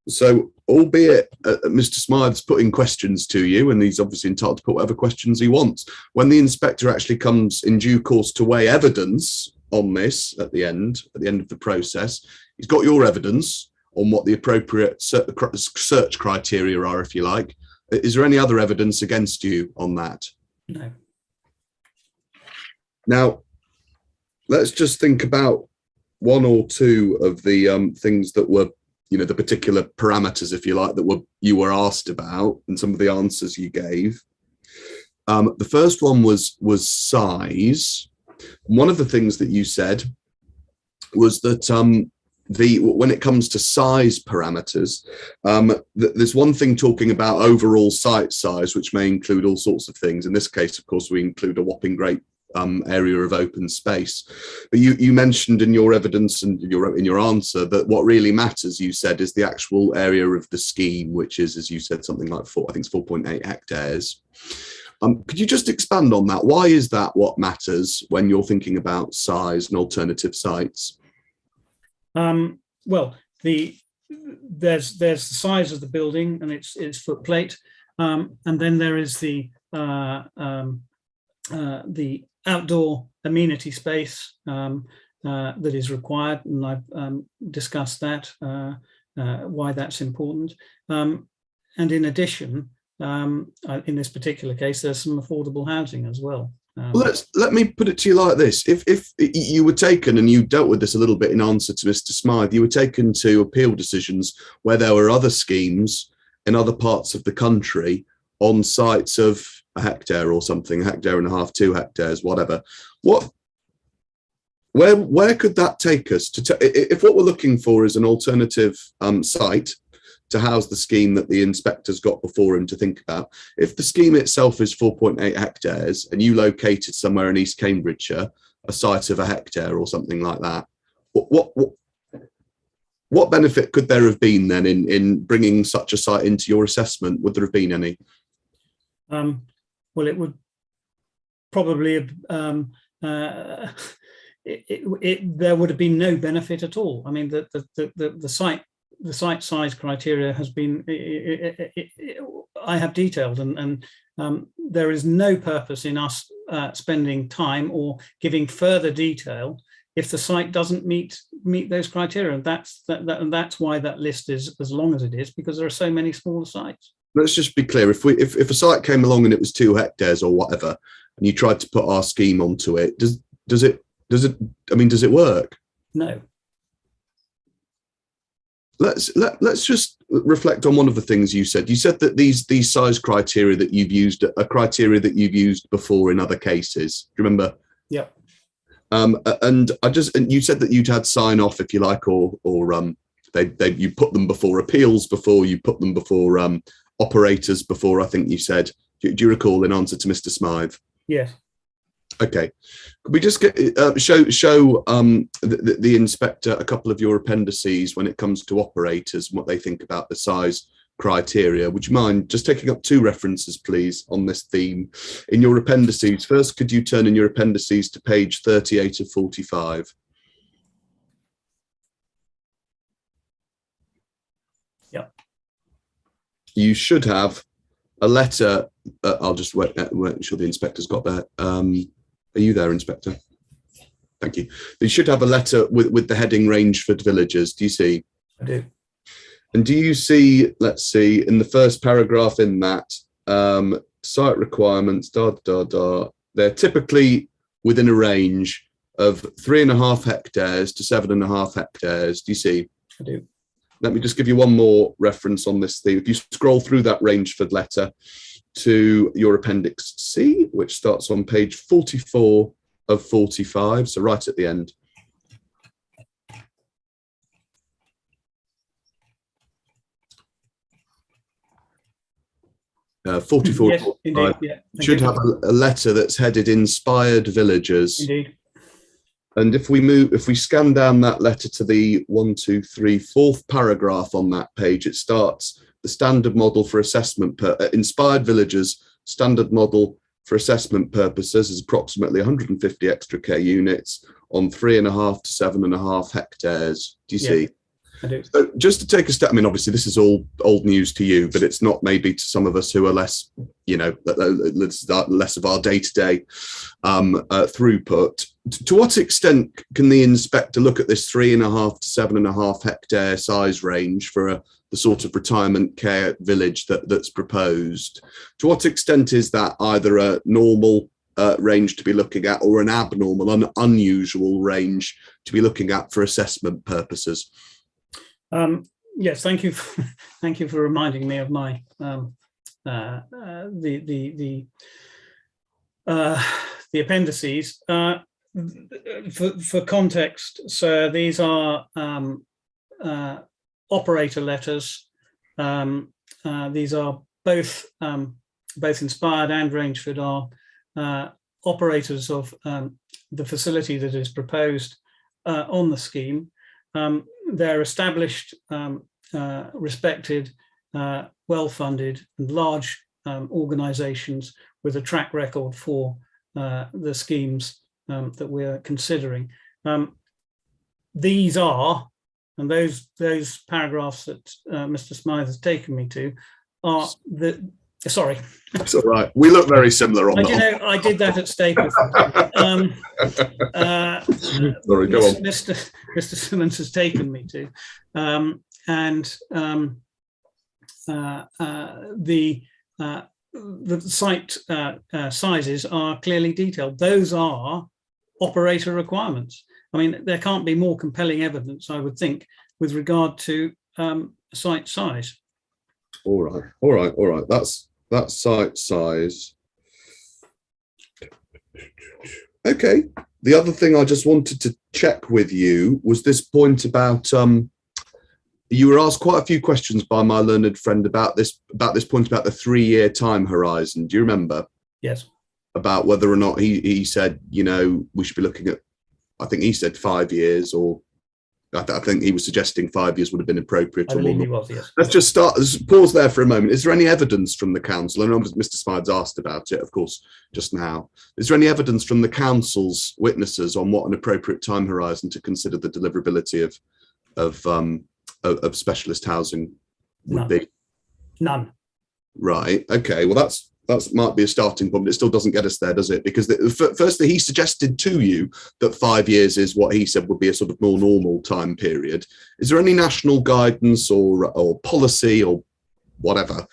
So, albeit Mr. Smythe's putting questions to you, and he's obviously entitled to put whatever questions he wants, when the inspector actually comes in due course to weigh evidence on this at the end of the process, he's got your evidence on what the appropriate search criteria are, if you like. Is there any other evidence against you on that? No. Now, let's just think about one or two of the things that were, the particular parameters, if you like, that you were asked about, and some of the answers you gave. The first one was size. One of the things that you said was that when it comes to size parameters, there's one thing talking about overall site size, which may include all sorts of things. In this case, of course, we include a whopping great area of open space. But you mentioned in your evidence and in your answer that what really matters, you said, is the actual area of the scheme, which is, as you said, something like 4.8 hectares. Could you just expand on that? Why is that what matters when you're thinking about size and alternative sites? Well, there's the size of the building and its footplate, and then there is the outdoor amenity space that is required, and I've discussed that, why that's important. And in addition, in this particular case, there's some affordable housing as well. Let me put it to you like this. If you were taken, and you dealt with this a little bit in answer to Mr. Smythe, you were taken to appeal decisions where there were other schemes in other parts of the country on sites of a hectare or something, 1.5 hectares, 2 hectares, whatever. Where could that take us to? If what we're looking for is an alternative site to house the scheme that the inspector's got before him to think about, if the scheme itself is 4.8 hectares and you located somewhere in East Cambridgeshire a site of 1 hectare or something like that, what benefit could there have been then in bringing such a site into your assessment? Would there have been any? Well, it would probably there would have been no benefit at all. I mean, the site size criteria has been, I have detailed, and there is no purpose in us spending time or giving further detail if the site doesn't meet those criteria, and that's why that list is as long as it is, because there are so many smaller sites. Let's just be clear. If a site came along and it was 2 hectares or whatever, and you tried to put our scheme onto it, does it work? No. Let's just reflect on one of the things you said. You said that these size criteria that you've used are criteria that you've used before in other cases. Do you remember? Yeah. And you said that you'd had sign off, if you like, or you put them before appeals before, you put them before operators before, I think you said. Do you recall, in answer to Mr. Smythe? Yes. Okay. Could we just get show the inspector a couple of your appendices when it comes to operators and what they think about the size criteria? Would you mind just taking up 2 references, please, on this theme in your appendices? First, could you turn in your appendices to page 38 of 45? Yeah. You should have a letter. I'll just wait sure the inspector's got that. Are you there, Inspector? Thank you. You should have a letter with the heading Rangeford Villages. Do you see? I do. And do you see, let's see, in the first paragraph in that, site requirements, they're typically within a range of 3.5 hectares to 7.5 hectares. Do you see? I do. Let me just give you one more reference on this thing. If you scroll through that Rangeford letter to your Appendix C, which starts on page 44 of 45, so right at the end. Uh, 44 yes, indeed, yeah. Should have a letter that's headed Inspired Villages. Indeed. And if we scan down that letter to the 4th paragraph on that page, it starts the standard model for assessment Inspired Villages standard model for assessment purposes is approximately 150 extra care units on 3.5 to 7.5 hectares. Do you see? I do. So just to take a step, I mean, obviously this is all old news to you, but it's not maybe to some of us who are less, you know, less of our day-to-day throughput. To what extent can the inspector look at this 3.5 to 7.5 hectare size range for the sort of retirement care village that's proposed? To what extent is that either a normal range to be looking at or an abnormal, an unusual range to be looking at for assessment purposes? Yes, thank you. Thank you for reminding me of my the appendices. For context, so these are operator letters. These are both Inspired and Rangeford are operators of the facility that is proposed on the scheme. They're established, respected, well-funded and large organisations with a track record for the schemes that we're considering. These are, and those paragraphs that Mr. Smythe has taken me to are the, sorry. It's all right. We look very similar on that. I did that at Stapleford. Sorry, go on. Mr. Simmons has taken me to. The site sizes are clearly detailed. Those are operator requirements. I mean, there can't be more compelling evidence, I would think, with regard to site size. All right. That's site size. Okay. The other thing I just wanted to check with you was this point about you were asked quite a few questions by my learned friend about this point about the 3-year time horizon. Do you remember? Yes. About whether or not he said, you know, we should be looking at, I think he said 5 years, or I think he was suggesting 5 years would have been appropriate. I believe he was, yes. Let's just pause there for a moment. Is there any evidence from the council? I know Mr. Smythe's asked about it, of course, just now. Is there any evidence from the council's witnesses on what an appropriate time horizon to consider the deliverability of specialist housing would be? None. Right. Okay. Well, that might be a starting point, but it still doesn't get us there, does it? Because firstly, he suggested to you that 5 years is what he said would be a sort of more normal time period. Is there any national guidance or policy or whatever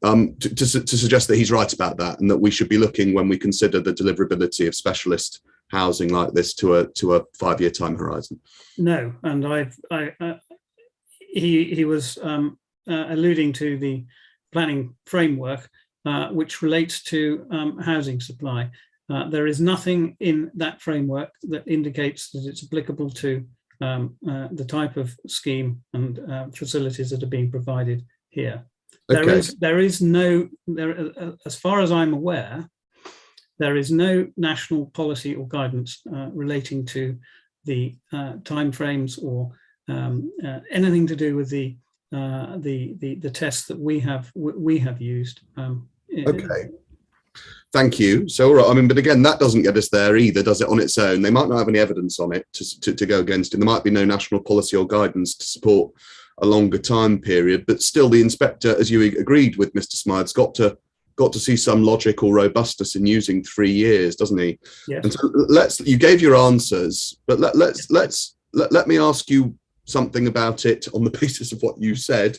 to suggest that he's right about that, and that we should be looking, when we consider the deliverability of specialist housing like this, to a 5-year time horizon? No, and he was alluding to the planning framework, which relates to housing supply. There is nothing in that framework that indicates that it's applicable to the type of scheme and facilities that are being provided here. Okay. There is no, as far as I'm aware, there is no national policy or guidance relating to the timeframes or anything to do with the tests that we have used. Okay. Thank you. So, all right, I mean, but again, that doesn't get us there either, does it, on its own? They might not have any evidence on it to go against it. There might be no national policy or guidance to support a longer time period, but still the inspector, as you agreed with Mr. Smythe's, got to see some logic or robustness in using 3 years, doesn't he? Yes. And so you gave your answers, but let me ask you something about it on the basis of what you said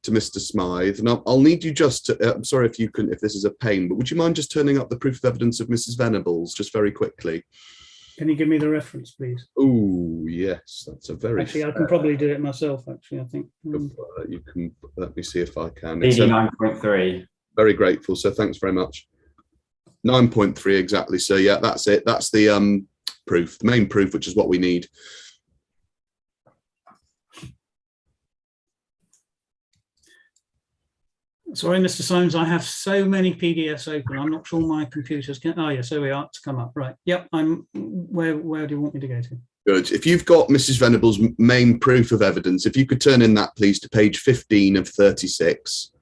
to Mr. Smythe. And I'll need you just to, I'm sorry if this is a pain, but would you mind just turning up the proof of evidence of Mrs. Venables just very quickly? Can you give me the reference, please? Oh, yes, that's a very... Actually, I can probably do it myself, actually, I think. You can, let me see if I can. It's 9.3. Very grateful, so thanks very much. 9.3 exactly, so yeah, that's it. That's the proof, the main proof, which is what we need. Sorry, Mr. Symes, I have so many PDFs open. I'm not sure my computer's can. Oh, yes, there we are. It's come up. Right. Yep. Where do you want me to go to? Good. If you've got Mrs. Venables' main proof of evidence, if you could turn in that, please, to page 15 of 36.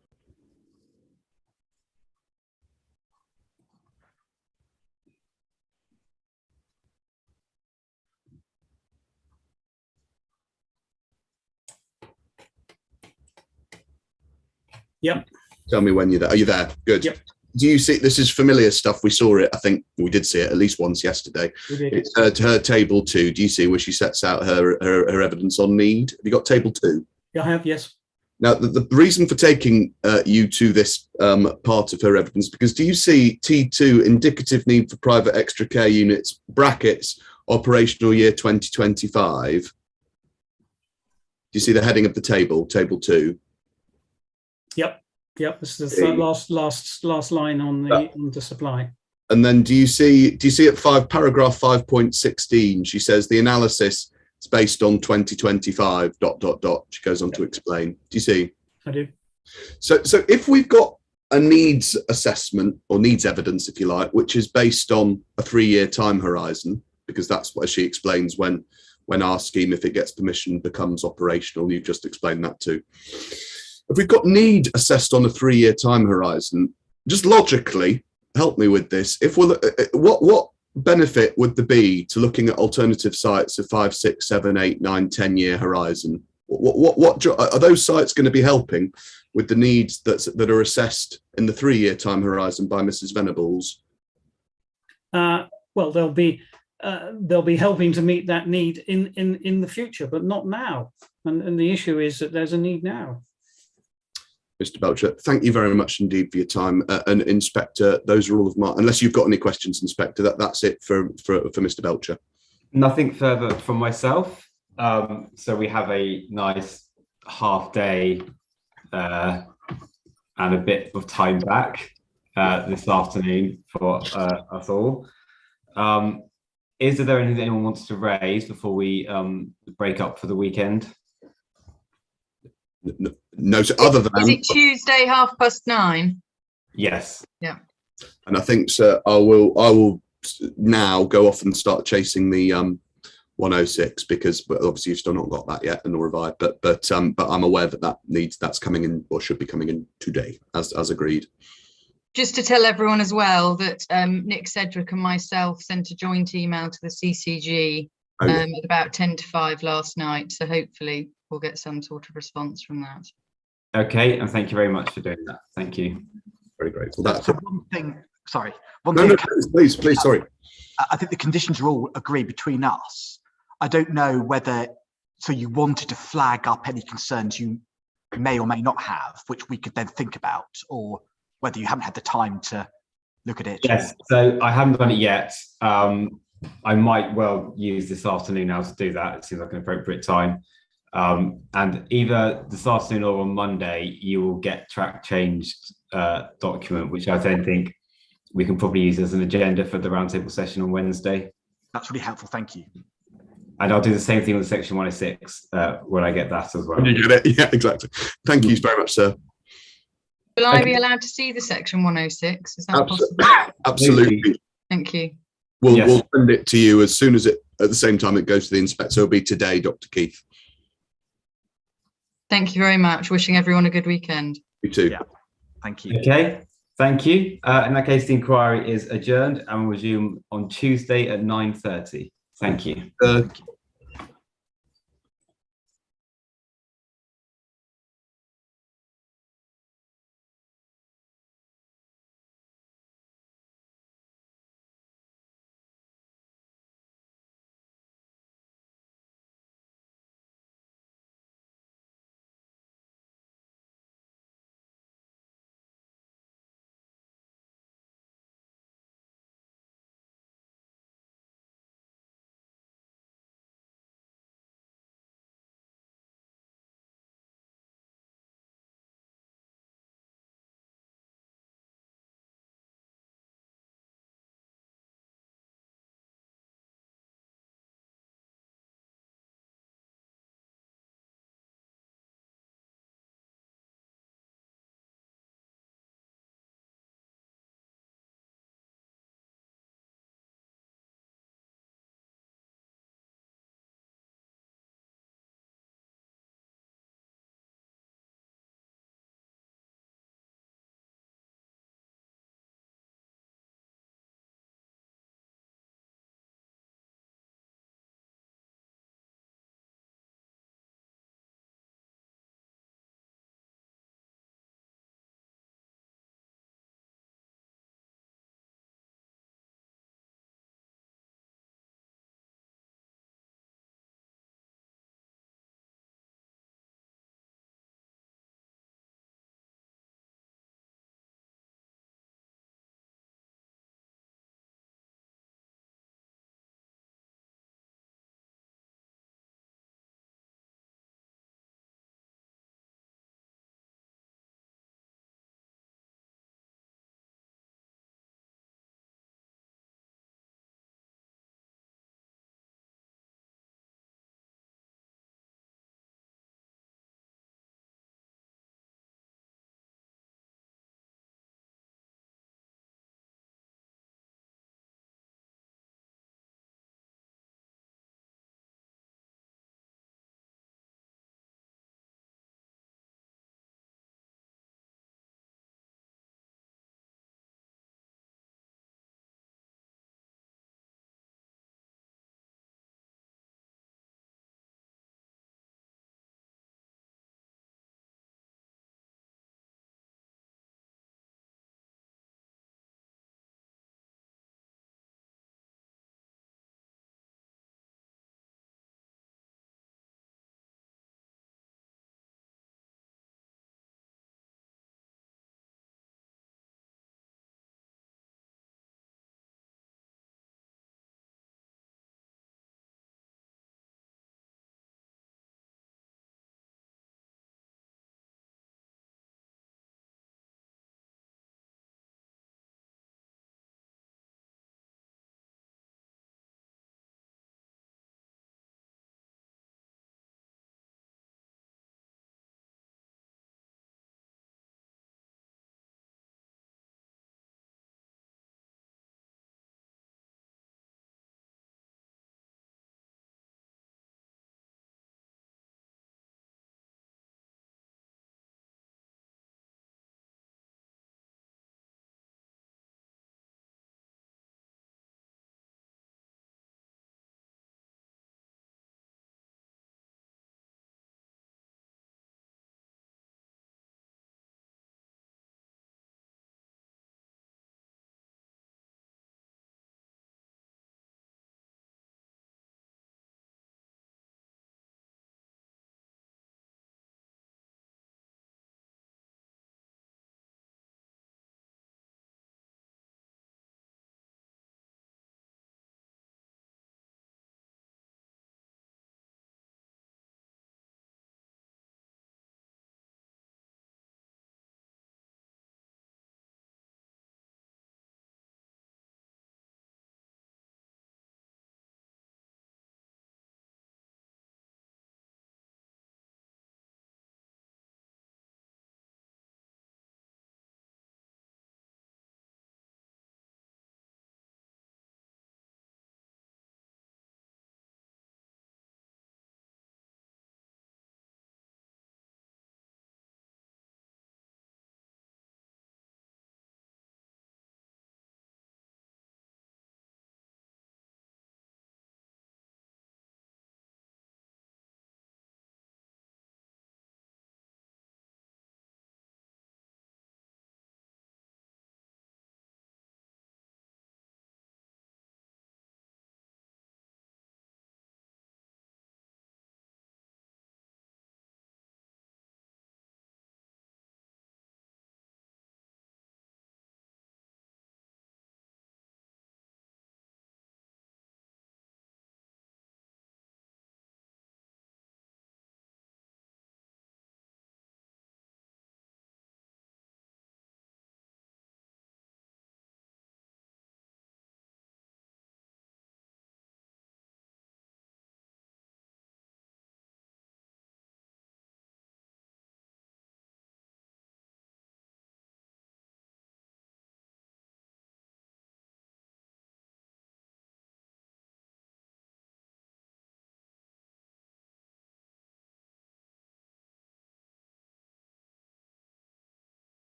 Yep. Tell me when you're there. Are you there? Good. Yep. Do you see, this is familiar stuff. We saw it, I think we did see it at least once yesterday. We did. It's her table 2. Do you see where she sets out her evidence on need? Have you got table 2? Yeah, I have, yes. Now, the reason for taking you to this part of her evidence, because do you see T2, indicative need for private extra care units, brackets, operational year 2025? Do you see the heading of the table, table 2? Yep. Yep, this is the last line on the supply. And then do you see at paragraph 5.16, she says the analysis is based on 2025 ... She goes on to explain. Do you see? I do. So if we've got a needs assessment or needs evidence, if you like, which is based on a 3-year time horizon, because that's what she explains when our scheme, if it gets permission, becomes operational. You've just explained that too. If we've got need assessed on a 3-year time horizon, just logically, help me with this. If what benefit would there be to looking at alternative sites of 5, 6, 7, 8, 9, 10-year horizon? What are those sites going to be helping with the needs that are assessed in the 3-year time horizon by Mrs. Venables? Well, they'll be helping to meet that need in the future, but not now. And the issue is that there's a need now. Mr. Belcher, thank you very much indeed for your time. And Inspector, those are all of my, unless you've got any questions, Inspector, that's it for Mr. Belcher. Nothing further from myself. So we have a nice half day and a bit of time back this afternoon for us all. Is there anything that anyone wants to raise before we break up for the weekend? No, so other than... Is it Tuesday 9:30? Yes. Yeah. And I think, sir, I will now go off and start chasing the 106, because obviously you've still not got that yet, and nor have I. But I'm aware that's coming in, or should be coming in today, as agreed. Just to tell everyone as well that Nick Cedric and myself sent a joint email to the CCG at about 10 to 5 last night. So hopefully we'll get some sort of response from that. Okay, and thank you very much for doing that. Thank you. Very grateful. That's so one thing. Sorry. Please. Sorry. I think the conditions are all agreed between us. I don't know whether you wanted to flag up any concerns you may or may not have, which we could then think about, or whether you haven't had the time to look at it. Yes, so I haven't done it yet. I might well use this afternoon now to do that. It seems like an appropriate time. And either this afternoon or on Monday, you will get track changed document, which I then think we can probably use as an agenda for the roundtable session on Wednesday. That's really helpful. Thank you. And I'll do the same thing with section 106 when I get that as well. When you get it, yeah, exactly. Thank you very much, sir. Will I be allowed to see the section 106? Is that possible? Absolutely. Thank you. We'll send it to you as soon as at the same time it goes to the inspector. It'll be today, Dr. Keith. Thank you very much. Wishing everyone a good weekend. You too. Yeah. Thank you. Okay. Thank you. In that case, the inquiry is adjourned and will resume on Tuesday at 9:30. Thank you.